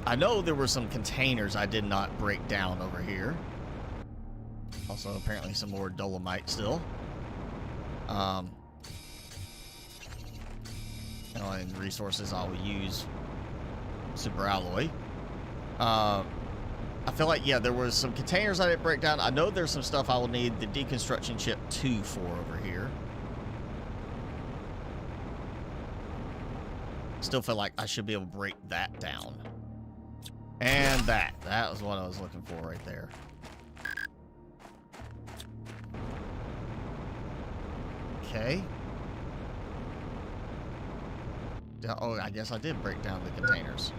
I know there were some containers I did not break down over here. Also, apparently some more dolomite still. You know, and resources I will use super alloy. I feel like, yeah, there was some containers I didn't break down. I know there's some stuff I will need the deconstruction chip 2 for over here. Still feel like I should be able to break that down. And that was what I was looking for right there. Okay. Oh, I guess I did break down the containers.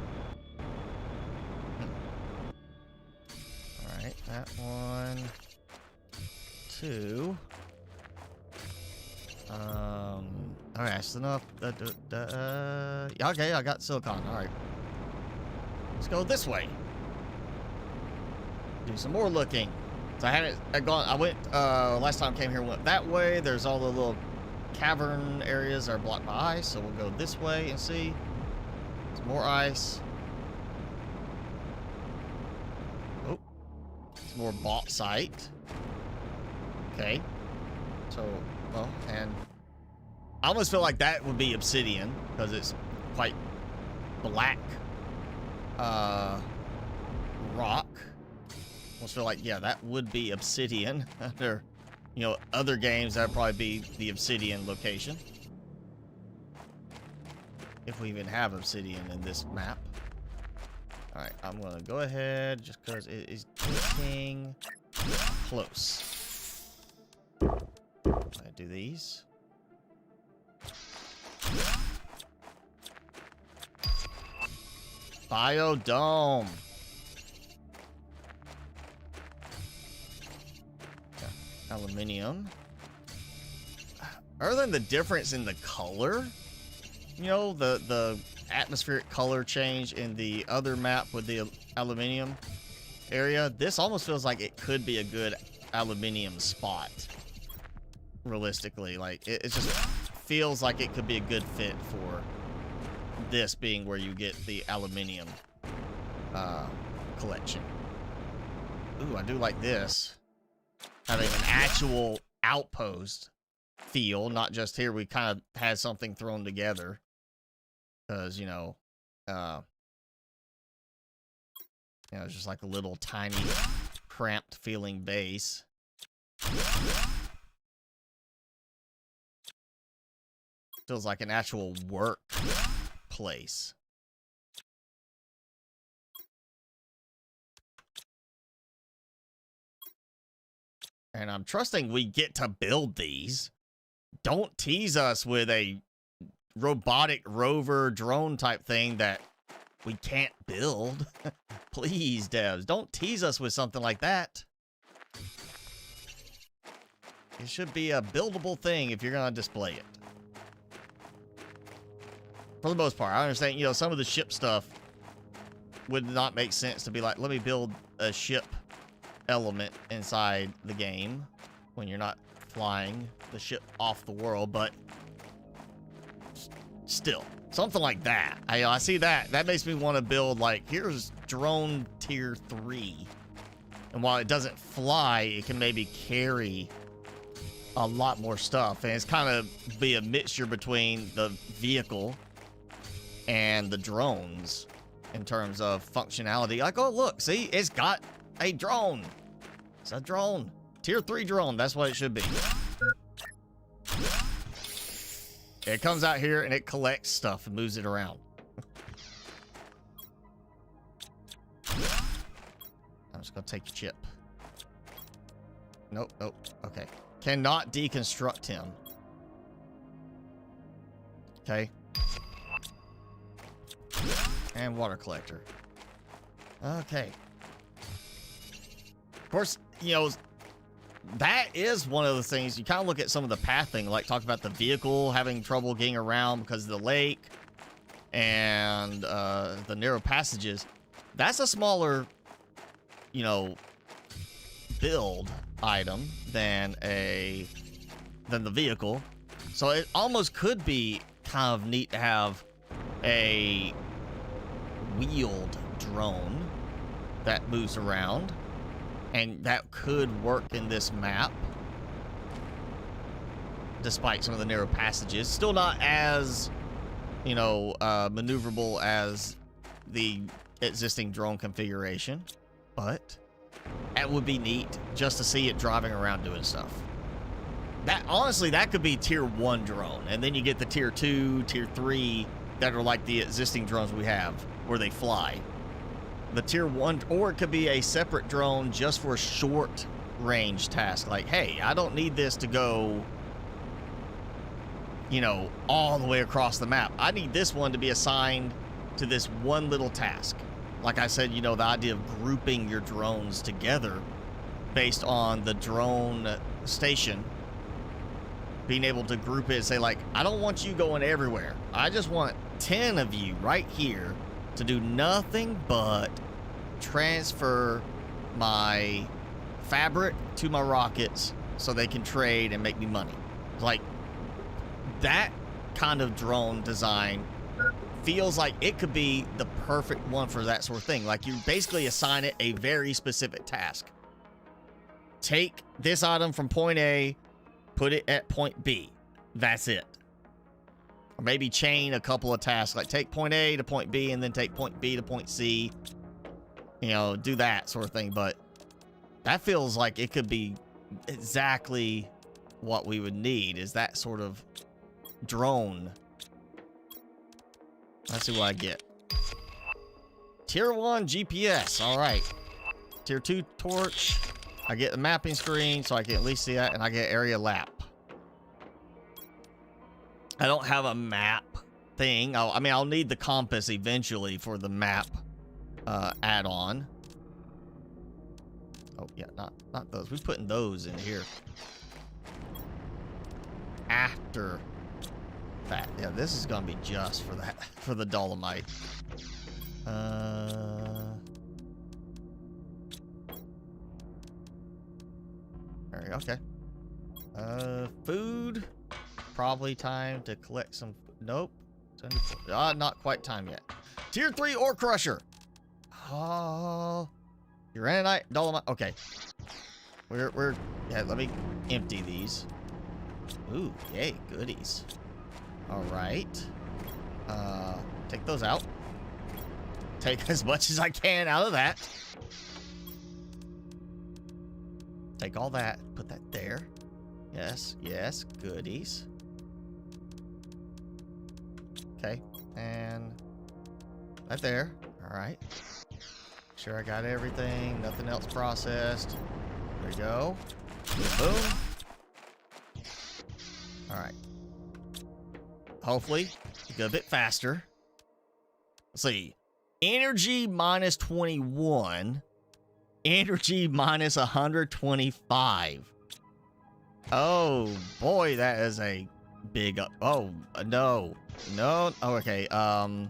All right, that one, 2. All right, that's enough. Okay, I got silicon. All right, let's go this way. Do some more looking. So I went last time I came here, went that way. There's all the little cavern areas are blocked by ice, so we'll go this way and see. Some more ice. Oh, some more bauxite. Okay. So, well, and I almost feel like that would be obsidian because it's quite black rock. Almost feel like, yeah, that would be obsidian. There, you know, other games that would probably be the obsidian location. If we even have obsidian in this map. All right, I'm gonna go ahead just because it is getting close. I do these. Biodome. Aluminium. Other than the difference in the color, you know, the atmospheric color change in the other map with the aluminium area, this almost feels like it could be a good aluminium spot. Realistically, like it just feels like it could be a good fit for this being where you get the aluminium collection. Ooh, I do like this. Having an actual outpost feel, not just here we kind of had something thrown together. Because, you know, it's just like a little tiny cramped feeling base. Feels like an actual work place. And I'm trusting we get to build these. Don't tease us with a robotic rover drone type thing that we can't build. Please, devs, don't tease us with something like that. It should be a buildable thing if you're going to display it. For the most part, I understand, you know, some of the ship stuff would not make sense to be like, let me build a ship element inside the game when you're not flying the ship off the world, but still, something like that. I see that. That makes me want to build, like, here's drone tier 3. And while it doesn't fly, it can maybe carry a lot more stuff. And it's kind of be a mixture between the vehicle and the drones in terms of functionality. Like, oh, look, see, it's got a drone. It's a drone. Tier 3 drone. That's what it should be. It comes out here and it collects stuff and moves it around. I'm just gonna take your chip. Nope, nope. Okay. Cannot deconstruct him. Okay. And water collector. Okay. Of course, you know, that is one of the things you kind of look at some of the pathing, like talk about the vehicle having trouble getting around because of the lake and the narrow passages. That's a smaller, you know, build item than the vehicle. So it almost could be kind of neat to have a wheeled drone that moves around, and that could work in this map, despite some of the narrow passages. Still not as, you know, maneuverable as the existing drone configuration, but that would be neat just to see it driving around doing stuff. That, honestly, that could be tier 1 drone, and then you get the tier 2, tier 3 that are like the existing drones we have, where they fly. The tier 1, or it could be a separate drone just for a short range task. Like, hey, I don't need this to go, you know, all the way across the map. I need this one to be assigned to this one little task. Like I said, you know, the idea of grouping your drones together based on the drone station, being able to group it and say, like, I don't want you going everywhere. I just want 10 of you right here to do nothing but transfer my fabric to my rockets so they can trade and make me money. Like, that kind of drone design feels like it could be the perfect one for that sort of thing. Like, you basically assign it a very specific task. Take this item from point A, put it at point B. That's it. Or maybe chain a couple of tasks, like take point A to point B and then take point B to point C. You know, do that sort of thing. But that feels like it could be exactly what we would need, is that sort of drone. Let's see what I get. Tier 1 GPS. All right. Tier 2 torch. I get the mapping screen so I can at least see that, and I get area lap. I don't have a map thing. I mean, I'll need the compass eventually for the map add-on. Oh, yeah, not those. We're putting those in here. After that. Yeah, this is gonna be just for that, for the dolomite. There we go. Okay. Food. Probably time to collect some. Nope. Not quite time yet. Tier 3 ore crusher. Oh, uranite, dolomite. Okay. Yeah, let me empty these. Ooh, yay, goodies. All right. Take those out. Take as much as I can out of that. Take all that, put that there. Yes, yes, goodies. Okay, and right there. All right. Sure I got everything, nothing else processed. There we go. Boom. All right. Hopefully, go a bit faster. Let's see. Energy minus 21. Energy minus 125. Oh, boy, that is a big up. Oh, no. No. Oh, okay. I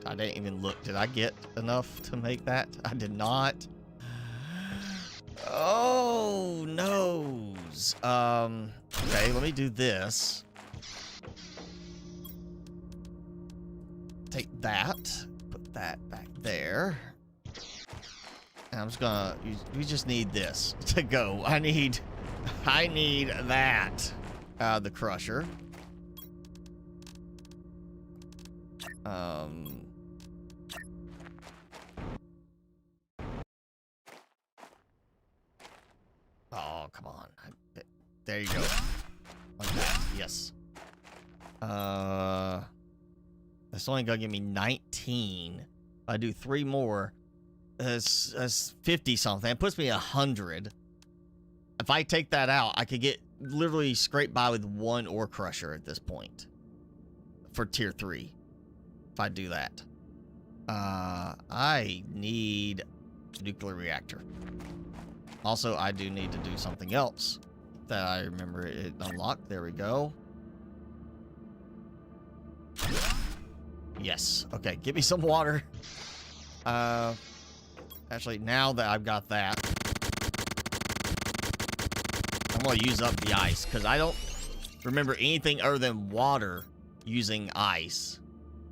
didn't even look. Did I get enough to make that? I did not. Oh, noes. Okay, let me do this. Take that. Put that back there. And I'm just gonna, we just need this to go. I need that. The crusher. Oh, come on. There you go. Like that. Yes. That's only gonna give me 19. If I do 3 more, that's 50 something. It puts me 100. If I take that out, I could get literally scrape by with 1 ore crusher at this point for tier 3. If I do that, I need a nuclear reactor. Also, I do need to do something else that I remember it unlocked. There we go. Yes. Okay, give me some water. Actually, now that I've got that, I'm going to use up the ice, because I don't remember anything other than water using ice.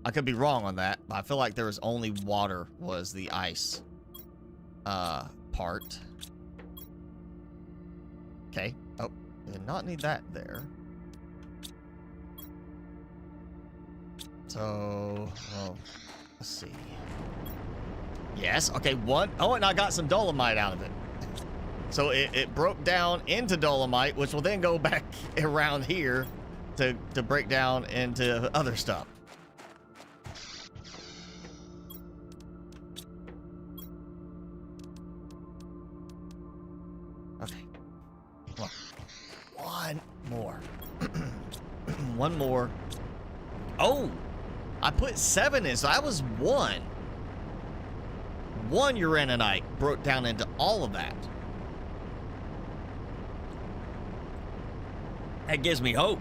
I could be wrong on that, but I feel like there was only water was the ice part. Okay. Oh, did not need that there. So, well, let's see. Yes, okay, one. Oh, and I got some dolomite out of it. So it broke down into dolomite, which will then go back around here to break down into other stuff. Okay. Come on. One more. One more. Oh! I put 7 in, so that was 1. 1 uraninite broke down into all of that. That gives me hope.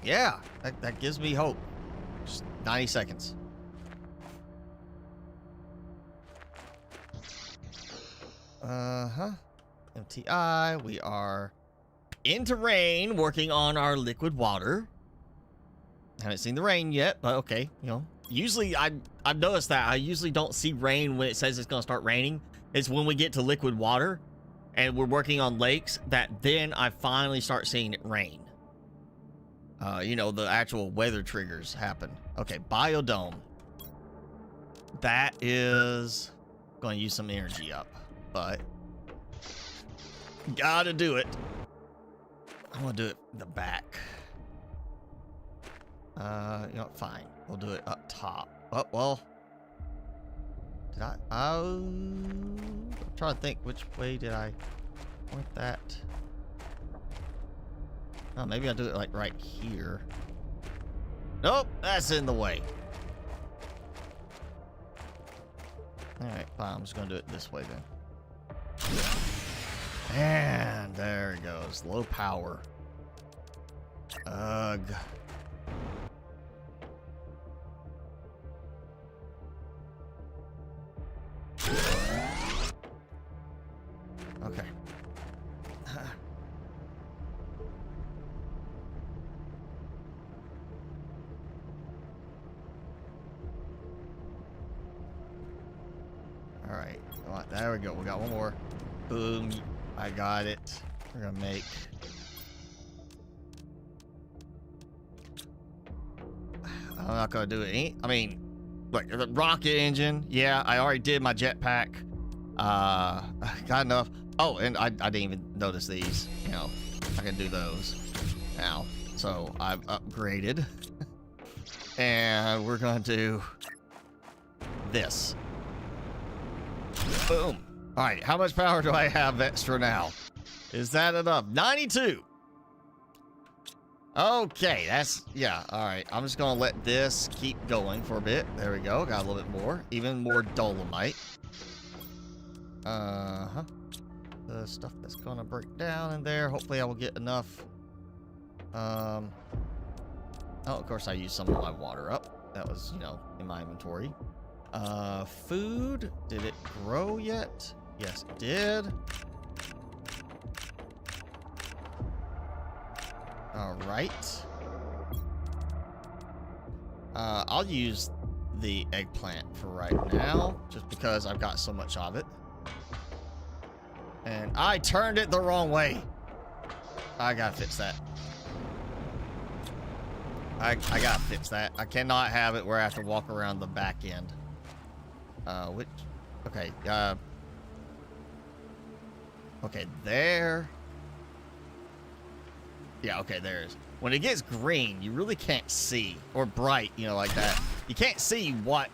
Yeah, that gives me hope. Just 90 seconds. Uh-huh. MTI, we are into rain, working on our liquid water. Haven't seen the rain yet, but okay, you know. Usually, I've noticed that I usually don't see rain when it says it's gonna start raining. It's when we get to liquid water and we're working on lakes that then I finally start seeing it rain. You know, the actual weather triggers happen. Okay, biodome. That is going to use some energy up, but gotta do it. I'm gonna do it in the back. You know, fine. We'll do it up top. Oh, well. Did I? I'm trying to think which way did I point that? Oh, maybe I'll do it like right here. Nope, that's in the way. Alright, fine. I'm just gonna do it this way then. And there it goes. Low power. Ugh. Okay. All right. There we go. We got one more. Boom. I got it. We're gonna make. I'm not gonna do it. I mean, like the rocket engine. Yeah, I already did my jetpack. Got enough. Oh, and I didn't even notice these. You know, I can do those now. So I've upgraded, and we're gonna do this. Boom. All right, how much power do I have extra now? Is that enough? 92. Okay, that's, yeah, all right. I'm just gonna let this keep going for a bit. There we go, got a little bit more. Even more dolomite. Uh-huh. The stuff that's gonna break down in there. Hopefully I will get enough. Oh, of course I used some of my water up. That was, you know, in my inventory. Food, did it grow yet? Yes, it did. All right. I'll use the eggplant for right now, just because I've got so much of it. And I turned it the wrong way. I gotta fix that. I gotta fix that. I cannot have it where I have to walk around the back end. Which, okay, okay, there. Yeah, okay, there it is. When it gets green, you really can't see, or bright, you know, like that. You can't see what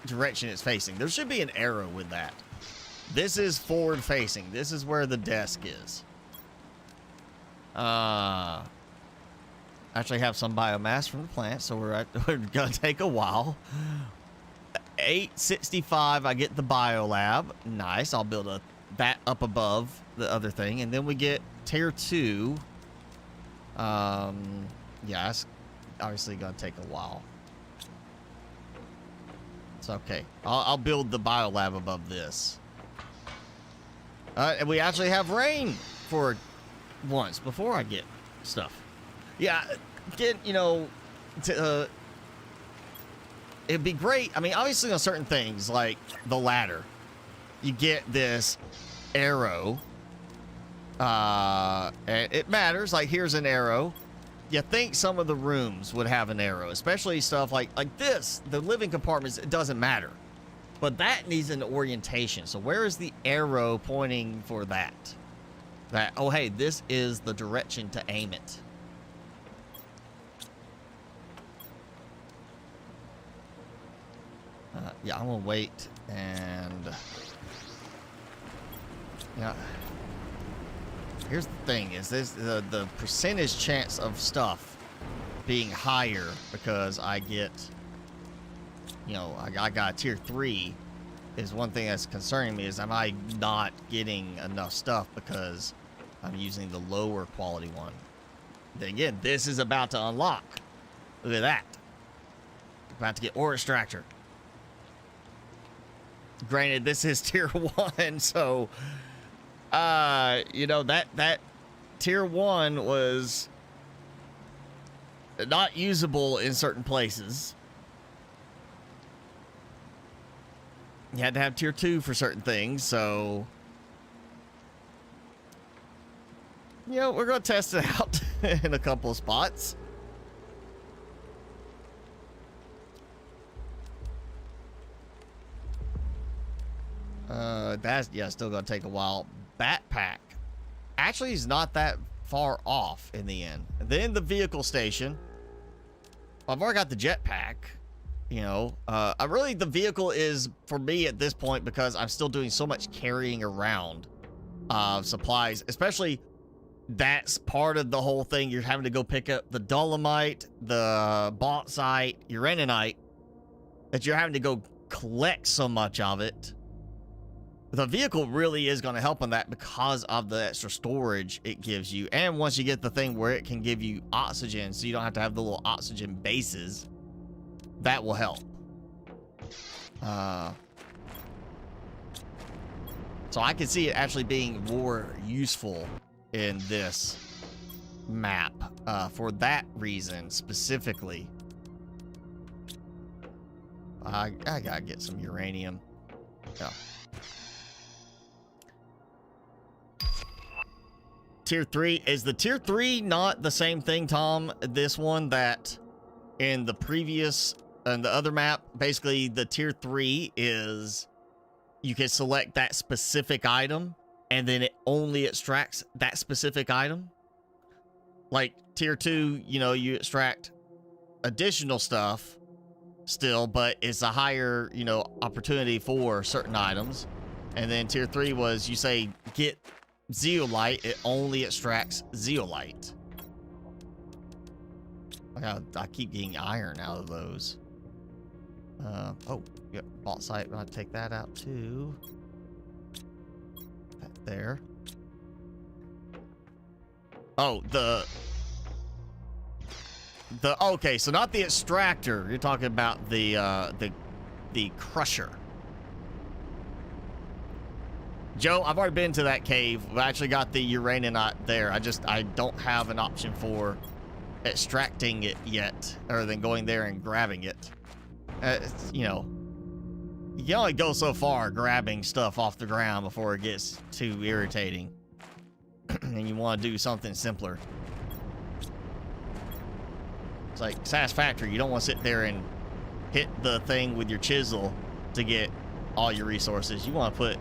direction it's facing. There should be an arrow with that. This is forward facing. This is where the desk is. Actually have some biomass from the plant, so we're gonna take a while. 865, I get the biolab. Nice. I'll build that up above the other thing, and then we get tier 2. Yeah, it's obviously gonna take a while. It's okay. I'll build the biolab above this. And we actually have rain for once before I get stuff. Yeah, you know, it'd be great. I mean, obviously on certain things like the ladder, you get this arrow. And it matters. Like, here's an arrow. You think some of the rooms would have an arrow, especially stuff like this. The living compartments, it doesn't matter. But that needs an orientation. So where is the arrow pointing for that? That, oh, hey, this is the direction to aim it. Yeah, I'm gonna wait and... Yeah. Here's the thing, is this the percentage chance of stuff being higher because I get, you know, I got tier 3 is one thing that's concerning me, is am I not getting enough stuff because I'm using the lower quality one. Then again, this is about to unlock. Look at that. About to get ore extractor. Granted, this is tier 1, so you know, that tier 1 was not usable in certain places. You had to have tier 2 for certain things, so you know, we're gonna test it out in a couple of spots. That's, yeah, still gonna take a while. Backpack actually is not that far off in the end. Then the vehicle station. I've already got the jetpack. You know, I really, the vehicle is for me at this point because I'm still doing so much carrying around of supplies, especially that's part of the whole thing. You're having to go pick up the dolomite, the bauxite, uraninite, that you're having to go collect so much of it. The vehicle really is going to help on that because of the extra storage it gives you. And once you get the thing where it can give you oxygen, so you don't have to have the little oxygen bases, that will help. So I can see it actually being more useful in this map for that reason specifically. I gotta get some uranium. Yeah. Tier 3. Is the tier 3 not the same thing, Tom? This one that in the previous and the other map, basically the tier 3 is you can select that specific item and then it only extracts that specific item. Like tier 2, you know, you extract additional stuff still, but it's a higher, you know, opportunity for certain items. And then tier 3 was, you say get zeolite, it only extracts zeolite. I keep getting iron out of those. Oh, yep, bauxite. I'm gonna take that out too. That there. Oh, okay, so not the extractor. You're talking about the crusher. Joe, I've already been to that cave. I actually got the uraninite there. I don't have an option for extracting it yet, other than going there and grabbing it. You know, you can only go so far grabbing stuff off the ground before it gets too irritating. And you want to do something simpler. It's like Satisfactory. You don't want to sit there and hit the thing with your chisel to get all your resources. You want to put,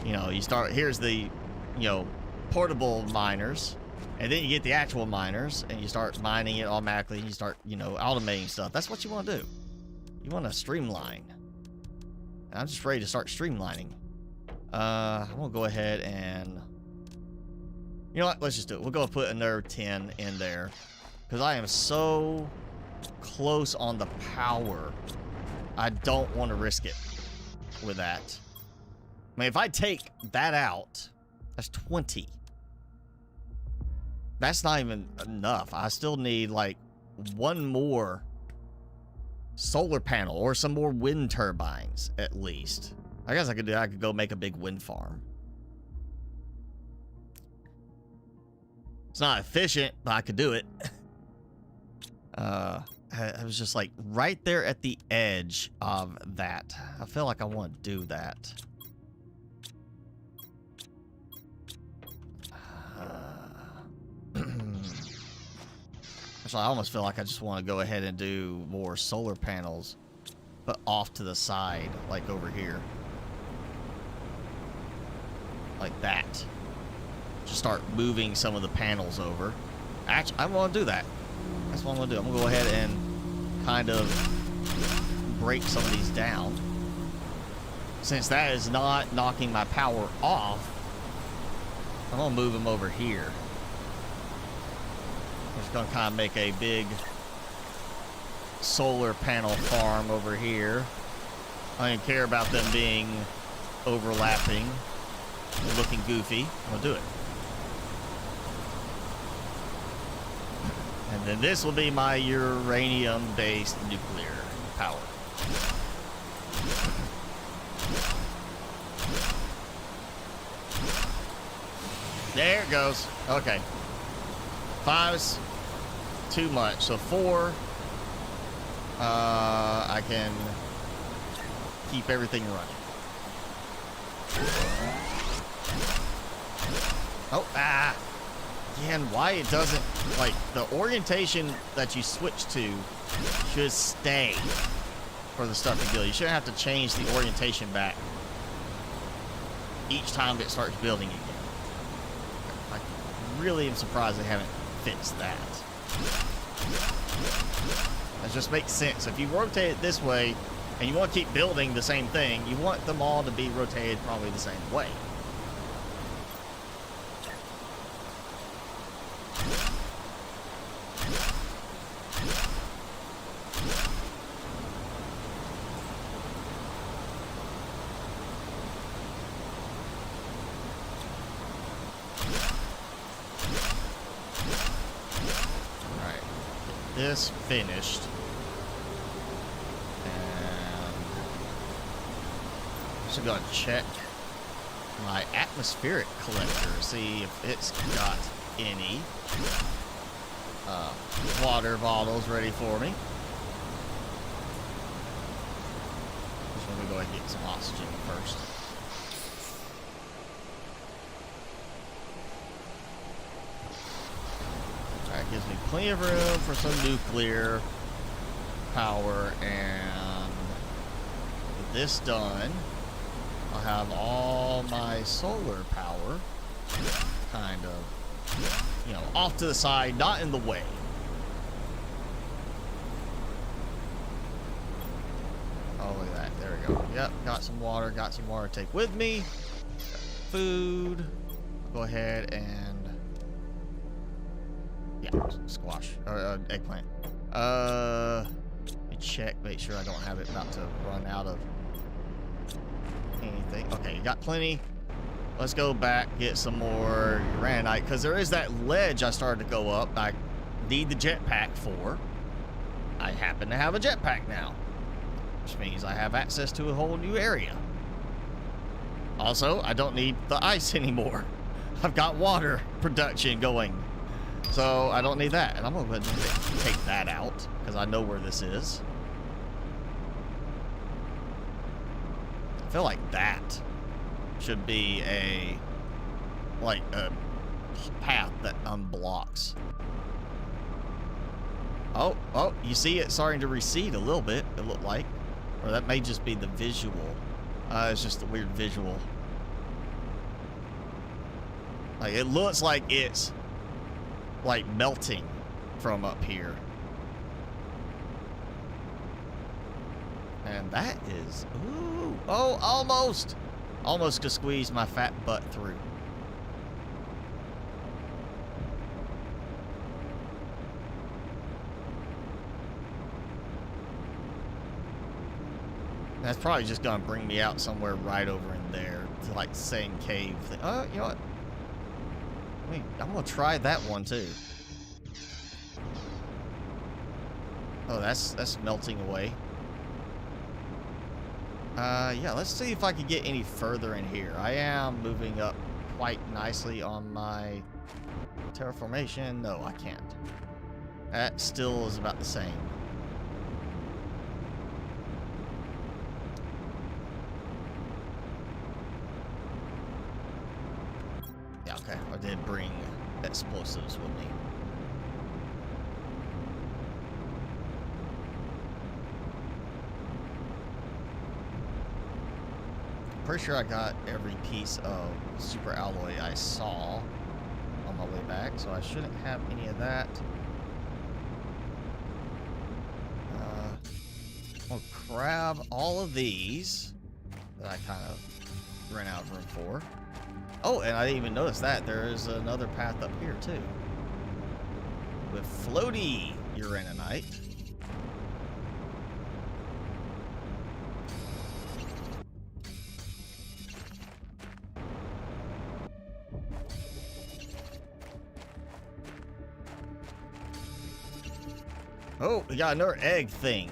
you know, you start, here's the, you know, portable miners, and then you get the actual miners and you start mining it automatically and you start, you know, automating stuff. That's what you want to do. You want to streamline. I'm just ready to start streamlining. I'm gonna go ahead and, you know what, let's just do it. We'll go put another 10 in there because I am so close on the power. I don't want to risk it with that. I mean, if I take that out, that's 20. That's not even enough. I still need like one more solar panel or some more wind turbines at least. I guess I could go make a big wind farm. It's not efficient, but I could do it. I was just like right there at the edge of that. I feel like I want to do that. Actually, I almost feel like I just want to go ahead and do more solar panels, but off to the side, like over here. Like that. Just start moving some of the panels over. Actually, I want to do that. That's what I'm going to do. I'm going to go ahead and kind of break some of these down. Since that is not knocking my power off, I'm going to move them over here. I'm just going to kind of make a big solar panel farm over here. I don't care about them being overlapping and looking goofy. I'm going to do it. And then this will be my uranium-based nuclear power. There it goes. Okay. 5's too much. So 4, I can keep everything running. Oh, again, why it doesn't, like, the orientation that you switch to should stay for the stuff to build. You shouldn't have to change the orientation back each time it starts building again. I really am surprised they haven't fixed that. That just makes sense. If you rotate it this way and you want to keep building the same thing, you want them all to be rotated probably the same way. This finished, and I'm just gonna check my atmospheric collector, see if it's got any water bottles ready for me. Just want to go ahead and get some oxygen first. That gives me plenty of room for some nuclear power, and with this done, I'll have all my solar power kind of, you know, off to the side, not in the way. Oh, look at that. There we go. Yep, got some water to take with me. Food. I'll go ahead and squash or eggplant. Let me check, make sure I don't have it about to run out of anything. Okay, you got plenty. Let's go back, get some more uraninite, because there is that ledge I started to go up. I need the jetpack for. I happen to have a jetpack now, which means I have access to a whole new area. Also, I don't need the ice anymore. I've got water production going. So I don't need that, and I'm gonna take that out because I know where this is. I feel like that should be a path that unblocks. Oh, you see it starting to recede a little bit, it looked like, or that may just be the visual. It's just a weird visual. Like it looks like it's like melting from up here. And that is, ooh, oh, almost could squeeze my fat butt through. That's probably just gonna bring me out somewhere right over in there to like the same cave thing. Oh, you know what? I'm gonna try that one too. Oh, that's melting away. Yeah, let's see if I can get any further in here. I am moving up quite nicely on my terraformation. No, I can't. That still is about the same. did bring explosives with me. Pretty sure I got every piece of super alloy I saw on my way back, so I shouldn't have any of that. I'll grab all of these that I kind of ran out of room for. Oh, and I didn't even notice that. There is another path up here, too. With floaty uraninite. Oh, we got another egg thing.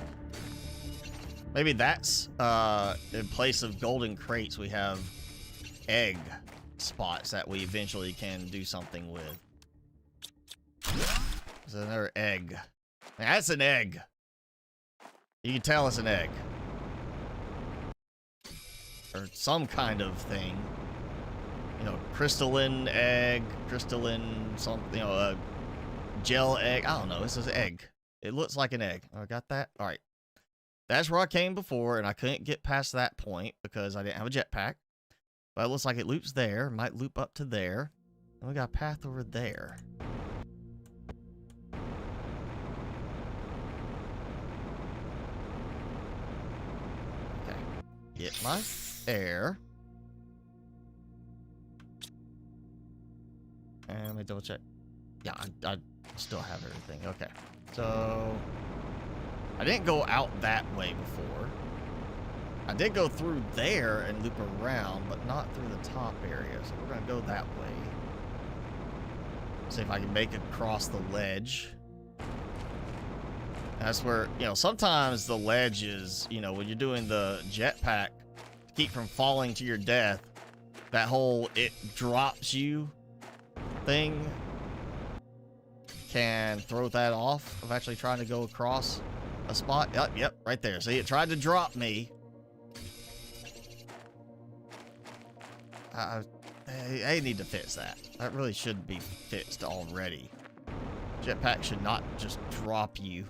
Maybe that's, in place of golden crates, we have egg spots that we eventually can do something with. There's another egg. That's an egg. You can tell it's an egg. Or some kind of thing. You know, crystalline egg, crystalline something, you know, a gel egg. I don't know, this is an egg. It looks like an egg. I got that? Alright. That's where I came before, and I couldn't get past that point because I didn't have a jetpack. But it looks like it loops there. Might loop up to there. And we got a path over there. Okay. Get my air. And let me double check. Yeah, I still have everything. Okay. So I didn't go out that way before. I did go through there and loop around, but not through the top area. So we're going to go that way. See if I can make it across the ledge. That's where, you know, sometimes the ledge is, you know, when you're doing the jetpack to keep from falling to your death, that whole it drops you thing can throw that off of actually trying to go across a spot. Yep, right there. See, it tried to drop me. I need to fix that. That really should be fixed already. Jetpack should not just drop you.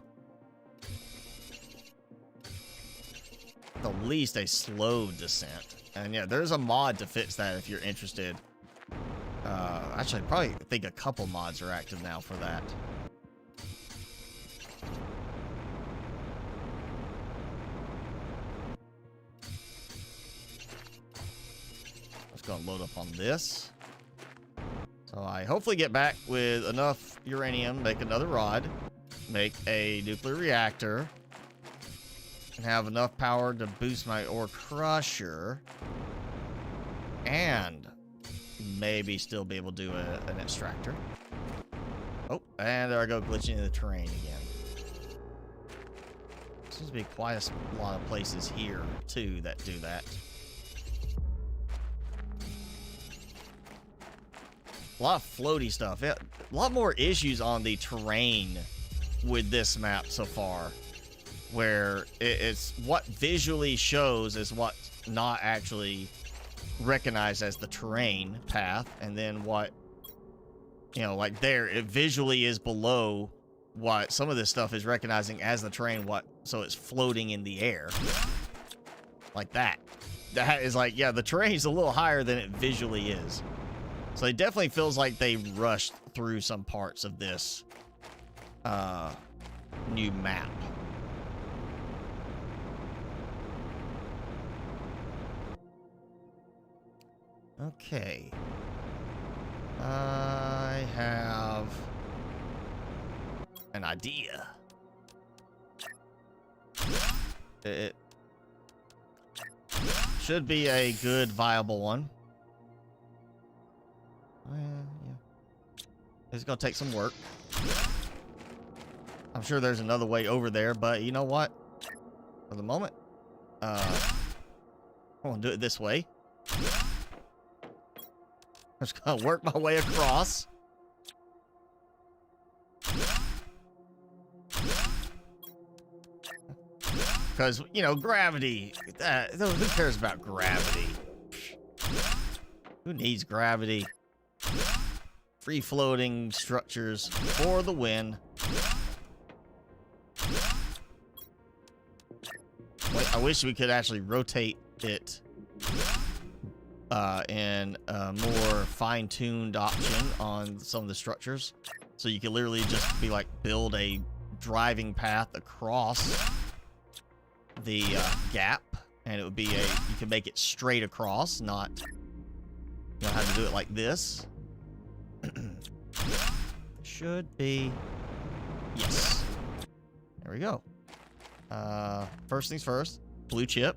At the least a slow descent. And yeah, there's a mod to fix that if you're interested. Actually, I probably think a couple mods are active now for that. Gonna load up on this. So I hopefully get back with enough uranium, make another rod, make a nuclear reactor, and have enough power to boost my ore crusher, and maybe still be able to do an extractor. Oh, and there I go, glitching into the terrain again. Seems to be quite a lot of places here too that do that. A lot of floaty stuff. Yeah, a lot more issues on the terrain with this map so far, where it's what visually shows is what's not actually recognized as the terrain path, and then what, you know, like there, it visually is below what some of this stuff is recognizing as the terrain, so it's floating in the air. Like that. That is like, yeah, the terrain's a little higher than it visually is. So it definitely feels like they rushed through some parts of this new map. Okay. I have an idea. It should be a good, viable one. Yeah. It's gonna take some work. I'm sure there's another way over there, but you know what? For the moment, I want to do it this way. I'm just gonna work my way across. Because, you know, gravity. Who cares about gravity? Who needs gravity? free-floating structures for the win. Wait, I wish we could actually rotate it in a more fine-tuned option on some of the structures. So you could literally just be like, build a driving path across the gap. And it would be you can make it straight across, not, you know, how to do it like this. Should be, yes. There we go. First things first, blue chip.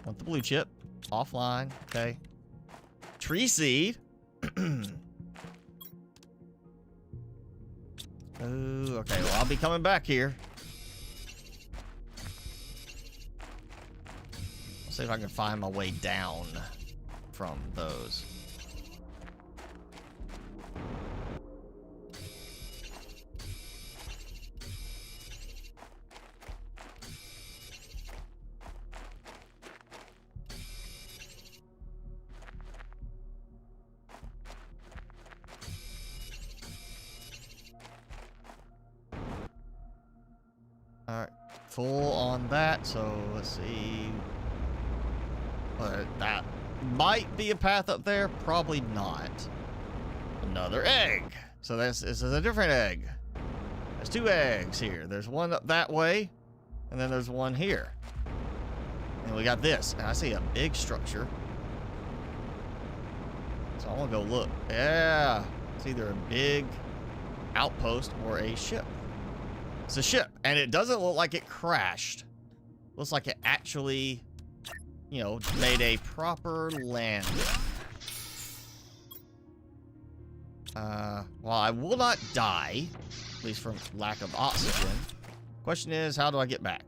Want the blue chip. Offline, okay. Tree seed. Oh, okay, well, I'll be coming back here. Let's see if I can find my way down from those. Alright, full on that, so let's see. That might be a path up there, probably not. Another egg. So this is a different egg. There's two eggs here. There's one up that way, and then there's one here. And we got this, and I see a big structure. So I want to go look. Yeah, it's either a big outpost or a ship. It's a ship, and it doesn't look like it crashed. Looks like it actually, you know, made a proper landing. Well, I will not die, at least from lack of oxygen. Question is, how do I get back?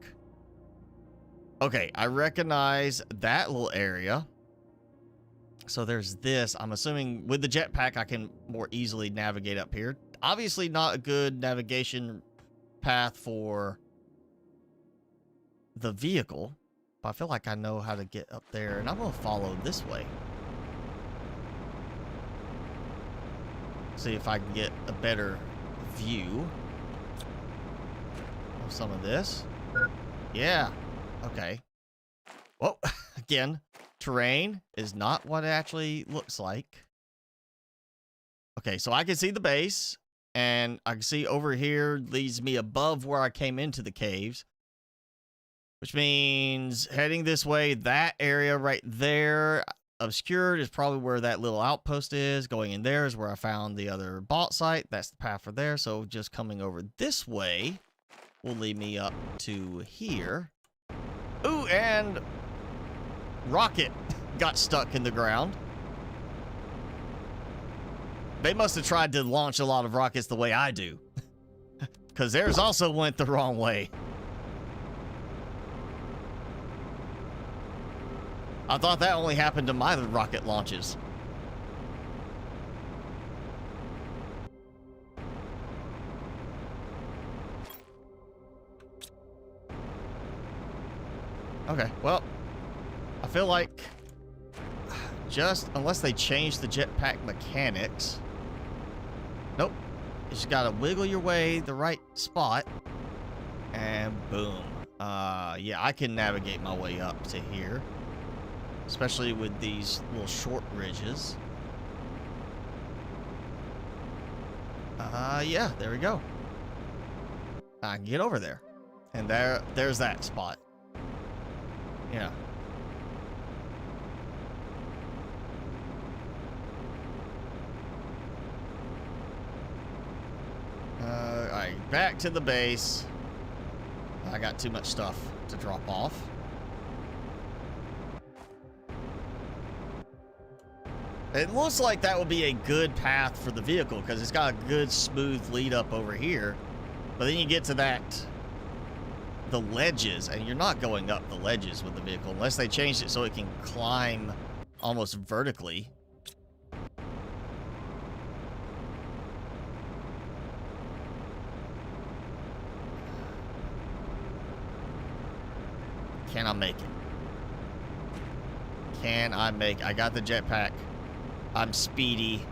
Okay, I recognize that little area. So there's this. I'm assuming with the jetpack, I can more easily navigate up here. Obviously not a good navigation path for the vehicle, but I feel like I know how to get up there, and I'm gonna follow this way. See if I can get a better view of some of this. Yeah, okay. Well, again, terrain is not what it actually looks like. Okay, so I can see the base, and I can see over here leads me above where I came into the caves. Which means heading this way, that area right there, obscured, is probably where that little outpost is. Going in there is where I found the other bot site. That's the path for there. So just coming over this way will lead me up to here. Ooh, and rocket got stuck in the ground. They must have tried to launch a lot of rockets the way I do. Because theirs also went the wrong way. I thought that only happened to my rocket launches. Okay, well, I feel like just unless they change the jetpack mechanics. Nope. You just gotta wiggle your way the right spot. And boom. Yeah, I can navigate my way up to here. Especially with these little short ridges. Yeah, there we go. I can get over there. And there's that spot. Yeah. Alright, back to the base. I got too much stuff to drop off. It looks like that would be a good path for the vehicle because it's got a good smooth lead up over here. But then you get to the ledges, and you're not going up the ledges with the vehicle unless they changed it so it can climb almost vertically. Can I make it? Can I make it? I got the jetpack. I'm speedy.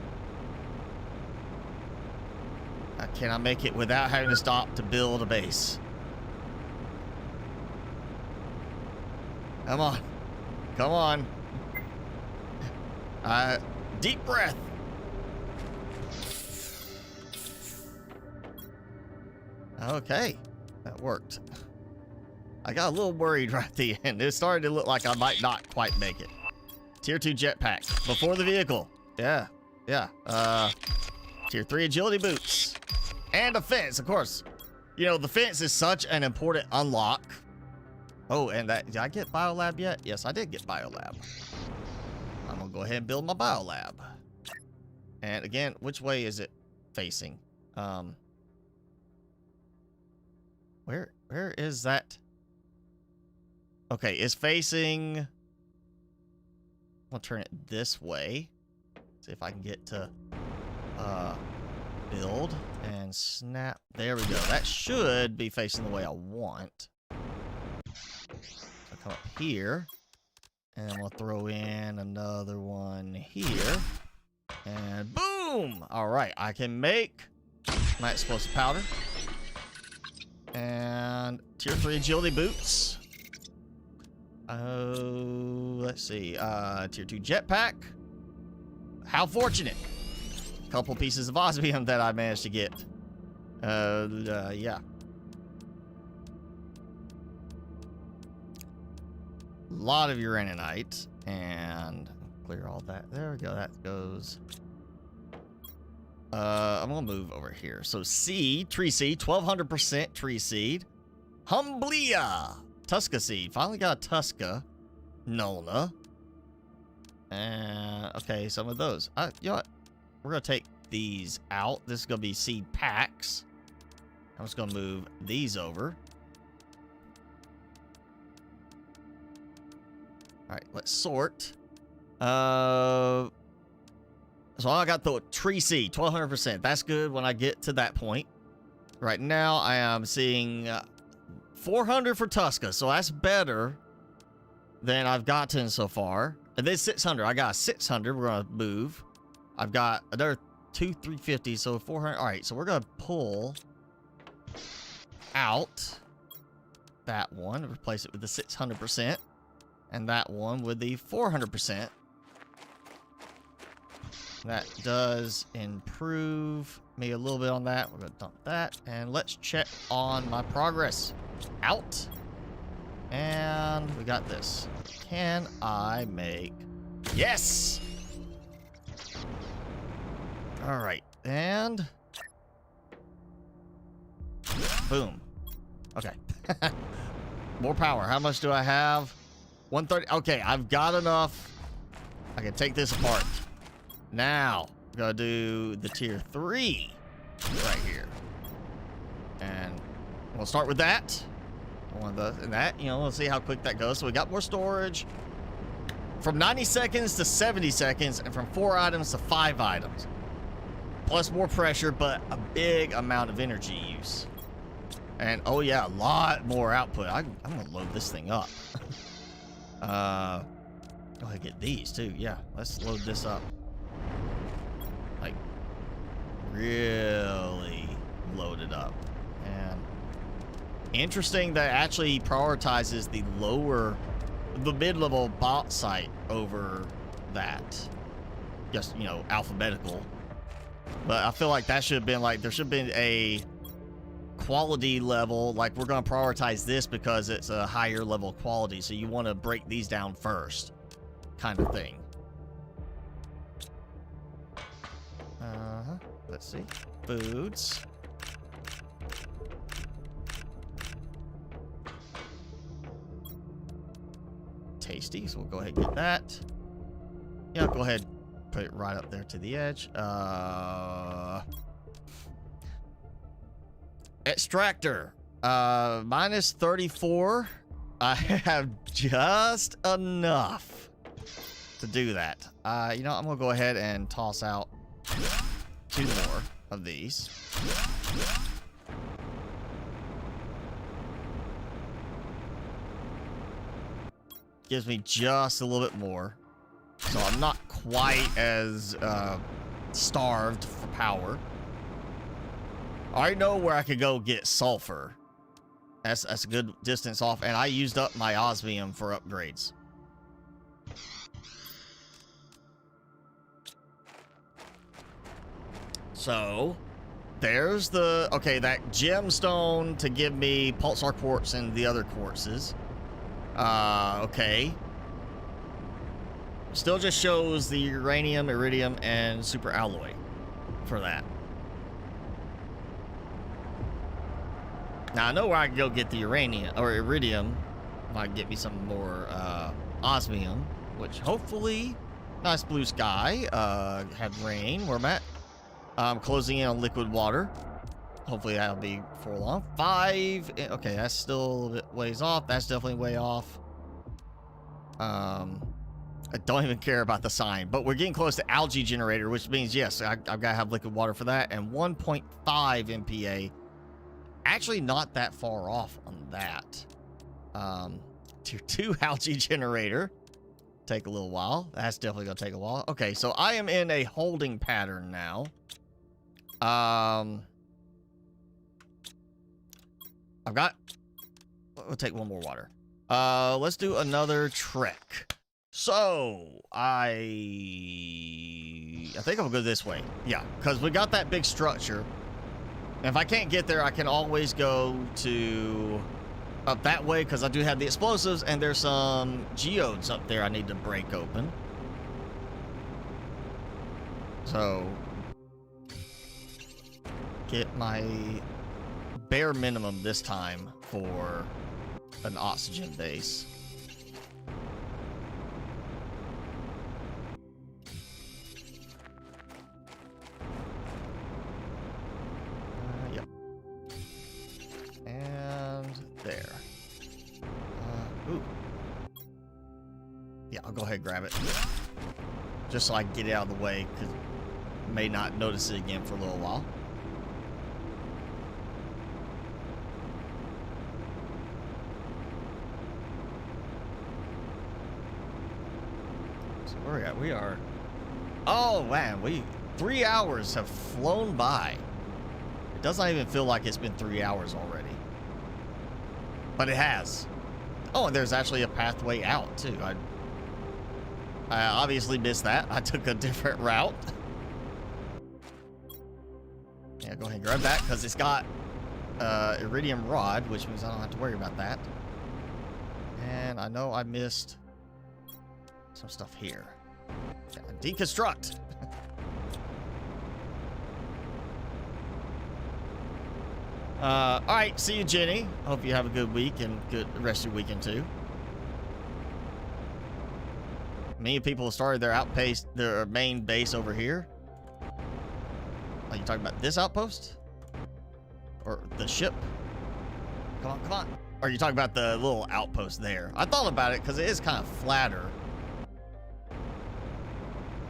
Can I make it without having to stop to build a base? Come on. Come on. Deep breath. Okay. That worked. I got a little worried right at the end. It started to look like I might not quite make it. Tier 2 jetpack. Before the vehicle. Yeah. Yeah. Tier 3 agility boots. And a fence, of course. You know, the fence is such an important unlock. Oh, and that, did I get Biolab yet? Yes, I did get Biolab. I'm gonna go ahead and build my Biolab. And again, which way is it facing? Where is that? Okay, it's facing... I'll turn it this way. See if I can get to build and snap. There we go. That should be facing the way I want. So come up here. And I'm going to throw in another one here. And boom! Alright, I can make my explosive powder. And tier 3 agility boots. Let's see. Tier 2 jetpack. How fortunate. A couple pieces of osmium that I managed to get. Yeah. A lot of uraninite. And clear all that. There we go. That goes. I'm gonna move over here. So seed, tree seed, 1200% tree seed. Humblia. Tusca seed. Finally got a Tusca. Nona. And okay, some of those. You know what? We're gonna take these out. This is gonna be seed packs. I'm just gonna move these over. Alright, let's sort. So I got the tree seed, 1200%. That's good when I get to that point. Right now, I am seeing 400 for Tusca, so that's better than I've gotten so far. And then 600. I got 600. We're going to move. I've got another 350, so 400. All right, so we're going to pull out that one, replace it with the 600%, and that one with the 400%. That does improve me a little bit on that. We're going to dump that. And let's check on my progress. Out. And we got this. Can I make... Yes! Alright. And... Boom. Okay. More power. How much do I have? 130. Okay, I've got enough. I can take this apart. Now, we're going to do the tier 3 right here. And we'll start with that. And that, you know, let's see how quick that goes. So we got more storage. From 90 seconds to 70 seconds, and from 4 items to 5 items. Plus more pressure, but a big amount of energy use. And, oh yeah, a lot more output. I'm going to load this thing up. Go ahead and get these, too. Yeah, let's load this up. Like, really loaded up. And interesting that actually prioritizes the mid-level bot site over that. Just, you know, alphabetical. But I feel like that should have been like, there should have been a quality level. Like, we're going to prioritize this because it's a higher level quality. So you want to break these down first, kind of thing. Let's see. Foods. Tasty, so we'll go ahead and get that. Yeah, go ahead. Put it right up there to the edge. Extractor. Minus 34. I have just enough to do that. You know, I'm gonna go ahead and toss out 2 more of these. Gives me just a little bit more. So I'm not quite as starved for power. I already know where I could go get sulfur. That's a good distance off, and I used up my osmium for upgrades. So, there's the, okay, that gemstone to give me pulsar quartz and the other quartzes. Okay. Still just shows the uranium, iridium, and super alloy for that. Now, I know where I can go get the uranium, or iridium. Might get me some more, osmium, which hopefully, nice blue sky, had rain where I'm at. Closing in on liquid water. Hopefully that'll be for long. 5. Okay, that's still a little bit ways off. That's definitely way off. I don't even care about the sign, but we're getting close to algae generator, which means yes, I've got to have liquid water for that. And 1.5 MPa. Actually, not that far off on that. Tier 2 algae generator. Take a little while. That's definitely gonna take a while. Okay, so I am in a holding pattern now. I've got, we'll take one more water. Let's do another trek. So I think I'll go this way. Yeah, because we got that big structure. And if I can't get there, I can always go to up that way, because I do have the explosives, and there's some geodes up there I need to break open. So get my bare minimum this time for an oxygen base. Yep. And there. Ooh. Yeah, I'll go ahead and grab it. Just so I can get it out of the way, because I may not notice it again for a little while. So where are we at? We are... Oh, man, 3 hours have flown by. It does not even feel like it's been 3 hours already. But it has. Oh, and there's actually a pathway out, too. I obviously missed that. I took a different route. Yeah, go ahead and grab that, because it's got iridium rod, which means I don't have to worry about that. And I know I missed some stuff here. Yeah, deconstruct. All right, see you, Jenny. Hope you have a good week and good rest of your weekend too. Many people have started their main base over here. Are you talking about this outpost? Or the ship? Come on, come on. Or are you talking about the little outpost there? I thought about it because it is kind of flatter.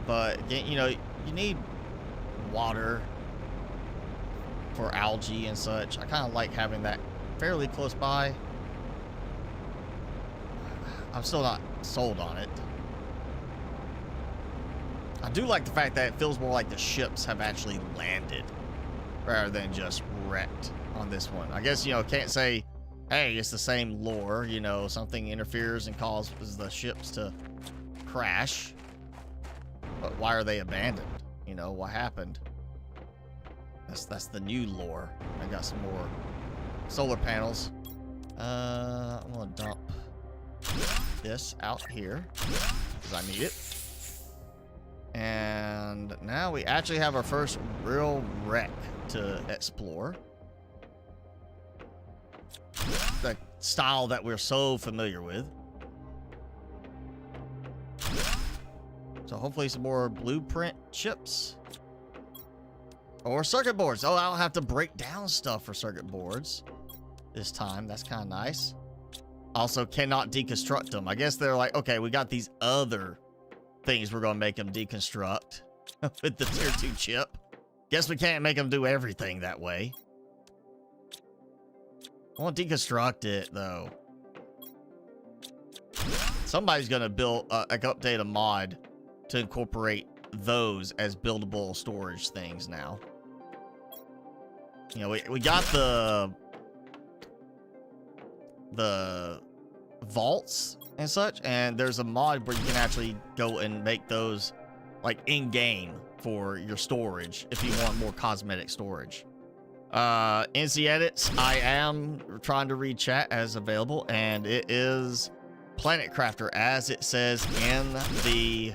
But, you know, you need water for algae and such. I kind of like having that fairly close by. I'm still not sold on it. I do like the fact that it feels more like the ships have actually landed rather than just wrecked on this one. I guess, you know, can't say, hey, it's the same lore, you know, something interferes and causes the ships to crash. But why are they abandoned? You know, what happened? That's the new lore. I got some more solar panels. I'm gonna dump this out here because I need it. And now we actually have our first real wreck to explore. The style that we're so familiar with. So hopefully some more blueprint chips. Or circuit boards. Oh, I don't have to break down stuff for circuit boards this time. That's kind of nice. Also cannot deconstruct them. I guess they're like, okay, we got these other things we're going to make them deconstruct with the tier 2 chip. Guess we can't make them do everything that way. I want to deconstruct it, though. Somebody's going to build, like, update a mod to incorporate those as buildable storage things now. you know, we got the vaults and such, and there's a mod where you can actually go and make those like in game for your storage if you want more cosmetic storage. NC edits, I am trying to read chat as available, and it is Planet Crafter as it says in the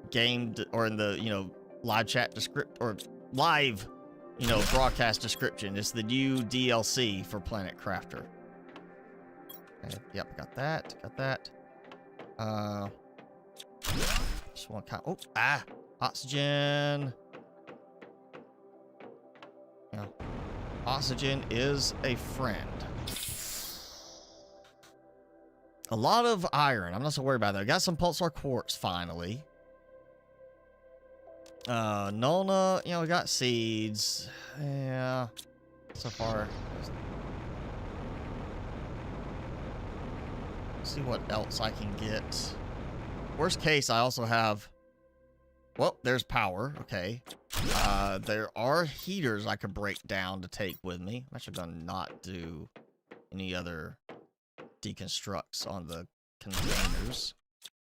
game or in the, you know, live chat description or live, you know, broadcast description. It's the new DLC for Planet Crafter. Okay, yep, got that. Just one kind. Oh, oxygen. Yeah, oxygen is a friend. A lot of iron. I'm not so worried about that. I got some pulsar quartz finally. Nona, you know, we got seeds. Yeah, so far. Let's see what else I can get. Worst case, I also have. Well, there's power. Okay. There are heaters I could break down to take with me. I'm actually gonna not do any other deconstructs on the containers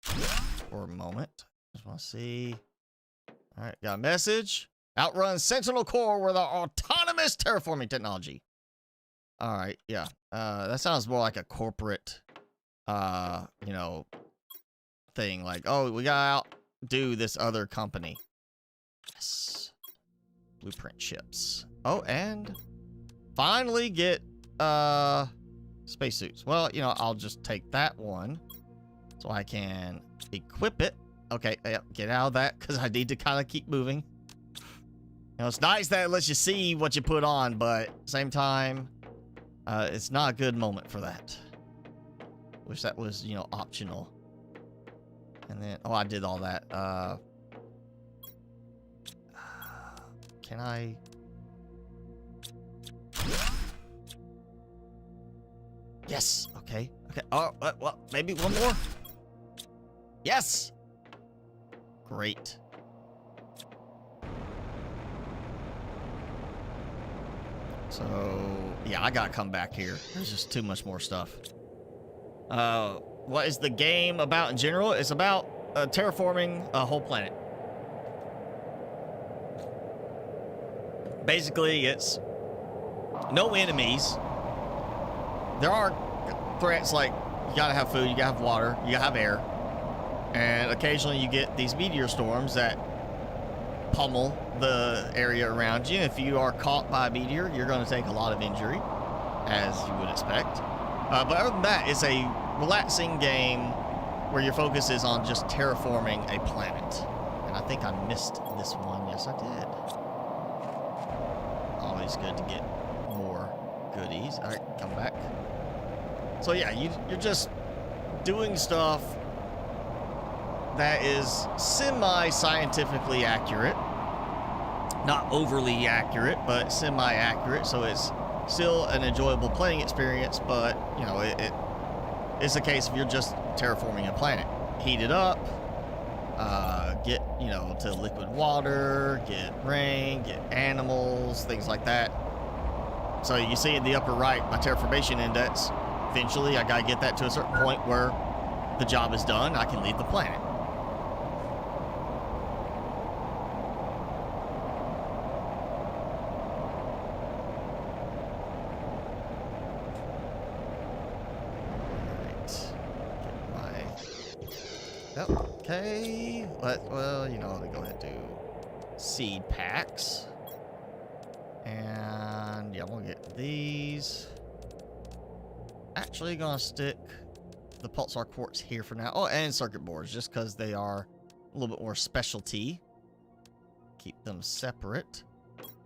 for a moment. Just want to see. All right, got a message. Outrun Sentinel Core with our autonomous terraforming technology. All right, yeah. That sounds more like a corporate, you know, thing. Like, oh, we gotta outdo this other company. Yes. Blueprint chips. Oh, and finally get spacesuits. Well, you know, I'll just take that one so I can equip it. Okay, yep, get out of that because I need to kind of keep moving. You know, it's nice that it lets you see what you put on, but at the same time, it's not a good moment for that. Wish that was, you know, optional. And then, oh, I did all that. Can I? Yes. Okay. Okay. Oh, well, maybe one more. Yes. Great. So, yeah, I gotta come back here. There's just too much more stuff. What is the game about in general? It's about terraforming a whole planet. Basically, it's no enemies. There are threats like you gotta have food, you gotta have water, you gotta have air. And occasionally you get these meteor storms that pummel the area around you. If you are caught by a meteor, you're going to take a lot of injury, as you would expect. But other than that, it's a relaxing game where your focus is on just terraforming a planet. And I think I missed this one. Yes, I did. Always good to get more goodies. All right, come back. So yeah, you're just doing stuff that is semi-scientifically accurate. Not overly accurate, but semi-accurate, so it's still an enjoyable playing experience, but, you know, it's a case of you're just terraforming a planet. Heat it up, get, you know, to liquid water, get rain, get animals, things like that. So you see in the upper right, my terraformation index. Eventually, I gotta get that to a certain point where the job is done, I can leave the planet. Okay, well, you know, let me go ahead and do seed packs. And yeah, we'll get these. Actually gonna stick the pulsar quartz here for now. Oh, and circuit boards, just because they are a little bit more specialty. Keep them separate.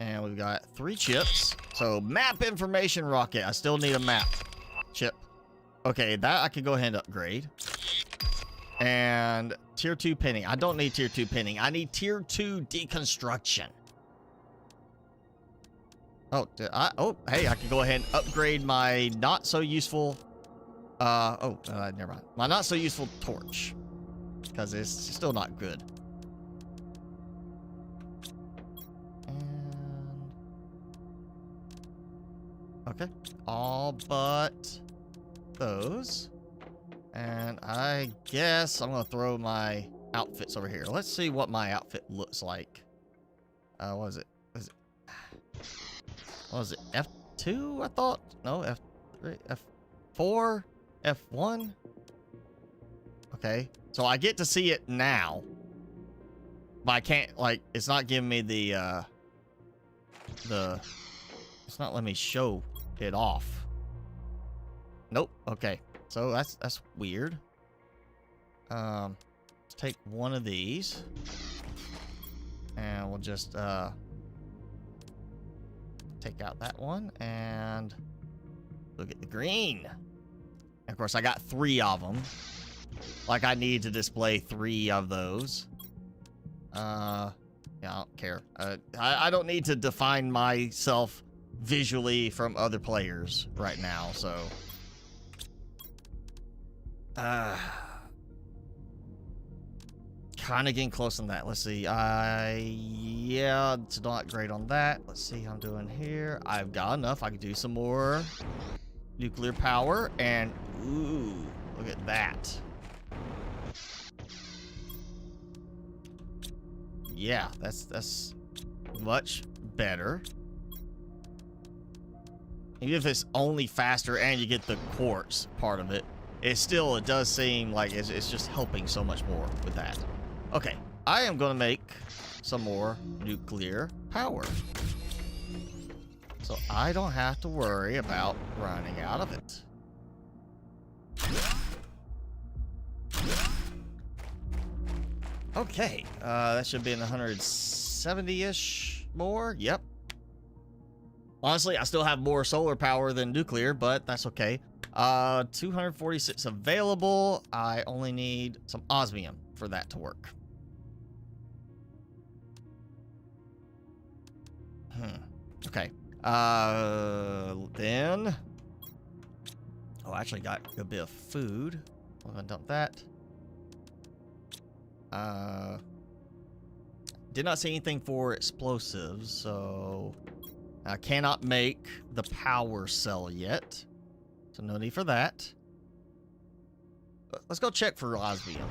And we've got 3 chips. So map information rocket. I still need a map chip. Okay, that I can go ahead and upgrade. And tier 2 pinning. I don't need tier 2 pinning. I need tier 2 deconstruction. Oh, hey, I can go ahead and upgrade my not so useful, never mind. My not so useful torch, because it's still not good. And Okay. All but those. And I guess I'm going to throw my outfits over here. Let's see what my outfit looks like. What is it? What was it? F2, I thought? No, F3, F4, F1. Okay. So I get to see it now. But I can't, like, it's not giving me the, it's not letting me show it off. Nope. Okay. So that's weird. Let's take one of these. And we'll just, take out that one and look at the green. And of course, I got 3 of them. Like, I need to display 3 of those. Yeah, I don't care. I don't need to define myself visually from other players right now, so. Kind of getting close on that. Let's see. Yeah, it's not great on that. Let's see how I'm doing here. I've got enough. I can do some more nuclear power, and ooh, look at that. Yeah, that's much better. Even if it's only faster and you get the quartz part of it, it does seem like it's just helping so much more with that. Okay, I am going to make some more nuclear power. So I don't have to worry about running out of it. Okay, that should be in 170-ish more. Yep. Honestly, I still have more solar power than nuclear, but that's okay. 246 available. I only need some osmium for that to work. Okay. Then. Oh, I actually got a bit of food. I'm gonna dump that. Did not see anything for explosives, so I cannot make the power cell yet. So no need for that. Let's go check for osmium.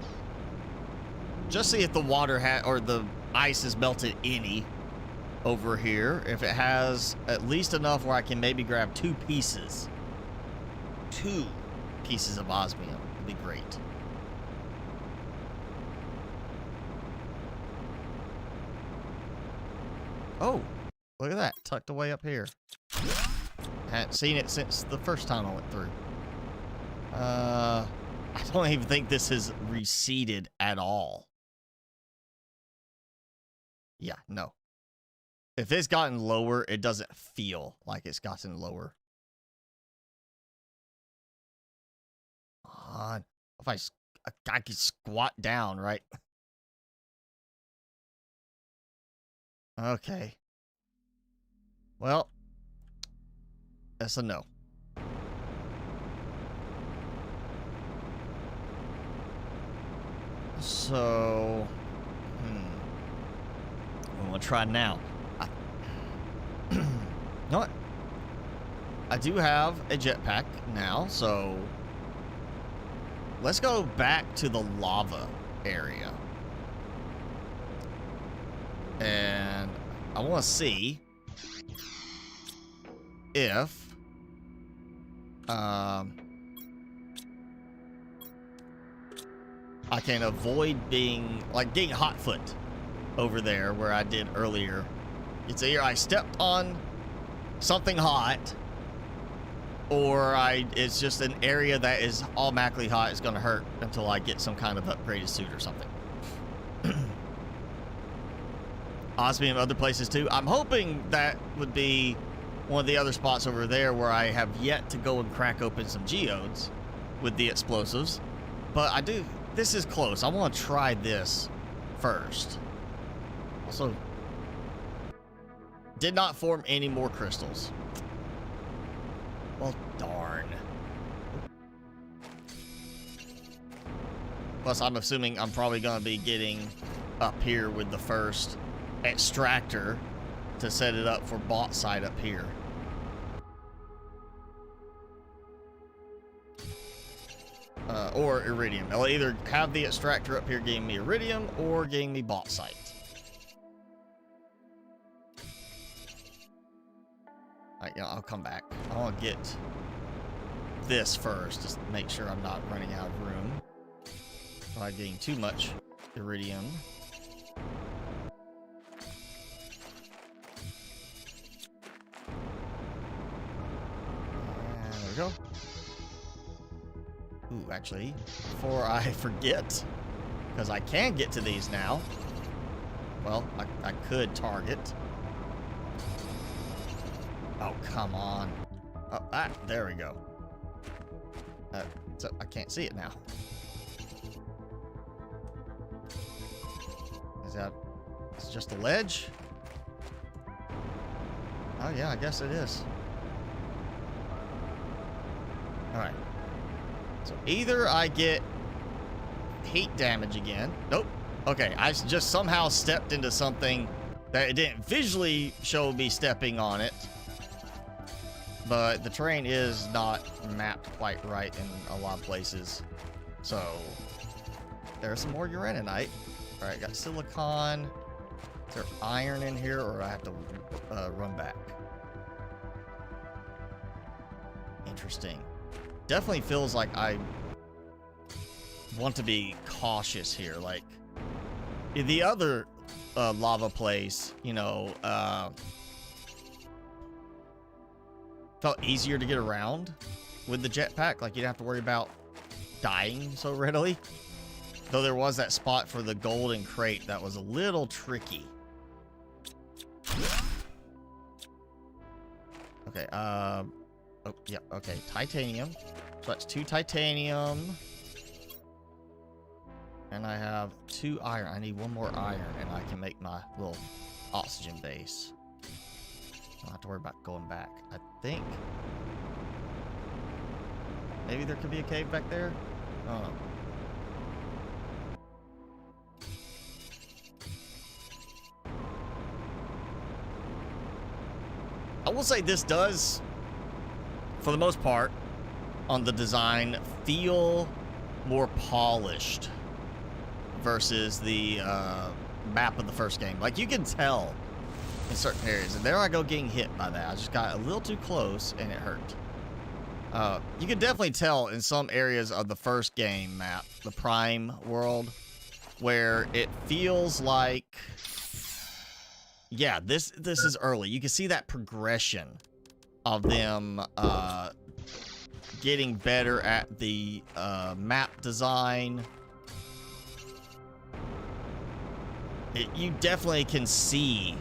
Just see if the water or the ice has melted any over here. If it has at least enough where I can maybe grab 2 pieces. 2 pieces of osmium would be great. Oh, look at that. Tucked away up here. Hadn't seen it since the first time I went through. I don't even think this has receded at all. Yeah, no. If it's gotten lower, it doesn't feel like it's gotten lower. Come on. If I could squat down, right? Okay. Well, that's a no. So, I'm gonna try now. You know what? I do have a jetpack now, so let's go back to the lava area. And I want to see if I can avoid being like getting hot foot over there where I did earlier. It's either I stepped on something hot, or it's just an area that is automatically hot. It's going to hurt until I get some kind of upgraded suit or something. Osmium other places too. I'm hoping that would be one of the other spots over there where I have yet to go and crack open some geodes with the explosives. But this is close. I want to try this first. Also, did not form any more crystals. Well, darn. Plus, I'm assuming I'm probably going to be getting up here with the first extractor to set it up for bauxite up here. or iridium. I'll either have the extractor up here giving me iridium or giving me bauxite. Alright, yeah, I'll come back. I want to get this first, just to make sure I'm not running out of room by getting too much iridium. And there we go. Ooh, actually, before I forget, because I can get to these now. Well, I could target. Oh, come on. Oh, there we go. So I can't see it now. Is that... It's just a ledge? Oh, yeah, I guess it is. Alright. So either I get heat damage again. Nope. Okay, I just somehow stepped into something that it didn't visually show me stepping on it. But the terrain is not mapped quite right in a lot of places. So there's some more uraninite. Alright, got silicon. Is there iron in here, or I have to run back? Interesting. Definitely feels like I want to be cautious here. Like, in the other lava place, you know, felt easier to get around with the jetpack. Like, you didn't have to worry about dying so readily. Though there was that spot for the golden crate that was a little tricky. Okay, oh, yeah, okay, titanium. So that's 2 titanium. And I have 2 iron. I need 1 more iron, and I can make my little oxygen base. I don't have to worry about going back. I think maybe there could be a cave back there. I don't know. I will say this does, for the most part, on the design, feel more polished versus the map of the first game. Like, you can tell in certain areas, and there I go getting hit by that. I just got a little too close and it hurt. You can definitely tell in some areas of the first game map, the Prime world, where it feels like, yeah, this is early. You can see that progression of them getting better at the map design. You definitely can see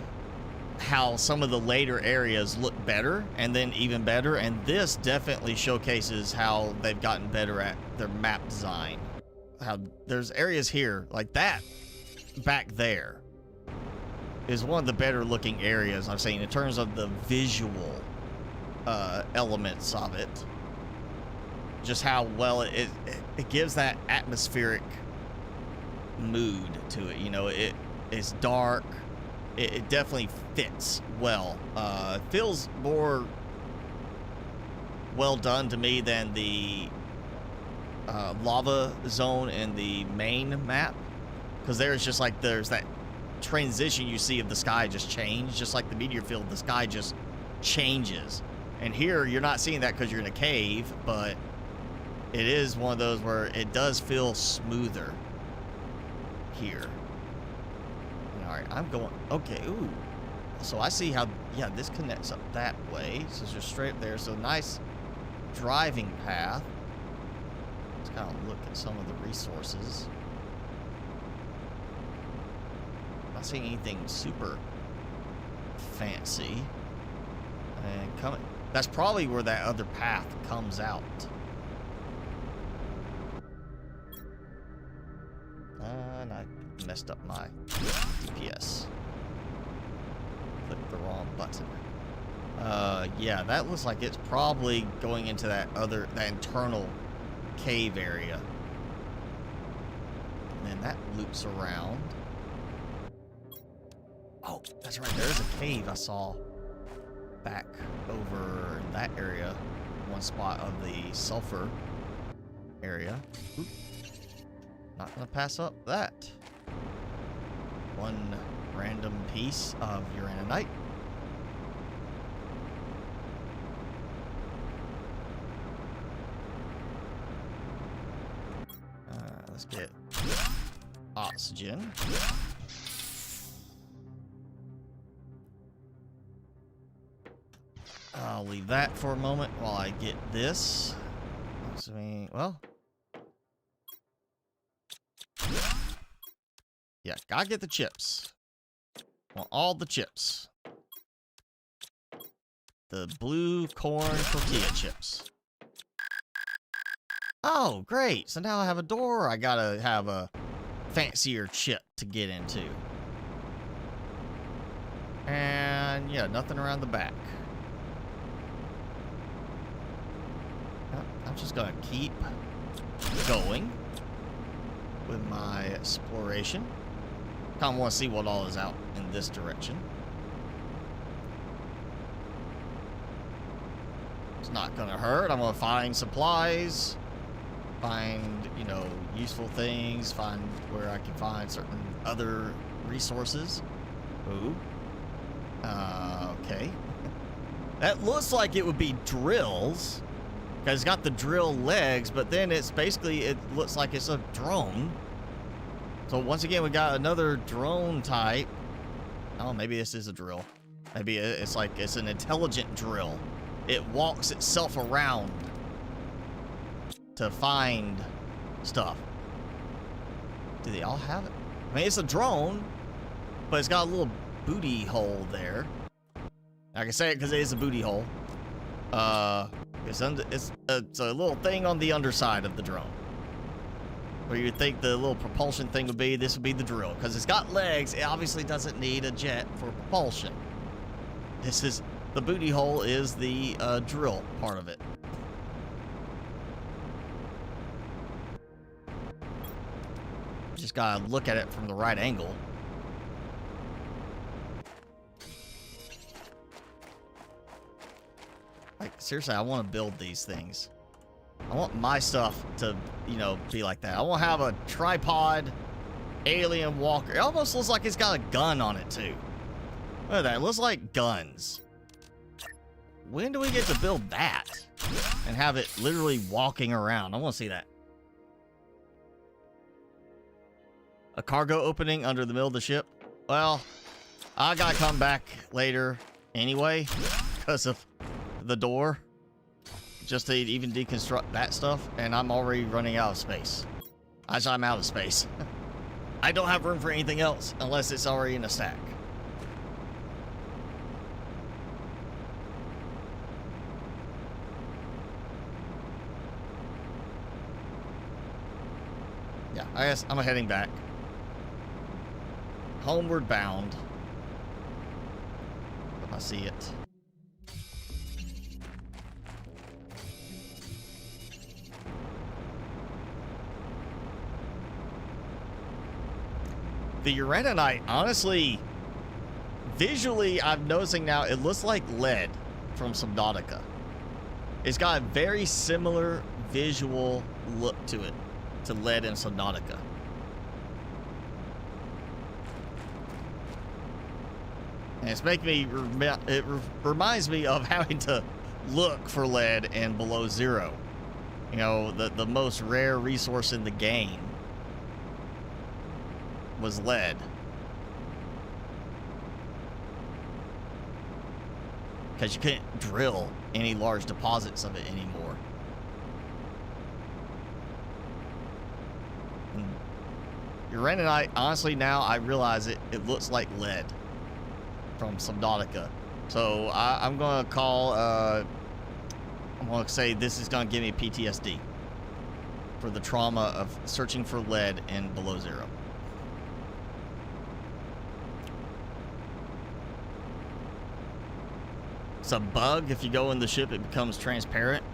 how some of the later areas look better, and then even better, and this definitely showcases how they've gotten better at their map design. How there's areas here, like that back there is one of the better looking areas I've seen in terms of the visual elements of it. Just how well it gives that atmospheric mood to it. You know, it's dark. It definitely fits well. It feels more well done to me than the lava zone in the main map, because there's just like there's that transition you see of the sky just change, just like the meteor field, the sky just changes. And here you're not seeing that because you're in a cave, but it is one of those where it does feel smoother here. Alright, I'm going... Okay, ooh. So I see how... Yeah, this connects up that way. So it's just straight up there. So nice driving path. Let's kind of look at some of the resources. Not seeing anything super fancy. And coming... That's probably where that other path comes out. And I messed up my DPS. Clicked the wrong button. Yeah, that looks like it's probably going into that internal cave area. And then that loops around. Oh, that's right, there's a cave I saw back over in that area. One spot of the sulfur. area. Oop. Not gonna pass up that. One random piece of uraninite. Let's get oxygen. I'll leave that for a moment while I get this. Well, yeah, gotta get the chips. Want all the chips. The blue corn tortilla chips. Oh, great. So now I have a door. I gotta have a fancier chip to get into. And yeah, nothing around the back. I'm just gonna keep going with my exploration. Kind of want to see what all is out in this direction. It's not gonna hurt. I'm gonna find supplies, find, you know, useful things, find where I can find certain other resources. Ooh. Okay. That looks like it would be drills. Because it's got the drill legs, but then it's basically, it looks like it's a drone. So once again, we got another drone type. Oh, maybe this is a drill. Maybe it's like, it's an intelligent drill. It walks itself around to find stuff. Do they all have it? I mean, it's a drone, but it's got a little booty hole there. I can say it because it is a booty hole. It's a little thing on the underside of the drone. Where you'd think the little propulsion thing would be, this would be the drill. Because it's got legs, it obviously doesn't need a jet for propulsion. This is, the booty hole is the drill part of it. Just gotta look at it from the right angle. Like, seriously, I want to build these things. I want my stuff to, you know, be like that. I want to have a tripod alien walker. It almost looks like it's got a gun on it, too. Look at that. It looks like guns. When do we get to build that? And have it literally walking around? I want to see that. A cargo opening under the middle of the ship? Well, I gotta come back later anyway because of the door, just to even deconstruct that stuff, and I'm already running out of space. I'm out of space. I don't have room for anything else unless it's already in a stack. Yeah, I guess I'm heading back. Homeward bound. If I see it. The uraninite, honestly, visually, I'm noticing now, it looks like lead from Subnautica. It's got a very similar visual look to it, to lead in Subnautica. And it's making me, it reminds me of having to look for lead in Below Zero. You know, the most rare resource in the game was lead. Because you couldn't drill any large deposits of it anymore. And uraninite, honestly, now I realize it looks like lead from Subnautica. So I'm going to call, I'm going to say this is going to give me PTSD for the trauma of searching for lead in Below Zero. It's a bug. If you go in the ship, it becomes transparent.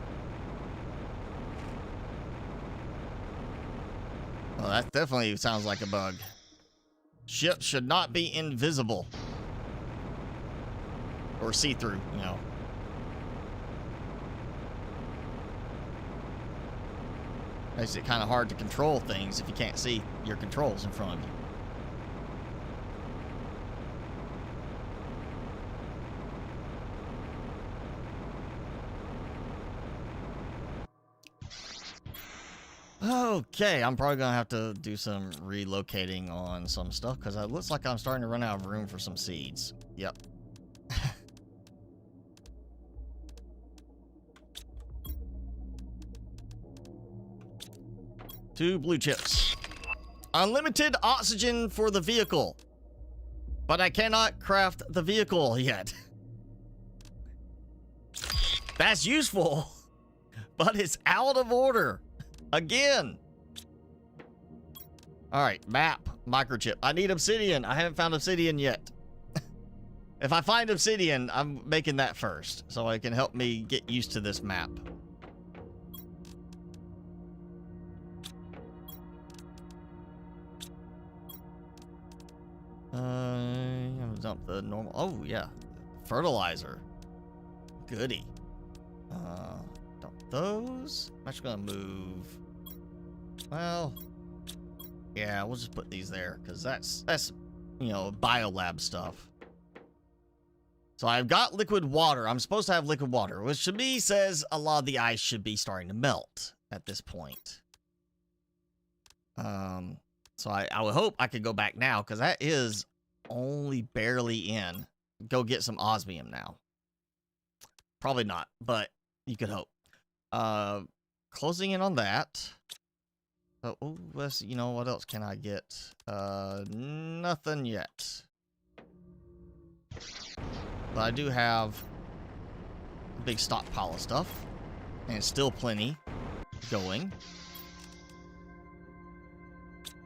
Well, that definitely sounds like a bug. Ships should not be invisible. Or see-through, you know. Makes it kind of hard to control things if you can't see your controls in front of you. Okay, I'm probably gonna have to do some relocating on some stuff because it looks like I'm starting to run out of room for some seeds. Yep. 2 blue chips. Unlimited oxygen for the vehicle. But I cannot craft the vehicle yet. That's useful. But it's out of order. Again. Alright, map. Microchip. I need obsidian. I haven't found obsidian yet. If I find obsidian, I'm making that first. So it can help me get used to this map. I'm gonna dump the normal. Oh, yeah. Fertilizer. Goody. Dump those. I'm actually gonna move. Well, yeah, we'll just put these there because that's you know, biolab stuff. So I've got liquid water. I'm supposed to have liquid water, which to me says a lot of the ice should be starting to melt at this point. So I would hope I could go back now because that is only barely in. Go get some osmium now. Probably not, but you could hope. Closing in on that. Oh, let's, you know, what else can I get? Nothing yet. But I do have a big stockpile of stuff. And still plenty going.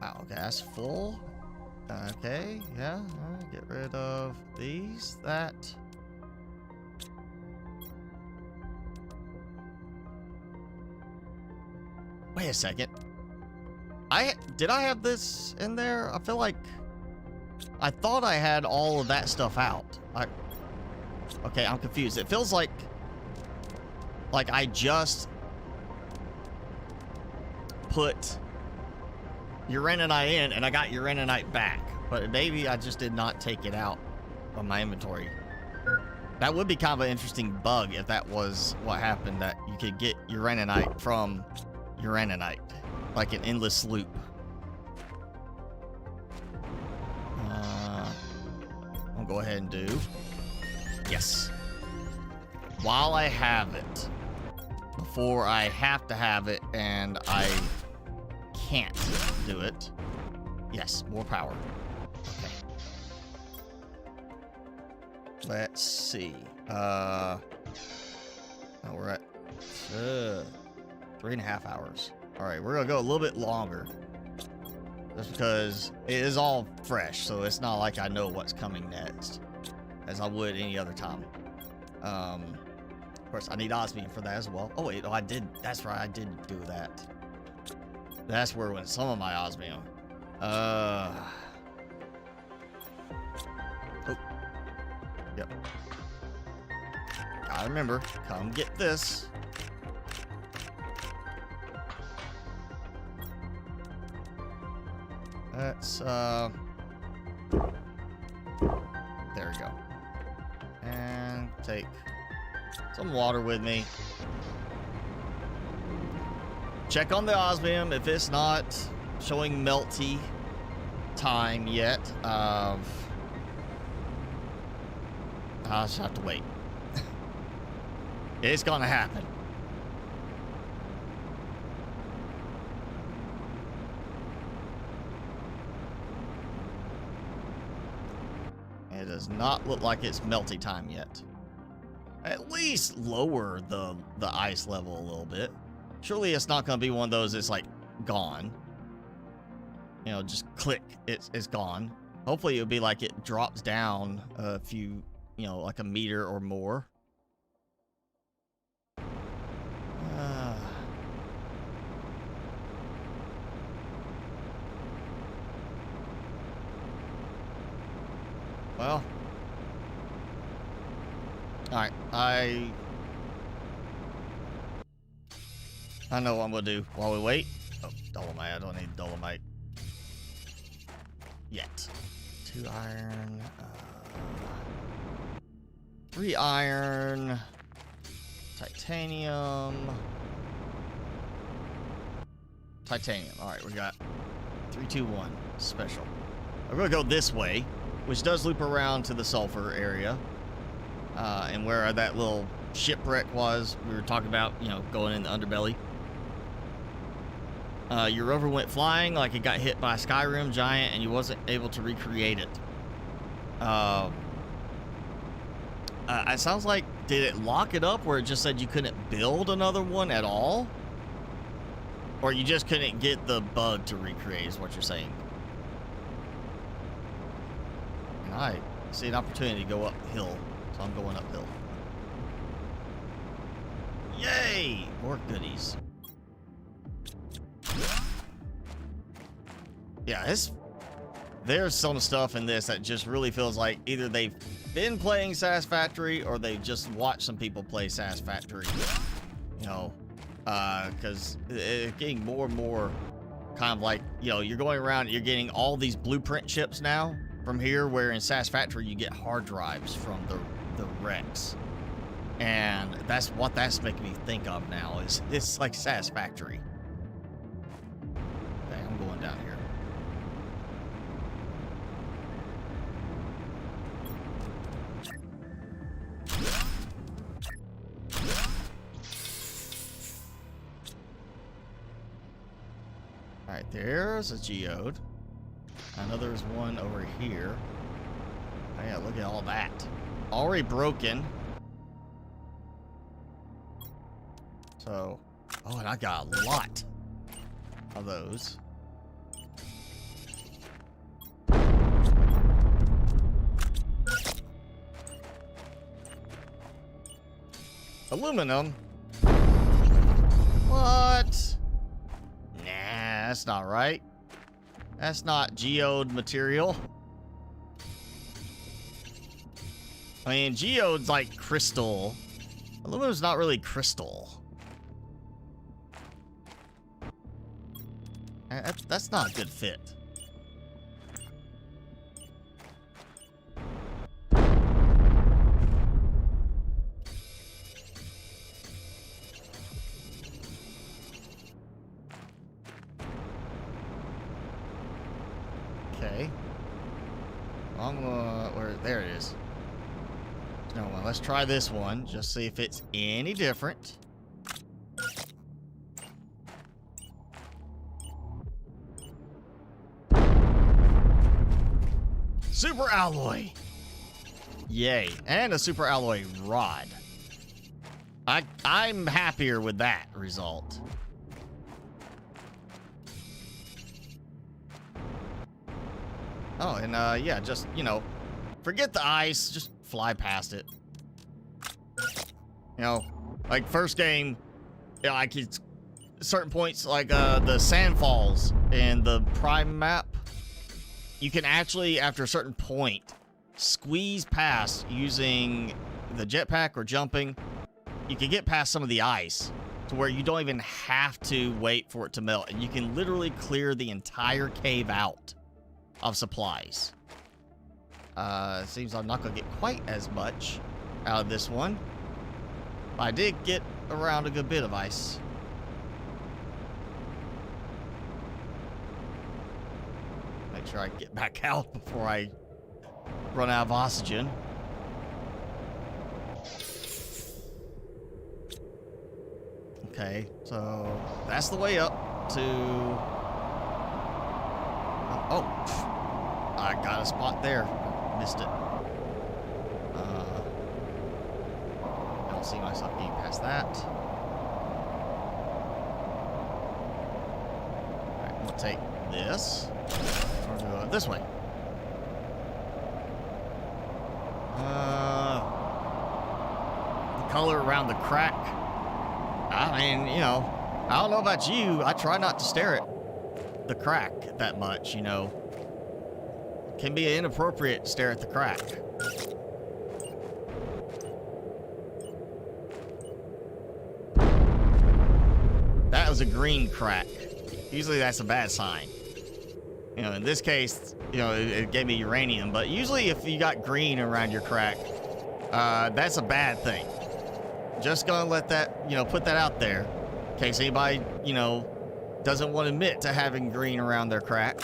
Wow, okay, that's full. Okay, yeah, get rid of these, that. Wait a second. Did I have this in there? I feel like I thought I had all of that stuff out. Okay, I'm confused. It feels like I just put uraninite in and I got uraninite back, but maybe I just did not take it out of my inventory. That would be kind of an interesting bug if that was what happened, that you could get uraninite from uraninite, like an endless loop. I'll go ahead and do. Yes. While I have it, before I have to have it and I can't do it. Yes, more power. Okay. Let's see. Oh, we're at 3.5 hours. All right, we're gonna go a little bit longer, just because it is all fresh, so it's not like I know what's coming next, as I would any other time. Of course, I need osmium for that as well. Oh wait, I did. That's right, I did do that. That's where went some of my osmium. Oh. Yep. Gotta remember, come get this. Let's, there we go. And take some water with me. Check on the osmium if it's not showing melty time yet. I'll just have to wait. It's gonna happen. It does not look like it's melty time yet. At least lower the ice level a little bit. Surely it's not going to be one of those that's like gone. You know, just click, it's gone. Hopefully it'll be like it drops down a few, you know, like a meter or more. Well. Alright, I know what I'm gonna do while we wait. Oh, dolomite. I don't need dolomite yet. 2 iron. 3 iron. Titanium. Titanium. All right, we got 3, 2, 1. Special. We're gonna go this way, which does loop around to the sulfur area, and where that little shipwreck was. We were talking about, you know, going in the underbelly. Your rover went flying like it got hit by a Skyrim giant, and you wasn't able to recreate it. It sounds like, did it lock it up where it just said you couldn't build another one at all? Or you just couldn't get the bug to recreate, is what you're saying? And I see an opportunity to go uphill, so I'm going uphill. Yay! More goodies. Yeah, there's some stuff in this that just really feels like either they've been playing Sass Factory or they just watched some people play Sass Factory. You know, because it's getting more and more kind of like, you know, you're going around, you're getting all these blueprint chips now from here, where in Sass Factory you get hard drives from the wrecks. And that's what that's making me think of now, is it's like Sass Factory. Okay, I'm going down here. All right, there's a geode. I know there's one over here. Oh yeah, look at all that. Already broken. So, oh, and I got a lot of those. Aluminum? What? Nah, that's not right. That's not geode material. I mean, geode's like crystal. Aluminum's not really crystal. That's not a good fit. Okay. There it is. No one. Let's try this one. Just see if it's any different. Super alloy. Yay. And a super alloy rod. I'm happier with that result. Oh, and yeah, just, you know, forget the ice, just fly past it. You know, like first game, you know, like it's certain points, like the sand falls in the prime map, you can actually, after a certain point, squeeze past using the jetpack or jumping. You can get past some of the ice to where you don't even have to wait for it to melt, and you can literally clear the entire cave out of supplies. It seems I'm not gonna get quite as much out of this one, but I did get around a good bit of ice. Make sure I get back out before I run out of oxygen. Okay, so that's the way up to... Oh, I got a spot there. Missed it. I don't see myself getting past that. Alright, I'm gonna take this. Or go this way. The color around the crack. I mean, you know, I don't know about you. I try not to stare at the crack that much, you know. Can be inappropriate to stare at the crack. That was a green crack. Usually that's a bad sign. You know, in this case, you know, it gave me uranium, but usually if you got green around your crack, that's a bad thing. Just gonna let that, you know, put that out there in case anybody, you know, doesn't want to admit to having green around their crack.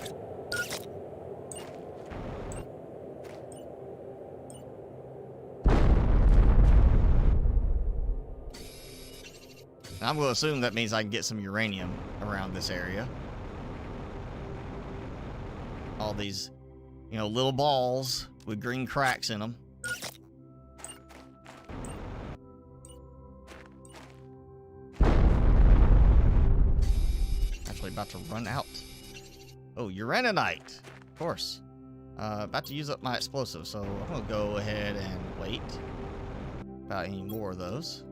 I'm going to assume that means I can get some uranium around this area. All these, you know, little balls with green cracks in them. Actually about to run out. Oh, uraninite. Of course. About to use up my explosive, so I'm going to go ahead and wait about any more of those.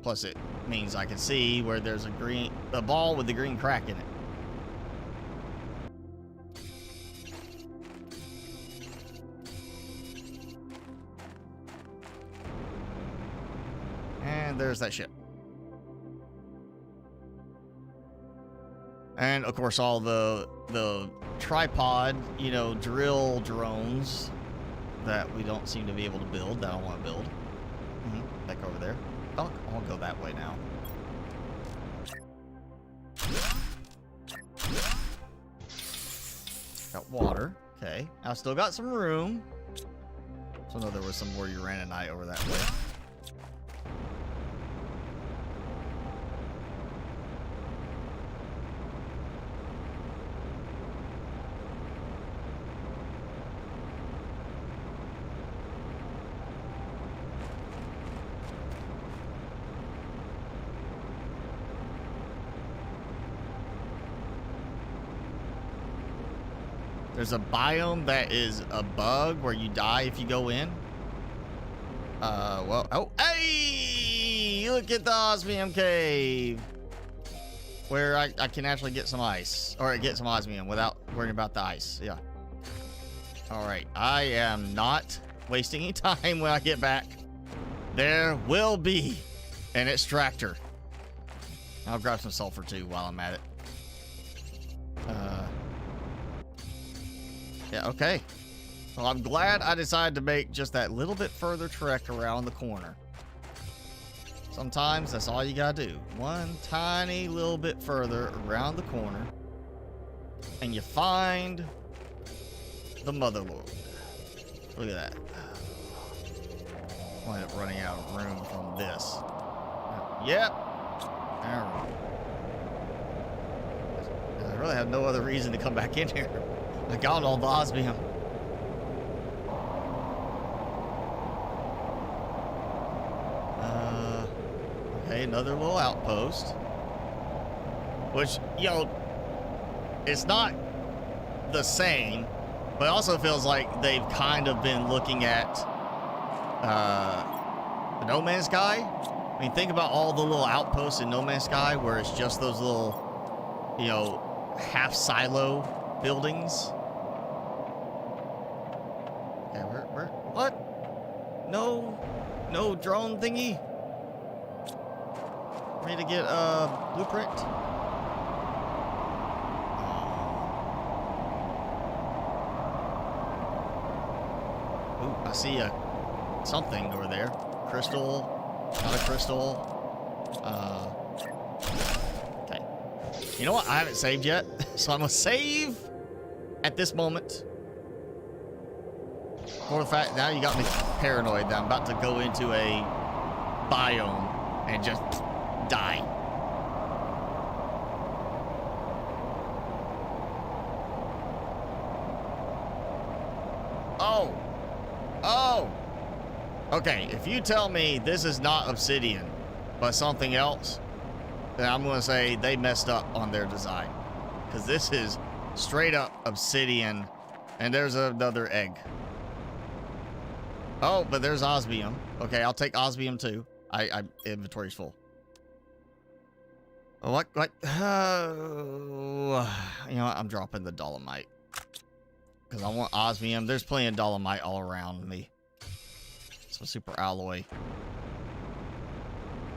Plus, it means I can see where there's a ball with the green crack in it. And there's that ship. And of course, all the tripod, you know, drill drones that we don't seem to be able to build. That I want to build. Back over there. I'll go that way now. Got water. Okay. I still got some room. So I know there was some more uraninite over that way. There's a biome that is a bug where you die if you go in. Well, oh, hey! Look at the osmium cave! Where I can actually get some ice. Or get some osmium without worrying about the ice. Yeah. Alright, I am not wasting any time when I get back. There will be an extractor. I'll grab some sulfur too while I'm at it. Yeah, okay. Well, I'm glad I decided to make just that little bit further trek around the corner. Sometimes that's all you gotta do. One tiny little bit further around the corner. And you find the Motherlord. Look at that. I'll end up running out of room from this. Yep. There we go. I really have no other reason to come back in here. I got all the osmium. Okay, another little outpost. Which, you know, it's not the same, but it also feels like they've kind of been looking at the No Man's Sky. I mean, think about all the little outposts in No Man's Sky where it's just those little, you know, half silo buildings. Okay, where, what? No drone thingy? For me to get a blueprint? Ooh, I see something over there. Crystal, not a crystal. Okay. You know what? I haven't saved yet, so I'm gonna save at this moment. For the fact now you got me paranoid that I'm about to go into a biome and just die. Oh. Okay, if you tell me this is not obsidian, but something else, then I'm going to say they messed up on their design. Because this is straight up obsidian, and there's another egg. Oh, but there's osmium. Okay, I'll take osmium too. I inventory's full. What? You know what? I'm dropping the dolomite. Because I want osmium. There's plenty of dolomite all around me. Some super alloy.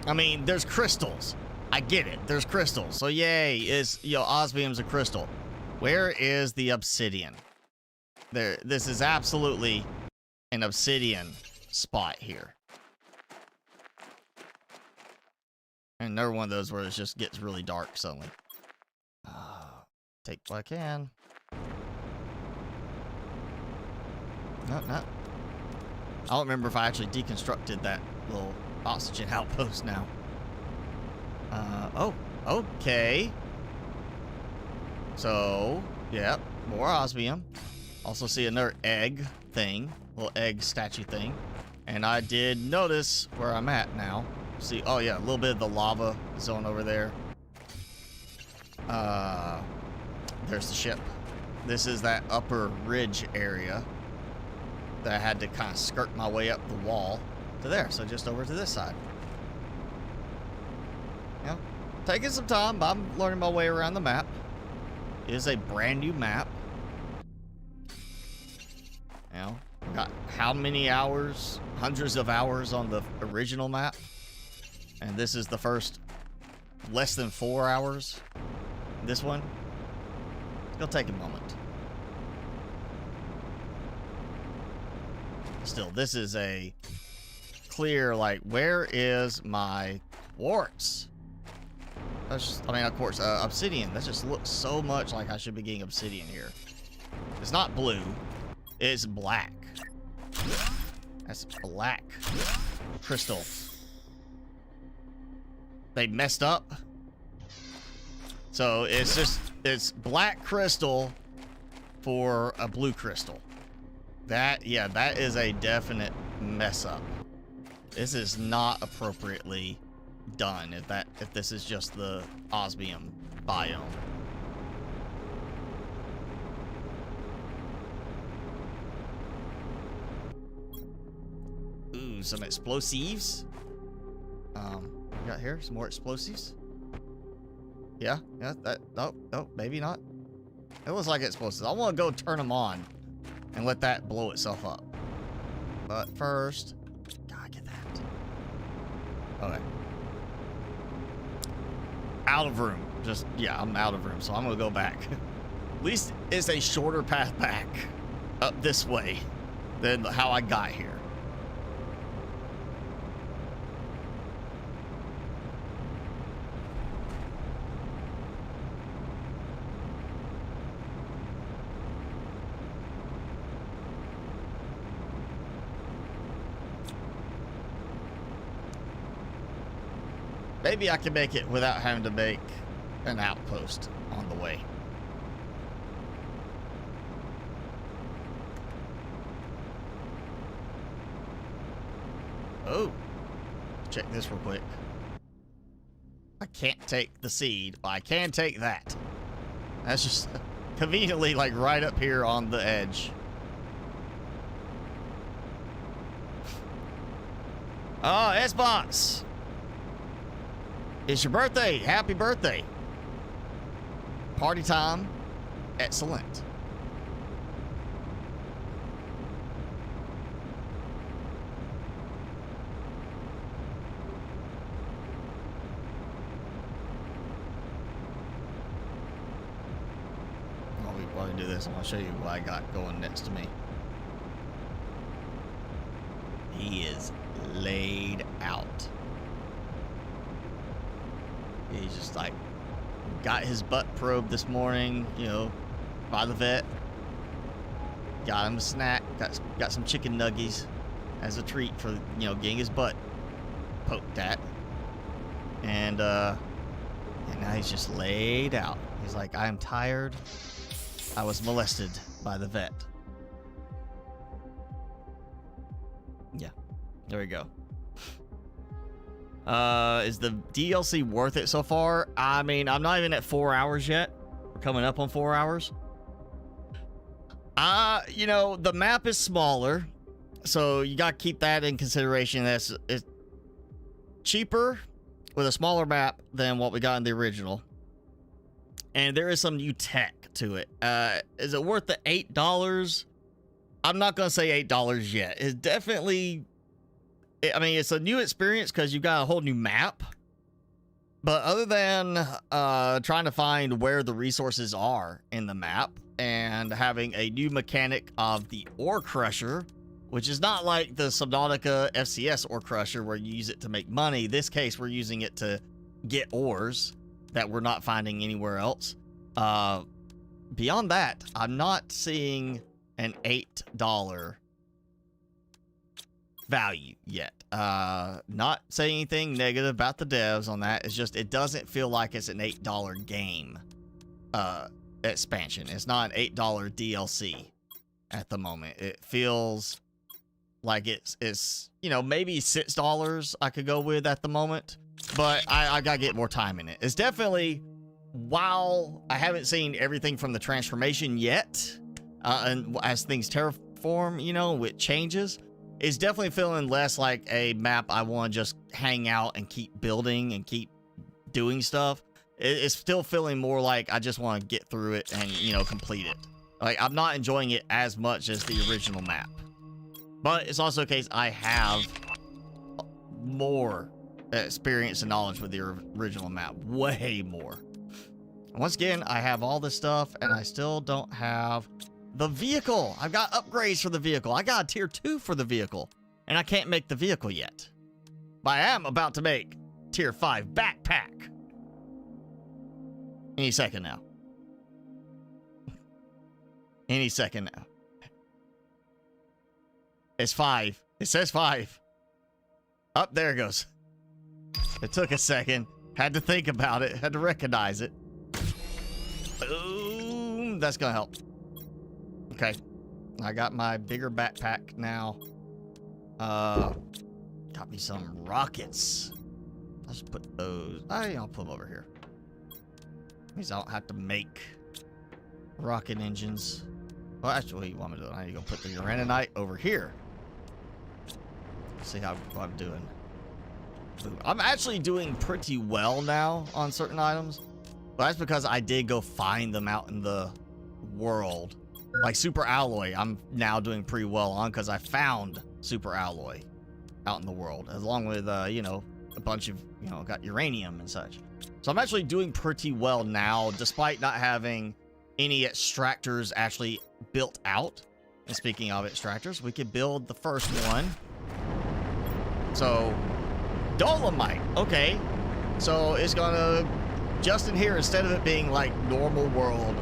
I mean, there's crystals. I get it. There's crystals. So yay, is osmium's a crystal. Where is the obsidian? There. This is absolutely an obsidian spot here. And another one of those where it just gets really dark suddenly. Take what I can. No. I don't remember if I actually deconstructed that little oxygen outpost now. Oh, okay. So, yep, more osmium. Also see another egg thing, little egg statue thing. And I did notice where I'm at now. See, oh yeah, a little bit of the lava zone over there. There's the ship. This is that upper ridge area that I had to kind of skirt my way up the wall to there. So just over to this side. Yeah, taking some time, but I'm learning my way around the map. It is a brand new map. You know, we got how many hours? Hundreds of hours on the original map. And this is the first less than 4 hours. This one. It's gonna take a moment. Still, this is a clear, like, where is my quartz? That's just, I mean, of course, obsidian. That just looks so much like I should be getting obsidian here. It's not blue. It's black. That's black crystal. They messed up. So it's black crystal for a blue crystal. That is a definite mess up. This is not appropriately done if this is just the osmium biome. Ooh, some explosives. We got here some more explosives. Yeah, that, no, maybe not. It looks like explosives. I want to go turn them on and let that blow itself up. But first, gotta get that. Okay. Out of room. Yeah, I'm out of room, so I'm gonna go back. At least it's a shorter path back up this way than how I got here. Maybe I can make it without having to make an outpost on the way. Oh, check this real quick. I can't take the seed, but I can take that. That's just conveniently like right up here on the edge. Oh, Xbox. It's your birthday. Happy birthday. Party time. Excellent. While we do this, I'm going to show you what I got going next to me. He is laid out. He's just like got his butt probed this morning, you know, by the vet. Got him a snack. Got some chicken nuggies as a treat for, you know, getting his butt poked at. And now he's just laid out. He's like, I am tired. I was molested by the vet. Yeah, there we go. Is the DLC worth it so far? I mean, I'm not even at 4 hours yet. We're coming up on 4 hours. You know, the map is smaller, so you got to keep that in consideration. It's cheaper with a smaller map than what we got in the original. And there is some new tech to it. Is it worth the $8? I'm not going to say $8 yet. It's definitely... I mean, it's a new experience because you got a whole new map, But other than trying to find where the resources are in the map and having a new mechanic of the ore crusher, which is not like the Subnautica FCS ore crusher where you use it to make money. This case, we're using it to get ores that we're not finding anywhere else. Beyond that, I'm not seeing an $8 value yet. Not saying anything negative about the devs on that. It's just it doesn't feel like it's an $8 game expansion. It's not an $8 DLC at the moment. It feels like it's you know, maybe $6 I could go with at the moment, but I gotta get more time in it. It's definitely, while I haven't seen everything from the transformation yet, and as things terraform, you know, with changes, it's definitely feeling less like a map I want to just hang out and keep building and keep doing stuff. It's still feeling more like I just want to get through it and, you know, complete it. Like, I'm not enjoying it as much as the original map. But it's also a case I have more experience and knowledge with the original map. Way more. Once again, I have all this stuff, and I still don't have the vehicle. I've got upgrades for the vehicle. I got a tier 2 for the vehicle, and I can't make the vehicle yet. But I am about to make tier 5 backpack. Any second now. Any second now. It's 5. It says 5. Up there it goes. It took a second. Had to think about it. Had to recognize it. Boom. That's gonna help. Okay. I got my bigger backpack now. Got me some rockets. I'll just put those. I'll put them over here. Means I don't have to make rocket engines. Well, actually, what do you want me to do? I need to go put the uraninite over here. See how I'm doing. I'm actually doing pretty well now on certain items. But that's because I did go find them out in the world. Like super alloy, I'm now doing pretty well on because I found super alloy out in the world, along with you know, a bunch of, you know, got uranium and such. So I'm actually doing pretty well now, despite not having any extractors actually built out. And speaking of extractors, we could build the first one. So dolomite, okay. So it's gonna, just in here, instead of it being like normal world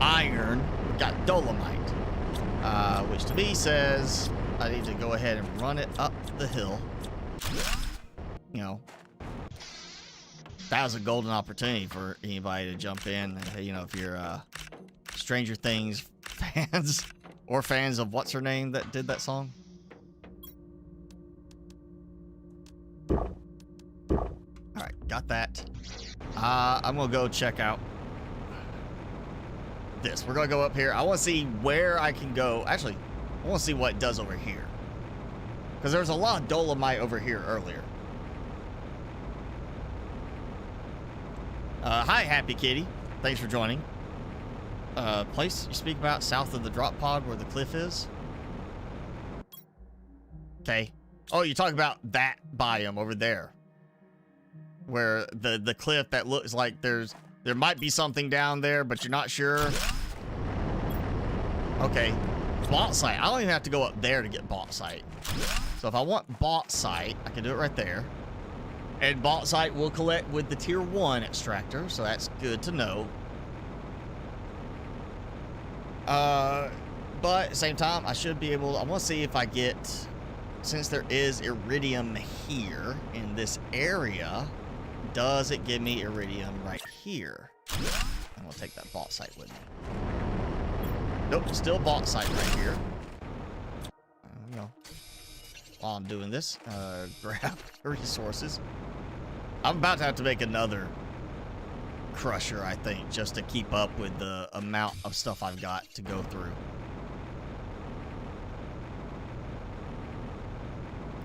iron, we've got dolomite, which to me says I need to go ahead and run it up the hill. You know, that was a golden opportunity for anybody to jump in. You know, if you're Stranger Things fans or fans of what's her name that did that song. All right, got that. I'm gonna go check out this. We're gonna go up here. I want to see where I can go. Actually, I want to see what it does over here, because there's a lot of dolomite over here earlier. Hi, Happy Kitty. Thanks for joining. Place you speak about south of the drop pod where the cliff is. Okay. Oh, you're talking about that biome over there, where the cliff that looks like there might be something down there, but you're not sure. Okay. Bauxite. I don't even have to go up there to get bauxite. So if I want bauxite, I can do it right there. And bauxite will collect with the tier 1 extractor, so that's good to know. But at the same time, I should be able to, I want to see if I get, since there is iridium here in this area, does it give me iridium right here? I'm going to take that bauxite with me. Nope, still bauxite right here. You know, while I'm doing this, grab resources. I'm about to have to make another crusher, I think, just to keep up with the amount of stuff I've got to go through.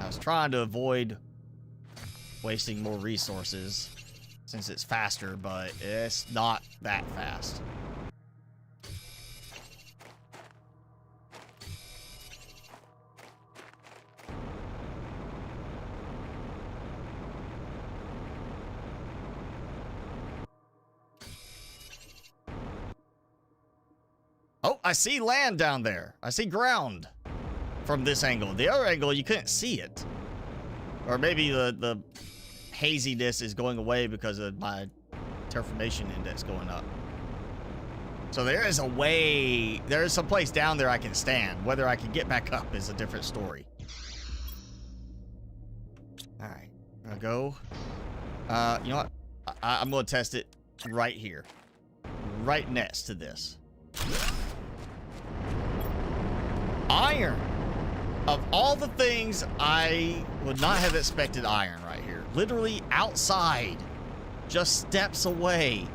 I was trying to avoid wasting more resources since it's faster, but it's not that fast. Oh, I see land down there. I see ground from this angle. The other angle, you couldn't see it. Or maybe the haziness is going away because of my terraformation index going up. So there is a way, there is some place down there I can stand. Whether I can get back up is a different story. All right, I'll go. You know what? I'm going to test it right here. Right next to this. Iron. Of all the things, I would not have expected iron right here. Literally outside, just steps away,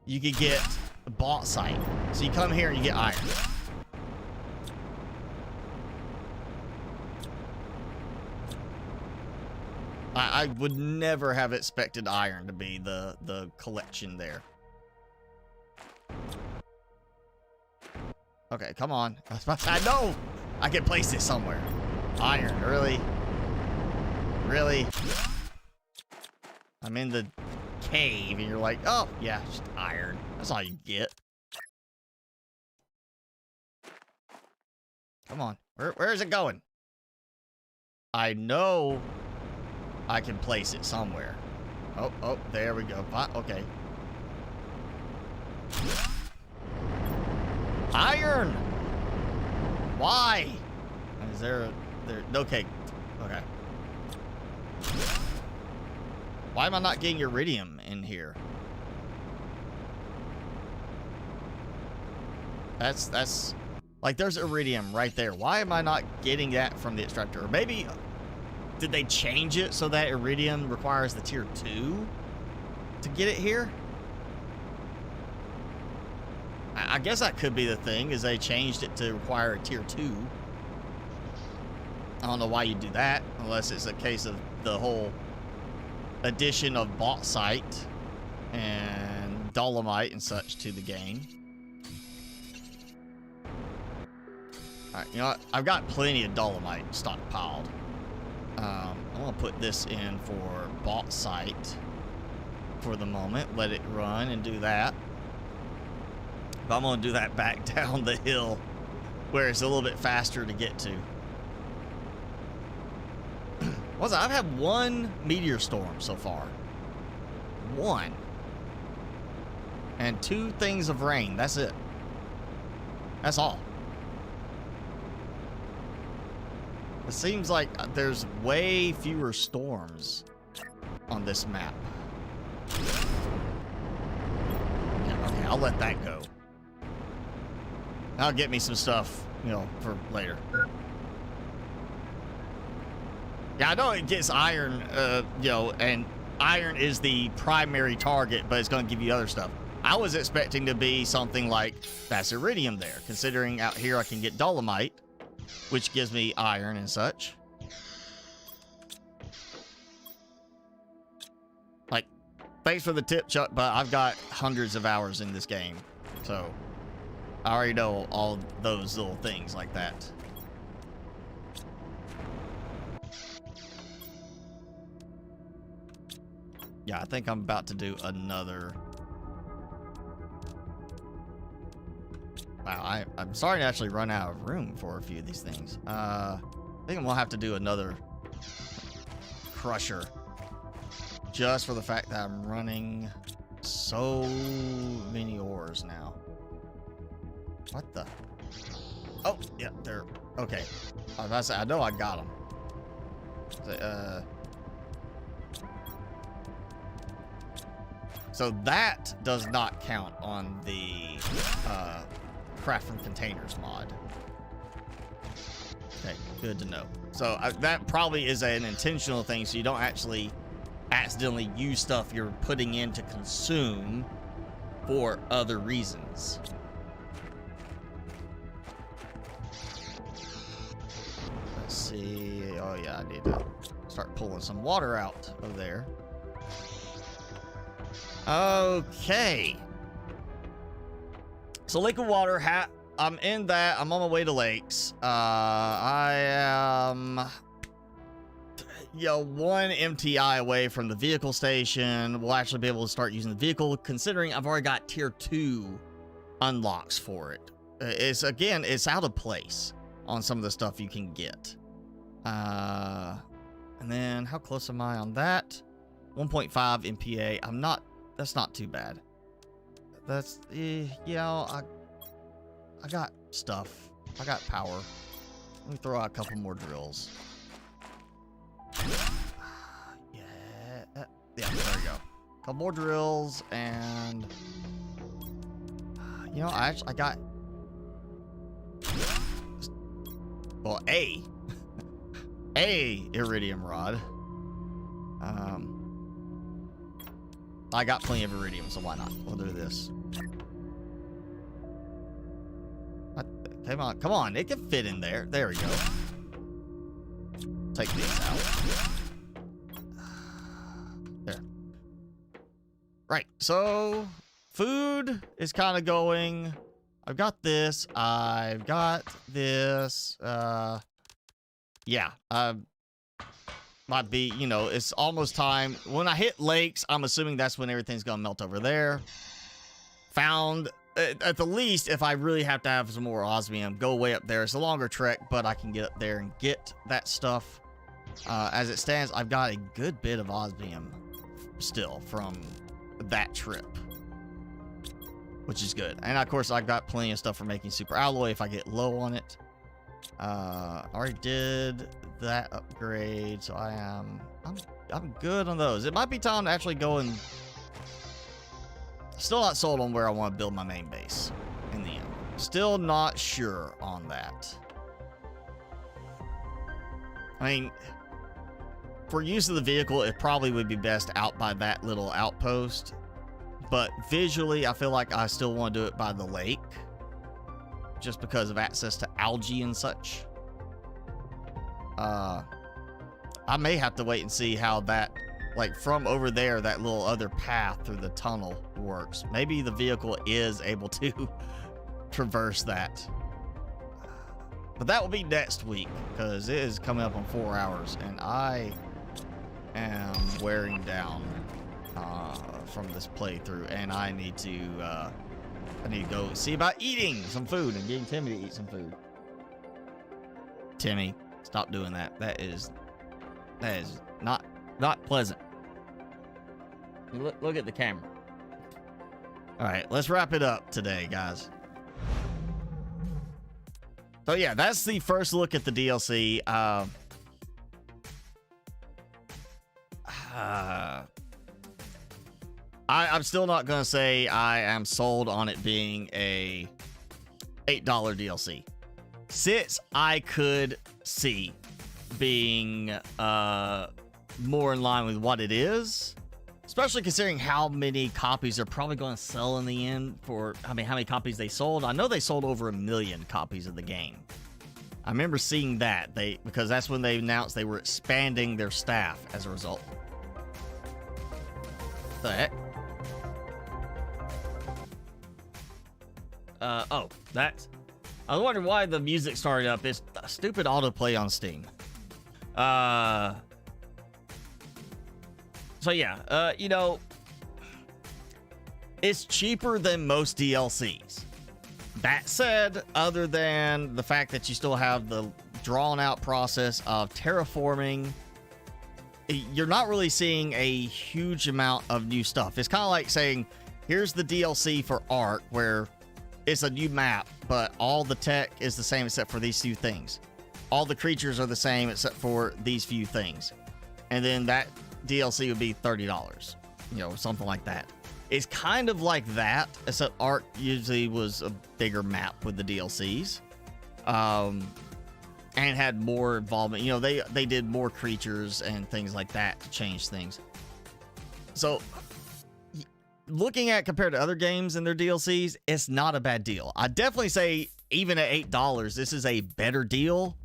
you could get bauxite. So you come here and you get iron. I would never have expected iron to be the collection there. Okay, come on. I know I can place it somewhere. Iron, really? Really? I'm in the cave and you're like, oh, yeah, just iron. That's all you get. Come on. Where is it going? I know I can place it somewhere. Oh, there we go. Okay. Iron! Why? Is there okay. Okay. Why am I not getting iridium in here? That's like there's iridium right there. Why am I not getting that from the extractor? Or maybe did they change it so that iridium requires the tier 2 to get it here? I guess that could be the thing, is they changed it to require a tier 2. I don't know why you do that, unless it's a case of the whole addition of bauxite and dolomite and such to the game. Alright, you know what? I've got plenty of dolomite stockpiled. I'm going to put this in for bauxite for the moment. Let it run and do that. But I'm going to do that back down the hill where it's a little bit faster to get to. I've had one meteor storm so far. One. And 2 things of rain. That's it. That's all. It seems like there's way fewer storms on this map. Yeah, okay, I'll let that go. That'll get me some stuff, you know, for later. Yeah, I know it gets iron, you know, and iron is the primary target, but it's going to give you other stuff. I was expecting to be something like, that's iridium there, considering out here I can get dolomite, which gives me iron and such. Like, thanks for the tip, Chuck, but I've got hundreds of hours in this game, so I already know all those little things like that. Yeah, I think I'm about to do another. Wow, I'm starting to actually run out of room for a few of these things. I think I'm gonna have to do another crusher. Just for the fact that I'm running so many ores now. What the? Oh, yeah, they're okay. I was about to say, I know I got them. So that does not count on the craft from containers mod. Okay, good to know. So that probably is an intentional thing, so you don't actually accidentally use stuff you're putting in to consume for other reasons. Let's see. Oh yeah, I need to start pulling some water out of there. Okay. So liquid water, I'm in that. I'm on my way to lakes. I am, you know, 1 MTI away from the vehicle station. We'll actually be able to start using the vehicle, considering I've already got tier 2 unlocks for it. it's again, it's out of place on some of the stuff you can get. And then how close am I on that? 1.5 MPA. I'm not. That's not too bad. That's yeah. I got stuff. I got power. Let me throw out a couple more drills. Yeah. Yeah. There we go. A couple more drills and you know I got well a iridium rod. I got plenty of iridium, so why not? We'll do this. Come on, it can fit in there. There we go. Take these out. There. Right, so food is kind of going. I've got this. I've got this. Yeah. Might be, you know, it's almost time. When I hit lakes, I'm assuming that's when everything's gonna melt over there. Found, at the least, if I really have to have some more osmium, go way up there. It's a longer trek, but I can get up there and get that stuff. As it stands, I've got a good bit of osmium still from that trip, which is good. And of course, I've got plenty of stuff for making super alloy if I get low on it. Already did that upgrade, so I'm good on those. It might be time to actually go and still not sold on where I want to build my main base in the end. Still not sure on that. I mean, for use of the vehicle, it probably would be best out by that little outpost, but visually I feel like I still want to do it by the lake just because of access to algae and such. I may have to wait and see how that, like from over there, that little other path through the tunnel works. Maybe the vehicle is able to traverse that. But that will be next week because it is coming up on 4 hours and I am wearing down from this playthrough, and I need to go see about eating some food and getting Timmy to eat some food. Timmy, stop doing that. That is not pleasant. Look at the camera. All right, let's wrap it up today, guys. So yeah, that's the first look at the DLC. I'm still not gonna say I am sold on it being a $8 DLC, since I could see being more in line with what it is, especially considering how many copies they're probably going to sell in the end. For I mean, how many copies they sold? I know they sold over 1 million copies of the game. I remember seeing that because that's when they announced they were expanding their staff as a result. The heck? Oh, that's... I was wondering why the music started up. It's a stupid autoplay on Steam. So yeah, you know, it's cheaper than most DLCs. That said, other than the fact that you still have the drawn out process of terraforming, you're not really seeing a huge amount of new stuff. It's kind of like saying, here's the DLC for Ark, where it's a new map, but all the tech is the same except for these few things. All the creatures are the same except for these few things. And then that DLC would be $30, you know, something like that. It's kind of like that, except Ark usually was a bigger map with the DLCs. And had more involvement. You know, they did more creatures and things like that to change things. So looking at compared to other games and their DLCs, it's not a bad deal. I definitely say even at $8, this is a better deal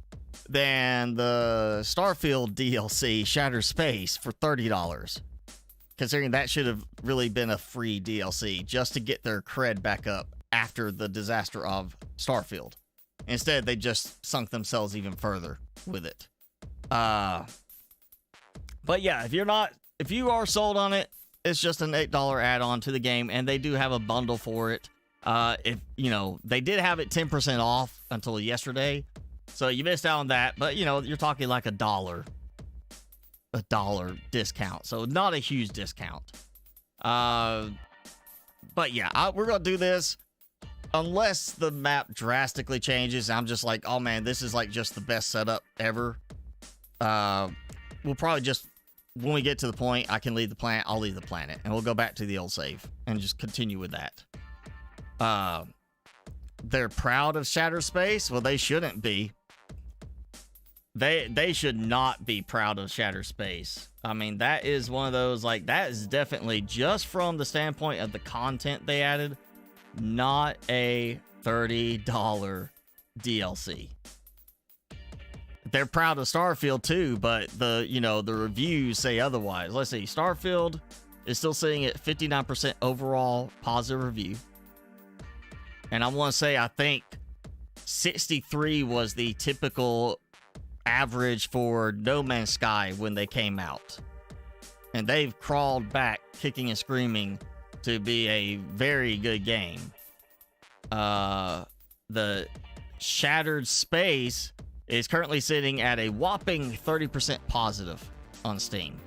than the Starfield DLC Shattered Space for $30. Considering that should have really been a free DLC just to get their cred back up after the disaster of Starfield. Instead, they just sunk themselves even further with it. But yeah, if you are sold on it, it's just an $8 add-on to the game, and they do have a bundle for it. If you know, they did have it 10% off until yesterday, so you missed out on that. But you know, you're talking like a dollar discount, so not a huge discount. But yeah, we're gonna do this unless the map drastically changes. I'm just like, oh man, this is like just the best setup ever. We'll probably just, when we get to the point I can leave the planet, I'll leave the planet, and we'll go back to the old save and just continue with that. They're proud of Shattered Space. Well, they shouldn't be. They should not be proud of Shattered Space. I mean, that is one of those, like, that is definitely, just from the standpoint of the content they added, not a $30 DLC. They're proud of Starfield too, but the reviews say otherwise. Let's see, Starfield is still sitting at 59% overall positive review. And I want to say, I think 63 was the typical average for No Man's Sky when they came out. And they've crawled back kicking and screaming to be a very good game. The Shattered Space is currently sitting at a whopping 30% positive on Steam.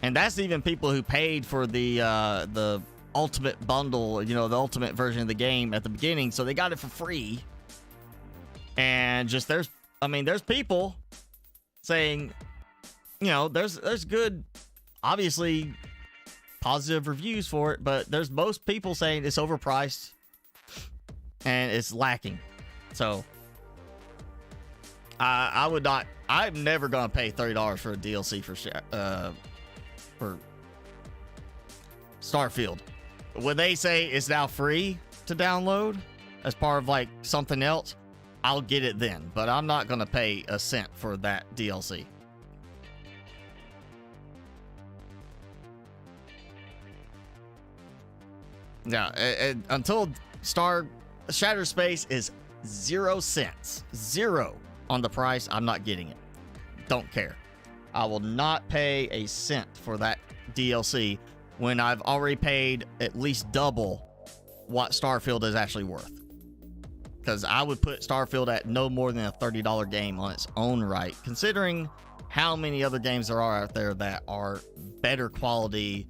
And that's even people who paid for the ultimate bundle, you know, the ultimate version of the game at the beginning, so they got it for free. And just there's people saying, you know, there's good, obviously positive reviews for it, but there's most people saying it's overpriced and it's lacking. So I'm never gonna pay $30 for a DLC for Starfield. When they say it's now free to download as part of like something else, I'll get it then, but I'm not gonna pay a cent for that DLC. Yeah, until Shattered Space is 0 cents, zero on the price, I'm not getting it. Don't care. I will not pay a cent for that DLC when I've already paid at least double what Starfield is actually worth. Because I would put Starfield at no more than a $30 game on its own right, considering how many other games there are out there that are better quality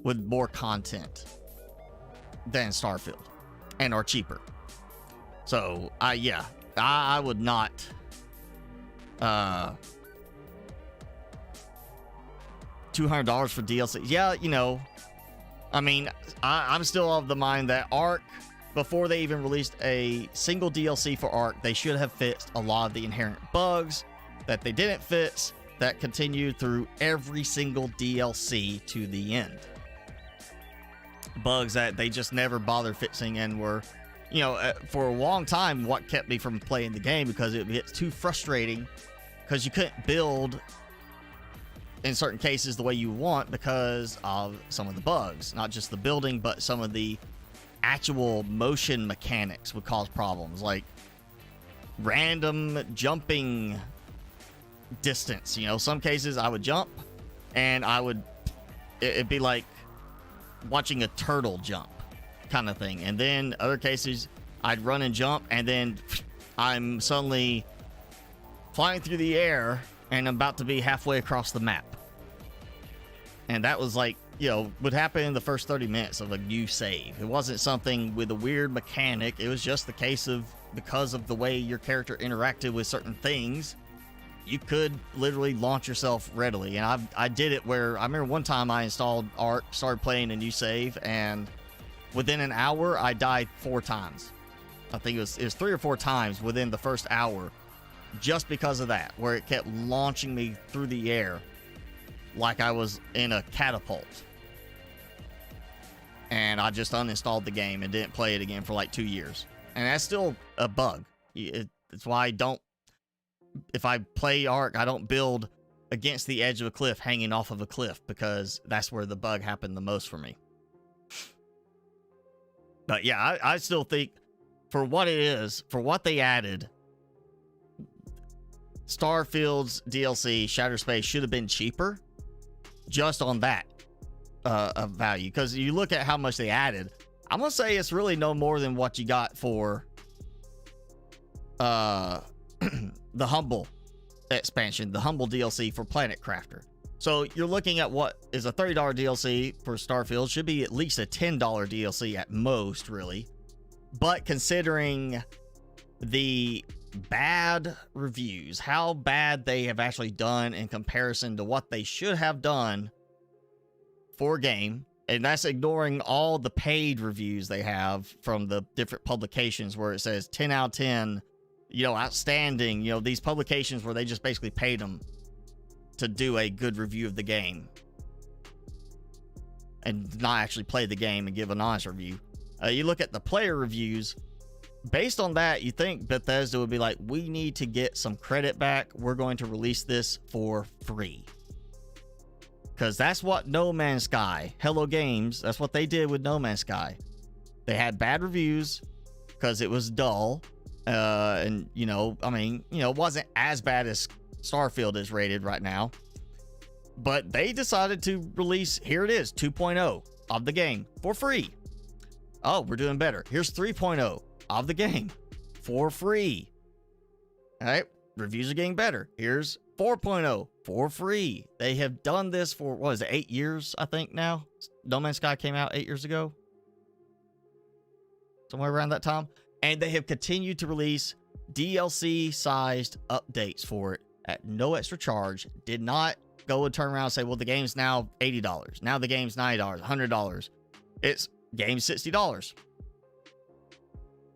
with more content than Starfield and are cheaper. So I would not $200 for DLC. Yeah, you know, I mean, I'm still of the mind that Ark, before they even released a single DLC for Ark, they should have fixed a lot of the inherent bugs that they didn't fix that continued through every single DLC to the end. Bugs that they just never bothered fixing and were, you know, for a long time what kept me from playing the game, because it gets too frustrating because you couldn't build in certain cases the way you want because of some of the bugs. Not just the building, but some of the actual motion mechanics would cause problems, like random jumping distance. You know, some cases I would jump and it'd be like watching a turtle jump kind of thing. And then other cases I'd run and jump and then I'm suddenly flying through the air and I'm about to be halfway across the map. And that was like, you know, would happen in the first 30 minutes of a new save. It wasn't something with a weird mechanic. It was just the case of, because of the way your character interacted with certain things, you could literally launch yourself readily. And I did it where I remember one time I installed Ark, started playing a new save, and within an hour I died 4 times. I think it was 3 or 4 times within the first hour, just because of that, where it kept launching me through the air like I was in a catapult. And I just uninstalled the game and didn't play it again for like 2 years. And that's still a bug. It's why I don't, if I play Ark, I don't build against the edge of a cliff, hanging off of a cliff, because that's where the bug happened the most for me. But yeah, I still think for what it is, for what they added, Starfield's DLC, Shattered Space, should have been cheaper just on that value. Because you look at how much they added, I'm gonna say it's really no more than what you got for the Humble expansion, the Humble DLC for Planet Crafter. So you're looking at what is a $30 DLC for Starfield, should be at least a $10 DLC at most, really. But considering the bad reviews, how bad they have actually done in comparison to what they should have done for a game, and that's ignoring all the paid reviews they have from the different publications where it says 10 out of 10, you know, outstanding, you know, these publications where they just basically paid them to do a good review of the game and not actually play the game and give an honest review. You look at the player reviews. Based on that, you think Bethesda would be like, we need to get some credit back. We're going to release this for free. Because that's what No Man's Sky, Hello Games, that's what they did with No Man's Sky. They had bad reviews because it was dull. And, you know, I mean, you know, it wasn't as bad as Starfield is rated right now. But they decided to release, here it is, 2.0 of the game for free. Oh, we're doing better. Here's 3.0 of the game for free. All right, reviews are getting better. Here's 4.0 for free. They have done this for, what is it, 8 years, I think now? No Man's Sky came out 8 years ago. Somewhere around that time. And they have continued to release DLC-sized updates for it at no extra charge. Did not go and turn around and say, well, the game's now $80. Now the game's $90, $100. It's game $60.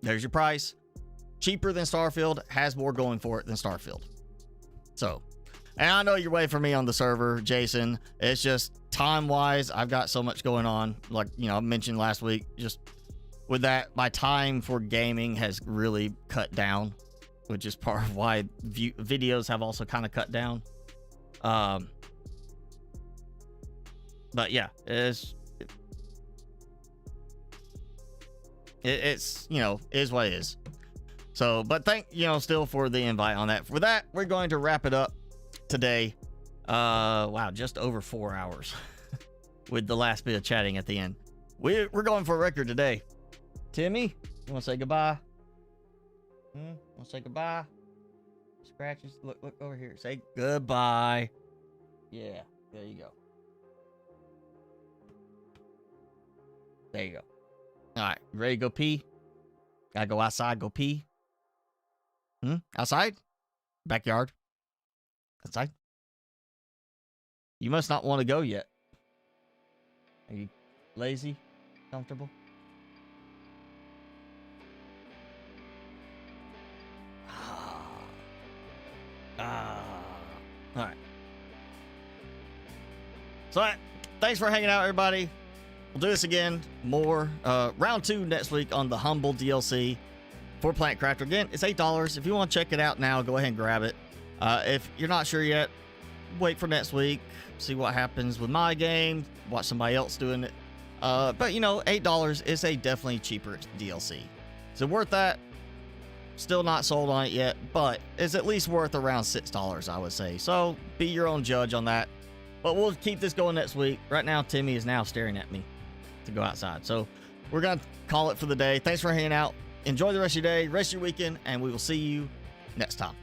There's your price. Cheaper than Starfield, has more going for it than Starfield. So, and I know you're waiting for me on the server, Jason. It's just time-wise, I've got so much going on. Like, you know, I mentioned last week, just with that, my time for gaming has really cut down, which is part of why videos have also kind of cut down. But yeah, it's you know, is what it is. So, but thank you know still for the invite on that. For that, we're going to wrap it up today. Wow, just over 4 hours with the last bit of chatting at the end. We're going for a record today. Timmy, you want to say goodbye? Want to say goodbye? Scratches. Look over here. Say goodbye. Yeah, there you go. There you go. All right, you ready to go pee? Gotta go outside, go pee. Outside? Backyard? Outside? You must not want to go yet. Are you lazy? Comfortable? All right. So, thanks for hanging out, everybody. We'll do this again. More round 2 next week on the Humble DLC for Planet Crafter. Again, it's $8. If you want to check it out now, go ahead and grab it. If you're not sure yet, wait for next week. See what happens with my game. Watch somebody else doing it. But you know, $8 is a definitely cheaper DLC. Is it worth that? Still not sold on it yet, but it's at least worth around $6, I would say. So be your own judge on that. But we'll keep this going next week. Right now, Timmy is now staring at me to go outside. So we're going to call it for the day. Thanks for hanging out. Enjoy the rest of your day, rest of your weekend, and we will see you next time.